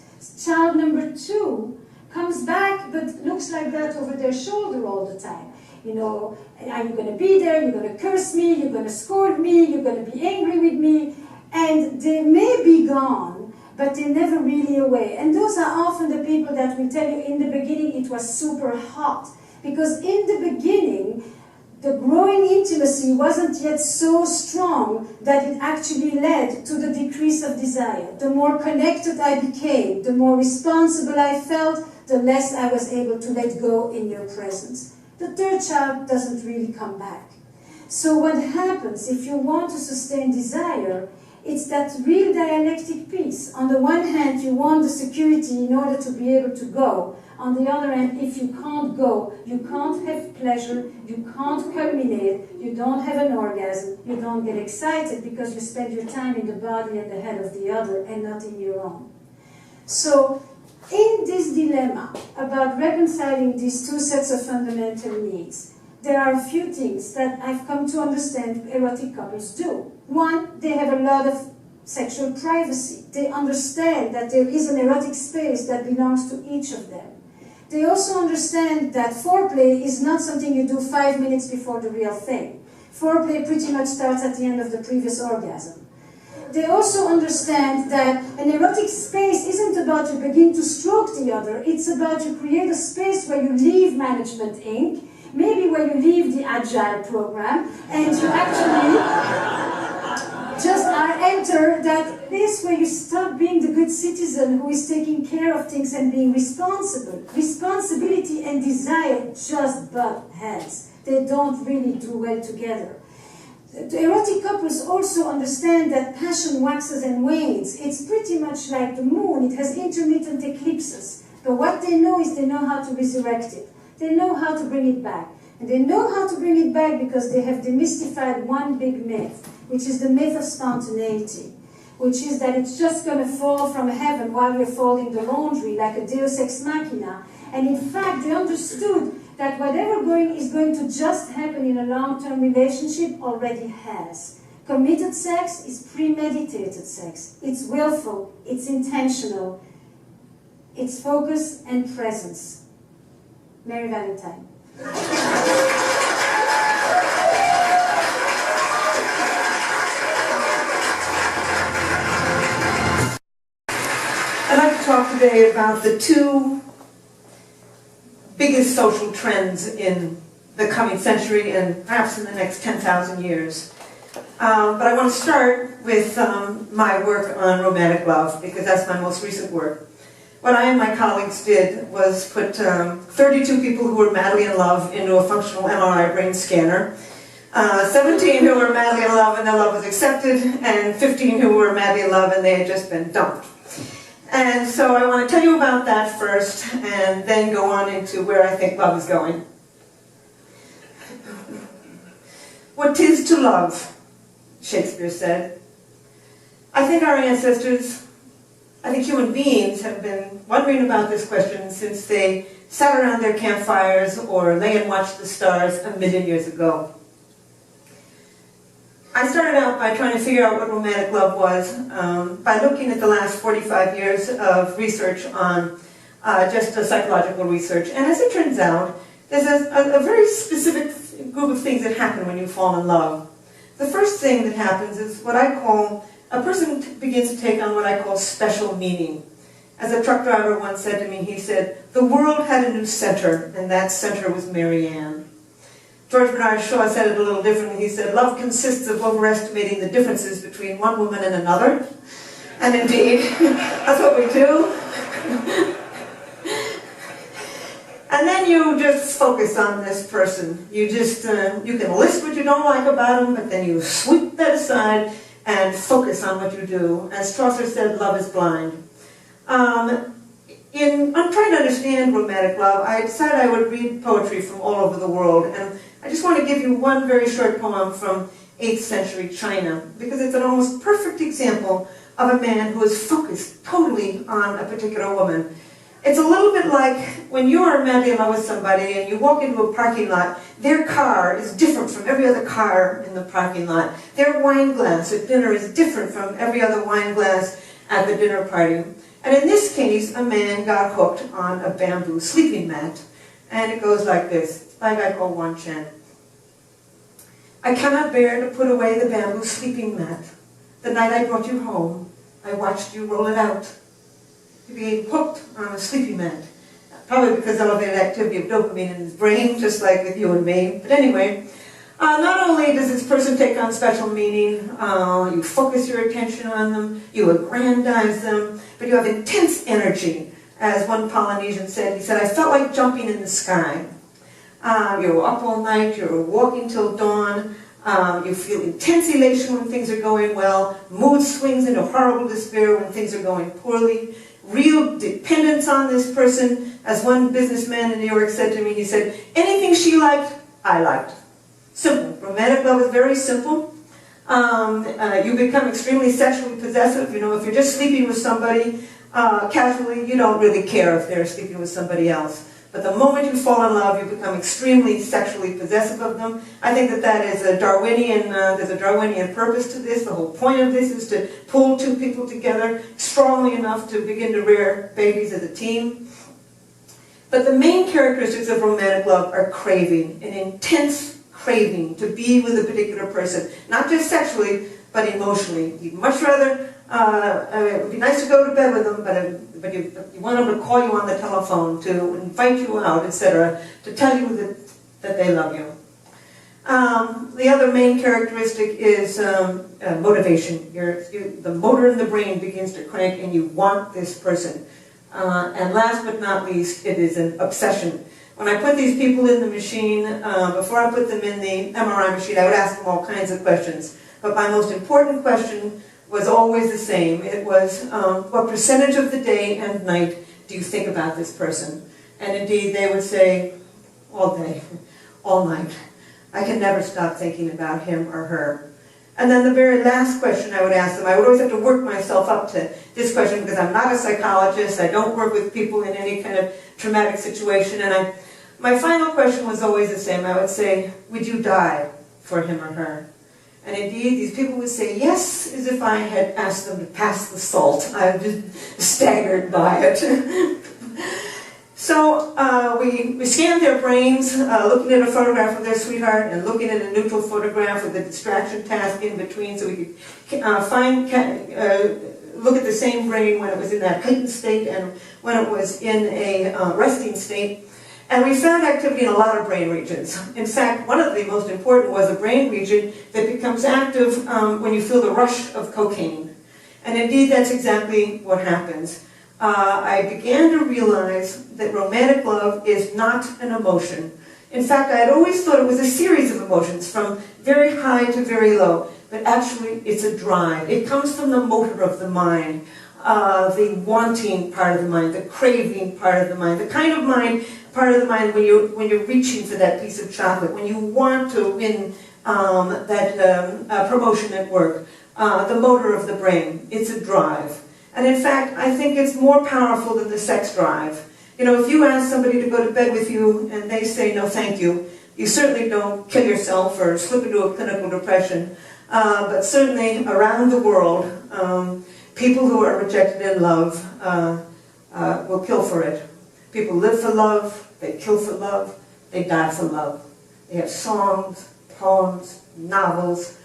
Child number 2 comes back, but looks like that over their shoulder all the time. You know, are you going to be there? You're going to curse me, you're going to scold me, you're going to be angry with me. And they may be gone, but they're never really away. And those are often the people that will tell you in the beginning it was super hot. Because in the beginning, the growing intimacy wasn't yet so strong that it actually led to the decrease of desire. The more connected I became, the more responsible I felt, the less I was able to let go in your presence. The third child doesn't really come back. So what happens if you want to sustain desire, it's that real dialectic piece. On the one hand, you want the security in order to be able to go. On the other hand, if you can't go, you can't have pleasure, you can't culminate, you don't have an orgasm, you don't get excited because you spend your time in the body and the head of the other and not in your own. So In this dilemma about reconciling these two sets of fundamental needs, there are a few things that I've come to understand erotic couples do. One, they have a lot of sexual privacy. They understand that there is an erotic space that belongs to each of them. They also understand that foreplay is not something you do 5 minutes before the real thing. Foreplay pretty much starts at the end of the previous orgasm. They also understand that an erotic space isn't about you begin to stroke the other, it's about you create a space where you leave Management Inc., maybe where you leave the Agile program, and you actually just enter that place where you stop being the good citizen who is taking care of things and being responsible. Responsibility and desire just butt heads. They don't really do well together. The erotic couples also understand that passion waxes and wanes. It's pretty much like the moon. It has intermittent eclipses. But what they know is they know how to resurrect it. They know how to bring it back. And they know how to bring it back because they have demystified one big myth, which is the myth of spontaneity, which is that it's just going to fall from heaven while you're folding the laundry like a deus ex machina. And in fact, they understood that whatever is going to just happen in a long-term relationship already has. Committed sex is premeditated sex. It's willful, it's intentional, it's focus and presence. Merry Valentine. I'd like to talk today about the two biggest social trends in the coming century and perhaps in the next 10,000 years. But I want to start with my work on romantic love, because that's my most recent work. What I and my colleagues did was put 32 people who were madly in love into a functional MRI brain scanner, 17 who were madly in love and their love was accepted, and 15 who were madly in love and they had just been dumped. And so I want to tell you about that first, and then go on into where I think love is going. What 'tis to love, Shakespeare said. I think our ancestors, I think human beings have been wondering about this question since they sat around their campfires or lay and watched the stars 1,000,000 years ago. I started out by trying to figure out what romantic love was by looking at the last 45 years of research on just psychological research. And as it turns out, there's a very specific group of things that happen when you fall in love. The first thing that happens is what I call, a person begins to take on what I call special meaning. As a truck driver once said to me, he said, the world had a new center, and that center was Mary Ann. George Bernard Shaw said it a little differently. He said, love consists of overestimating the differences between one woman and another. And indeed, that's what we do. And then you just focus on this person. You just, you can list what you don't like about them, but then you sweep that aside and focus on what you do. As Chaucer said, love is blind. I'm trying to understand romantic love. I decided I would read poetry from all over the world, and I just want to give you one very short poem from 8th century China, because it's an almost perfect example of a man who is focused totally on a particular woman. It's a little bit like when you are madly in love with somebody and you walk into a parking lot, their car is different from every other car in the parking lot. Their wine glass at dinner is different from every other wine glass at the dinner party. And in this case, a man got hooked on a bamboo sleeping mat. And it goes like this. It's by a guy called Wan Chen. I cannot bear to put away the bamboo sleeping mat. The night I brought you home, I watched you roll it out. He became hooked on a sleeping mat. Probably because of elevated activity of dopamine in his brain, just like with you and me. But anyway, not only does this person take on special meaning, you focus your attention on them, you aggrandize them, but you have intense energy. As one Polynesian said, he said, I felt like jumping in the sky. You're up all night, you're walking till dawn, you feel intense elation when things are going well, mood swings into horrible despair when things are going poorly, real dependence on this person. As one businessman in New York said to me, he said, anything she liked, I liked. Simple. Romantic love is very simple. You become extremely sexually possessive. You know, if you're just sleeping with somebody, casually, you don't really care if they're sleeping with somebody else. But the moment you fall in love, you become extremely sexually possessive of them. I think that that is a Darwinian, there's a Darwinian purpose to this. The whole point of this is to pull two people together strongly enough to begin to rear babies as a team. But the main characteristics of romantic love are craving, an intense craving to be with a particular person, not just sexually, but emotionally. You'd much rather, it would be nice to go to bed with them, but you want them to call you on the telephone, to invite you out, etc., to tell you that they love you. The other main characteristic is motivation. The motor in the brain begins to crank and you want this person. And last but not least, it is an obsession. When I put these people in the machine, before I put them in the MRI machine, I would ask them all kinds of questions. But my most important question was always the same. It was, what percentage of the day and night do you think about this person? And indeed, they would say, all day, all night. I can never stop thinking about him or her. And then the very last question I would ask them, I would always have to work myself up to this question because I'm not a psychologist, I don't work with people in any kind of traumatic situation, and my final question was always the same. I would say, would you die for him or her? And indeed, these people would say yes, as if I had asked them to pass the salt. I was just staggered by it. So we scanned their brains, looking at a photograph of their sweetheart and looking at a neutral photograph with a distraction task in between, so we could look at the same brain when it was in that heightened state and when it was in a resting state. And we found activity in a lot of brain regions. In fact, one of the most important was a brain region that becomes active when you feel the rush of cocaine. And indeed, that's exactly what happens. I began to realize that romantic love is not an emotion. In fact, I had always thought it was a series of emotions from very high to very low. But actually, it's a drive. It comes from the motor of the mind, the wanting part of the mind, the craving part of the mind, the kind of mind, part of the mind when you're reaching for that piece of chocolate, when you want to win that promotion at work, the motor of the brain. It's a drive. And in fact, I think it's more powerful than the sex drive. You know, if you ask somebody to go to bed with you and they say no thank you, you certainly don't kill yourself or slip into a clinical depression. But certainly around the world, people who are rejected in love will kill for it. People live for love, they kill for love, they die for love. They have songs, poems, novels,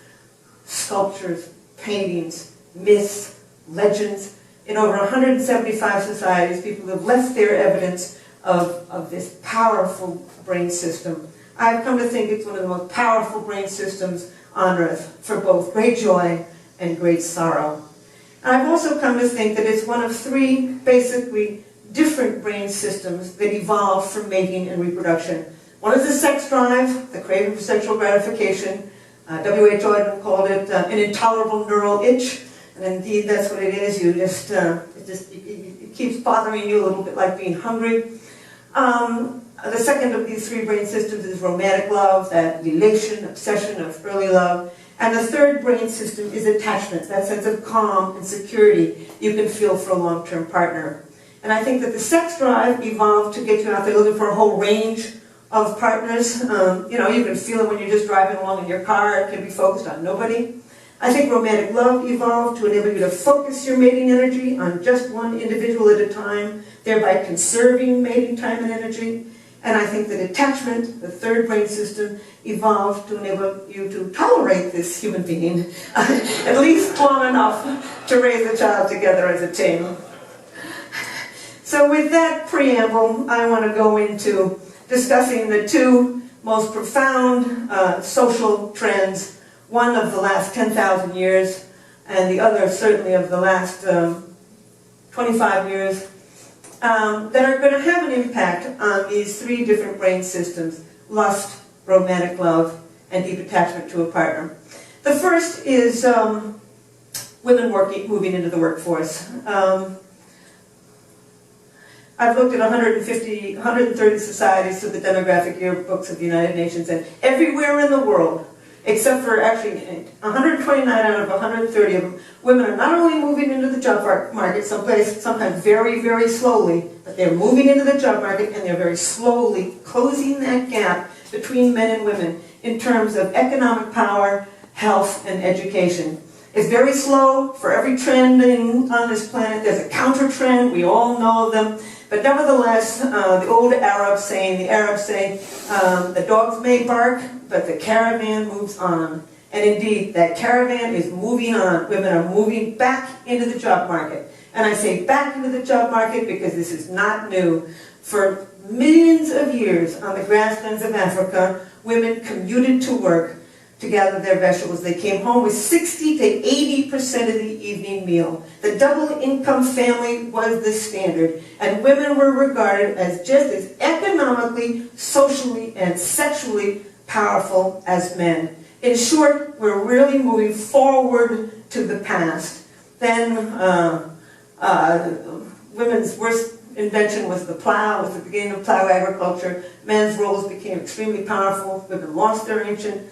sculptures, paintings, myths, legends. In over 175 societies, people have left their evidence of this powerful brain system. I've come to think it's one of the most powerful brain systems on earth for both great joy and great sorrow. And I've also come to think that it's one of three basically different brain systems that evolved from mating and reproduction. One is the sex drive, the craving for sexual gratification. W.H. Auden called it an intolerable neural itch. And indeed, that's what it is. You just, it keeps bothering you a little bit like being hungry. The second of these three brain systems is romantic love, that elation, obsession of early love. And the third brain system is attachment, that sense of calm and security you can feel for a long-term partner. And I think that the sex drive evolved to get you out there looking for a whole range of partners. You know, you can feel it when you're just driving along in your car. It can be focused on nobody. I think romantic love evolved to enable you to focus your mating energy on just one individual at a time, thereby conserving mating time and energy. And I think that attachment, the third brain system, evolved to enable you to tolerate this human being at least long enough to raise a child together as a team. So with that preamble, I want to go into discussing the two most profound social trends, one of the last 10,000 years, and the other certainly of the last 25 years, that are going to have an impact on these three different brain systems: lust, romantic love, and deep attachment to a partner. The first is women moving into the workforce. I've looked at 130 societies through the demographic yearbooks of the United Nations, and everywhere in the world, except for actually 129 out of 130 of them, women are not only moving into the job market sometimes very, very slowly, but they're moving into the job market and they're very slowly closing that gap between men and women in terms of economic power, health, and education. It's very slow. For every trend on this planet, there's a counter trend. We all know them. But nevertheless, the old the Arabs say, the dogs may bark, but the caravan moves on. And indeed, that caravan is moving on. Women are moving back into the job market. And I say back into the job market because this is not new. For millions of years on the grasslands of Africa, women commuted to work to gather their vegetables. They came home with 60 to 80% of the evening meal. The double income family was the standard, and women were regarded as just as economically, socially, and sexually powerful as men. In short, we're really moving forward to the past. Then women's worst invention was the plow. It was the beginning of plow agriculture. Men's roles became extremely powerful. Women lost their ancient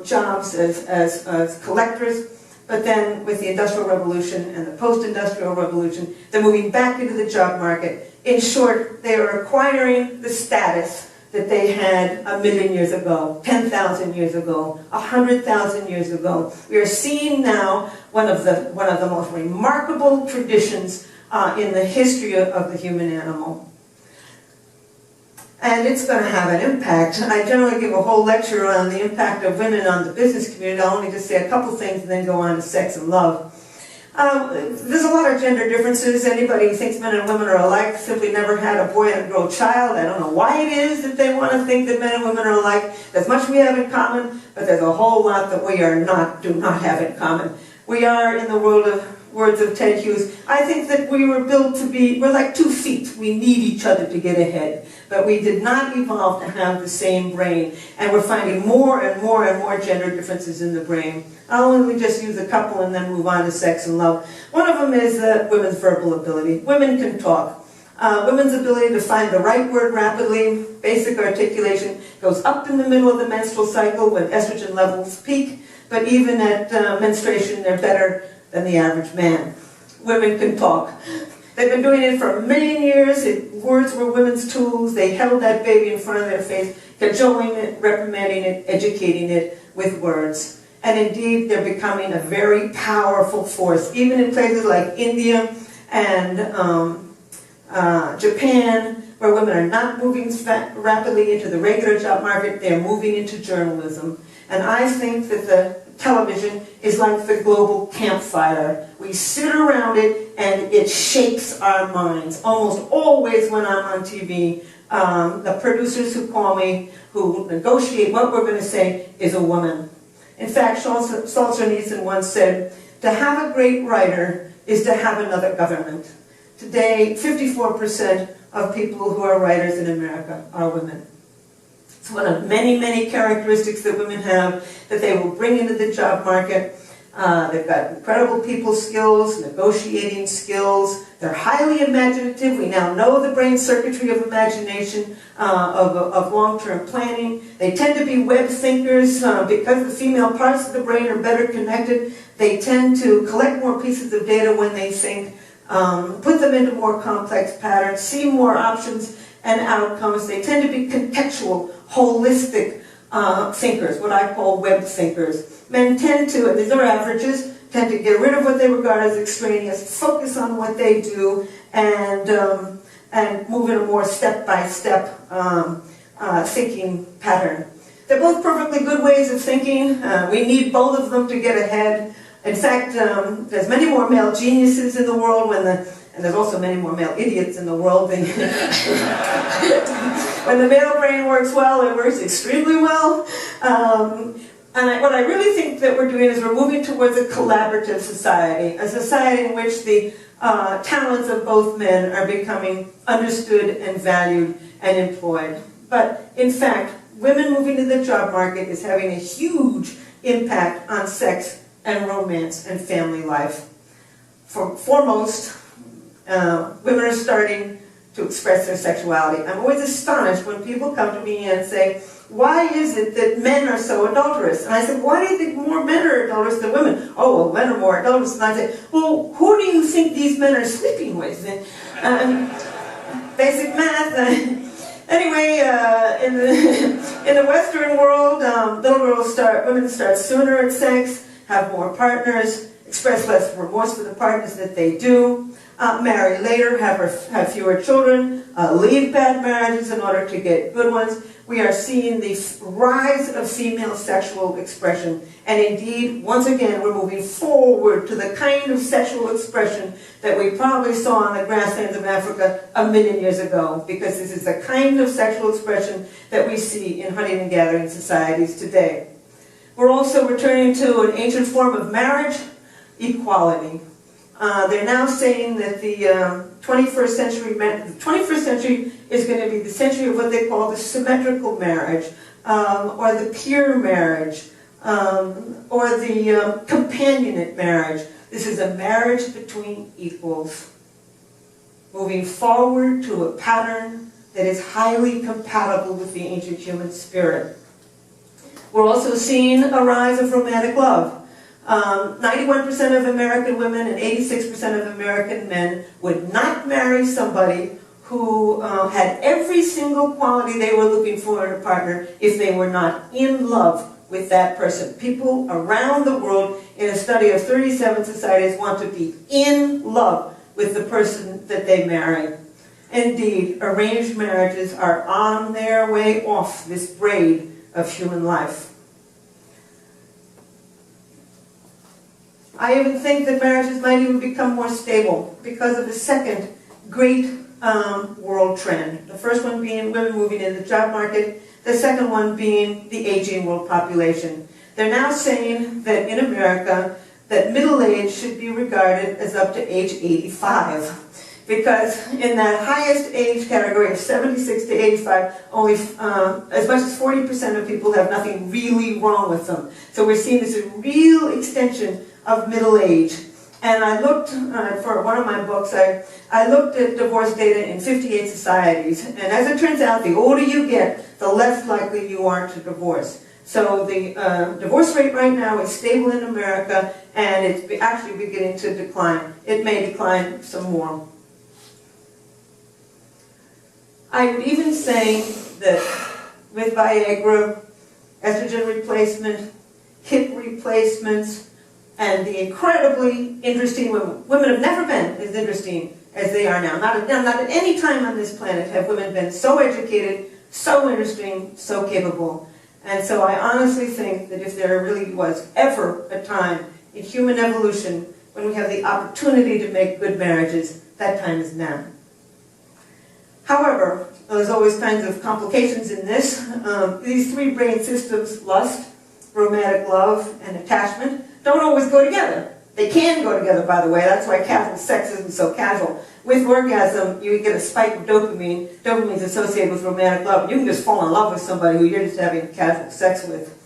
jobs as collectors, but then with the Industrial Revolution and the Post-Industrial Revolution, they're moving back into the job market. In short, they are acquiring the status that they had 1 million years ago, 10,000 years ago, 100,000 years ago. We are seeing now one of the most remarkable traditions in the history of the human animal. And it's going to have an impact. I generally give a whole lecture on the impact of women on the business community. I'll only just say a couple things and then go on to sex and love. There's a lot of gender differences. Anybody who thinks men and women are alike simply never had a boy and a girl child. I don't know why it is that they want to think that men and women are alike. There's much we have in common, but there's a whole lot that we do not have in common. We are, in the words of Ted Hughes, I think that we were built to be, we're like 2 feet. We need each other to get ahead. But we did not evolve to have the same brain. And we're finding more and more and more gender differences in the brain. I'll only just use a couple and then move on to sex and love. One of them is women's verbal ability. Women can talk. Women's ability to find the right word rapidly, basic articulation, goes up in the middle of the menstrual cycle when estrogen levels peak. But even at menstruation, they're better than the average man. Women can talk. They've been doing it for 1 million years. Words were women's tools. They held that baby in front of their face, cajoling it, reprimanding it, educating it with words. And indeed, they're becoming a very powerful force, even in places like India and Japan, where women are not moving rapidly into the regular job market. They're moving into journalism. And I think that the television is like the global campfire. We sit around it and it shapes our minds. Almost always when I'm on TV, the producers who call me, who negotiate what we're going to say, is a woman. In fact, Solzhenitsyn once said, to have a great writer is to have another government. Today, 54% of people who are writers in America are women. It's one of many, many characteristics that women have that they will bring into the job market. They've got incredible people skills, negotiating skills. They're highly imaginative. We now know the brain circuitry of imagination, of long-term planning. They tend to be web thinkers because the female parts of the brain are better connected. They tend to collect more pieces of data when they think, put them into more complex patterns, see more options and outcomes. They tend to be contextual, holistic thinkers, what I call web thinkers. Men tend to, and these are averages, tend to get rid of what they regard as extraneous, focus on what they do, and move in a more step-by-step thinking pattern. They're both perfectly good ways of thinking. We need both of them to get ahead. In fact, there's many more male geniuses in the world and there's also many more male idiots in the world. When the male brain works well, it works extremely well. What I really think that we're doing is we're moving towards a collaborative society, a society in which the talents of both men are becoming understood and valued and employed. But in fact, women moving to the job market is having a huge impact on sex and romance and family life. Foremost, women are starting to express their sexuality. I'm always astonished when people come to me and say, why is it that men are so adulterous? And I said, why do you think more men are adulterous than women? Oh, well, men are more adulterous. And I said, well, who do you think these men are sleeping with? Basic math. Anyway, in the Western world, women start sooner at sex, have more partners, express less remorse for the partners that they do, marry later, have fewer children, leave bad marriages in order to get good ones. We are seeing the rise of female sexual expression. And indeed, once again, we're moving forward to the kind of sexual expression that we probably saw on the grasslands of Africa 1,000,000 years ago, because this is the kind of sexual expression that we see in hunting and gathering societies today. We're also returning to an ancient form of marriage, equality. They're now saying that the 21st century is going to be the century of what they call the symmetrical marriage, or the peer marriage, or the companionate marriage. This is a marriage between equals, moving forward to a pattern that is highly compatible with the ancient human spirit. We're also seeing a rise of romantic love. 91% of American women and 86% of American men would not marry somebody who had every single quality they were looking for in a partner if they were not in love with that person. People around the world, in a study of 37 societies, want to be in love with the person that they marry. Indeed, arranged marriages are on their way off this braid of human life. I even think that marriages might even become more stable because of the second great world trend. The first one being women moving in the job market, the second one being the aging world population. They're now saying that in America, that middle age should be regarded as up to age 85. Because in that highest age category of 76 to 85, only as much as 40% of people have nothing really wrong with them. So we're seeing this real extension of middle age. And I looked, for one of my books, I looked at divorce data in 58 societies. And as it turns out, the older you get, the less likely you are to divorce. So the divorce rate right now is stable in America, and it's actually beginning to decline. It may decline some more. I would even say that with Viagra, estrogen replacement, hip replacements, and the incredibly interesting women. Women have never been as interesting as they are now. Not at any time on this planet have women been so educated, so interesting, so capable. And so I honestly think that if there really was ever a time in human evolution when we have the opportunity to make good marriages, that time is now. However, there's always kinds of complications in this. These three brain systems, lust, romantic love, and attachment, don't always go together. They can go together, by the way. That's why casual sex isn't so casual. With orgasm, you get a spike of dopamine. Dopamine is associated with romantic love. You can just fall in love with somebody who you're just having casual sex with.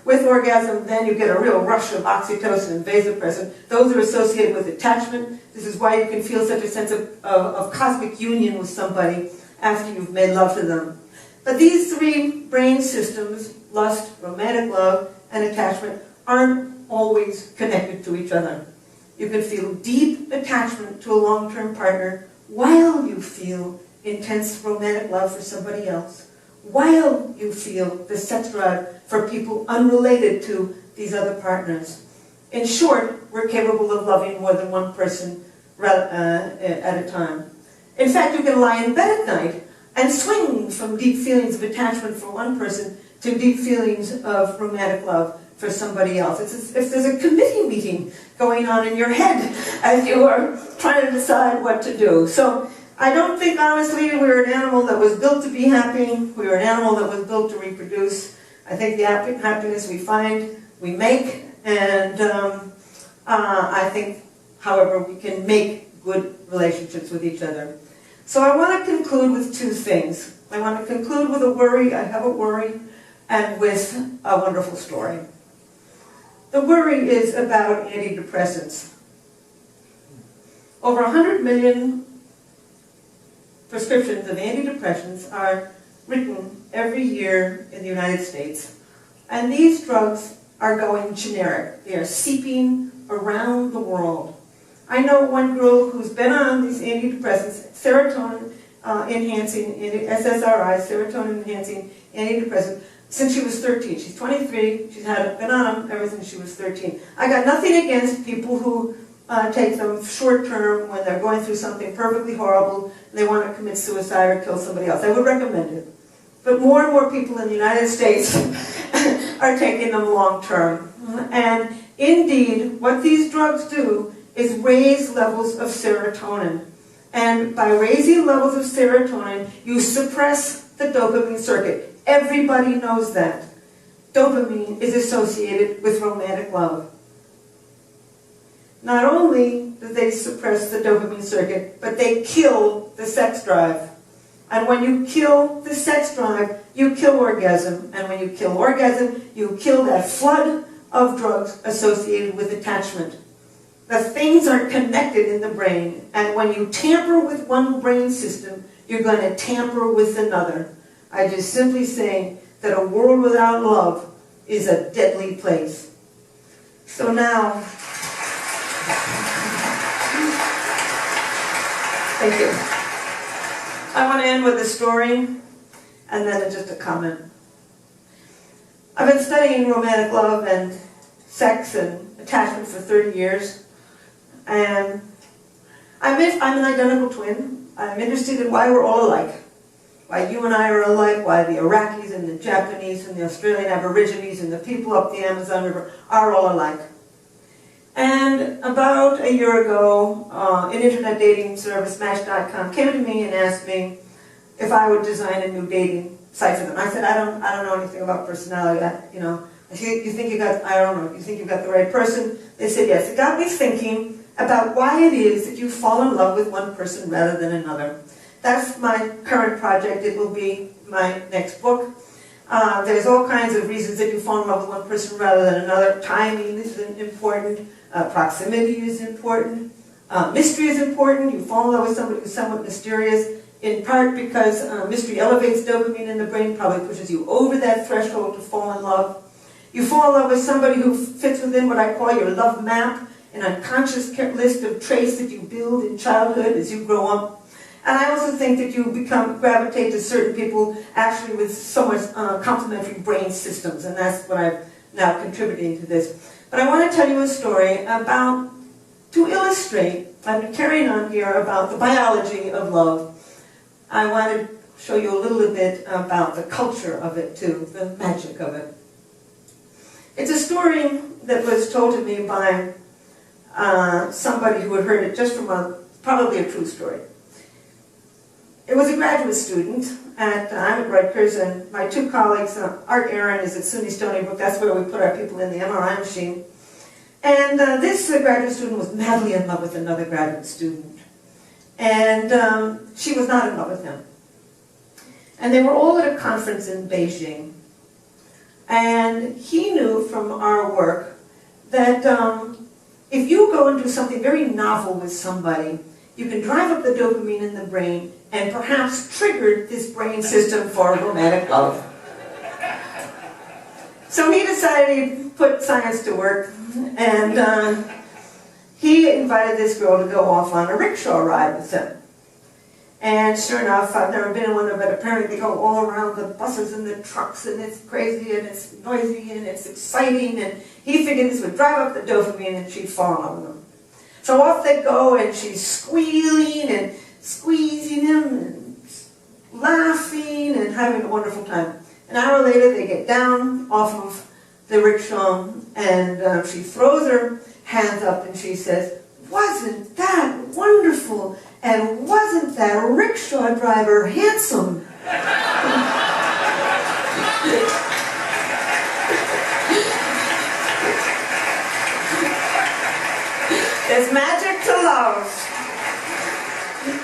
With orgasm, then you get a real rush of oxytocin and vasopressin. Those are associated with attachment. This is why you can feel such a sense of cosmic union with somebody after you've made love to them. But these three brain systems, lust, romantic love, and attachment, aren't always connected to each other. You can feel deep attachment to a long-term partner while you feel intense romantic love for somebody else, while you feel the sex drive for people unrelated to these other partners. In short, we're capable of loving more than one person at a time. In fact, you can lie in bed at night and swing from deep feelings of attachment for one person to deep feelings of romantic love for somebody else. It's as if there's a committee meeting going on in your head as you are trying to decide what to do. So I don't think, honestly, we're an animal that was built to be happy. We were an animal that was built to reproduce. I think the happiness we find, we make. And I think, however, we can make good relationships with each other. So I want to conclude with two things. I want to conclude with a worry. I have a worry. And with a wonderful story. The worry is about antidepressants. Over 100 million prescriptions of antidepressants are written every year in the United States. And these drugs are going generic. They are seeping around the world. I know one girl who's been on these antidepressants, serotonin enhancing, SSRI, serotonin enhancing antidepressants, since she was 13. She's 23, she's been on them ever since she was 13. I got nothing against people who take them short term when they're going through something perfectly horrible and they want to commit suicide or kill somebody else. I would recommend it. But more and more people in the United States are taking them long term. And indeed, what these drugs do is raise levels of serotonin. And by raising levels of serotonin, you suppress the dopamine circuit. Everybody knows that. Dopamine is associated with romantic love. Not only do they suppress the dopamine circuit, but they kill the sex drive. And when you kill the sex drive, you kill orgasm. And when you kill orgasm, you kill that flood of drugs associated with attachment. The things are connected in the brain, and when you tamper with one brain system, you're going to tamper with another. I just simply say that a world without love is a deadly place. So now, thank you. I want to end with a story, and then just a comment. I've been studying romantic love and sex and attachment for 30 years. And I'm an identical twin. I'm interested in why we're all alike. Why you and I are alike, why the Iraqis and the Japanese and the Australian Aborigines and the people up the Amazon River are all alike. And about a year ago, an internet dating service, Match.com, came to me and asked me if I would design a new dating site for them. I said, I don't know anything about personality. You think you got, I don't know, you think you got the right person? They said yes. It got me thinking about why it is that you fall in love with one person rather than another. That's my current project. It will be my next book. There's all kinds of reasons that you fall in love with one person rather than another. Timing is important. Proximity is important. Mystery is important. You fall in love with somebody who's somewhat mysterious, in part because mystery elevates dopamine in the brain, probably pushes you over that threshold to fall in love. You fall in love with somebody who fits within what I call your love map, an unconscious list of traits that you build in childhood as you grow up. And I also think that you gravitate to certain people actually with somewhat complementary brain systems, and that's what I've now contributing to this. But I want to tell you a story about, to illustrate, I'm carrying on here about the biology of love. I want to show you a little bit about the culture of it too, the magic of it. It's a story that was told to me by somebody who had heard it just from probably a true story. It was a graduate student I'm at Rutgers, and my two colleagues, Art Aaron is at SUNY Stony Brook, that's where we put our people in the MRI machine. And this graduate student was madly in love with another graduate student. And she was not in love with him. And they were all at a conference in Beijing. And he knew from our work that if you go and do something very novel with somebody, you can drive up the dopamine in the brain and perhaps trigger this brain system for romantic love. So he decided to put science to work, and he invited this girl to go off on a rickshaw ride with him. And sure enough, I've never been in one, but apparently they go all around the buses and the trucks, and it's crazy, and it's noisy, and it's exciting, and he figured this would drive up the dopamine and she'd fall in love with him. So off they go, and she's squealing and squeezing him and laughing and having a wonderful time. An hour later, they get down off of the rickshaw, and she throws her hands up and she says, "Wasn't that wonderful? And wasn't that rickshaw driver handsome?" There's magic to love.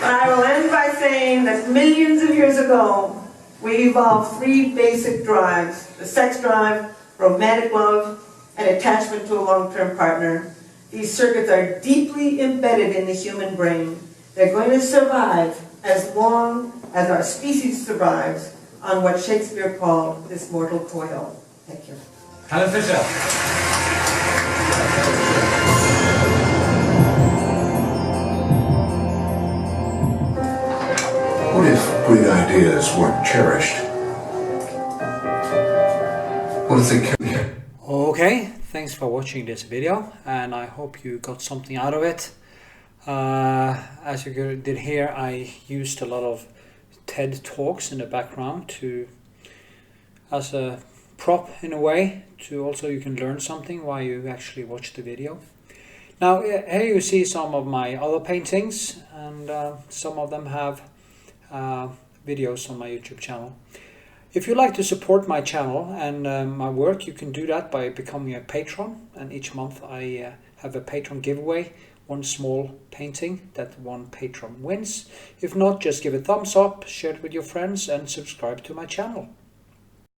But I will end by saying that millions of years ago, we evolved three basic drives: the sex drive, romantic love, and attachment to a long-term partner. These circuits are deeply embedded in the human brain. They're going to survive as long as our species survives. on what Shakespeare called this mortal coil. Thank you. Hanne Fischer. What if great ideas weren't cherished? What if they kept... Okay, thanks for watching this video, and I hope you got something out of it. As you did hear, I used a lot of TED Talks in the background as a prop in a way, to also you can learn something while you actually watch the video. Now here you see some of my other paintings, and some of them have videos on my YouTube channel. If you'd like to support my channel and my work, you can do that by becoming a patron, and each month I have a patron giveaway, one small painting that one patron wins. If not, just give a thumbs up, share it with your friends, and subscribe to my channel.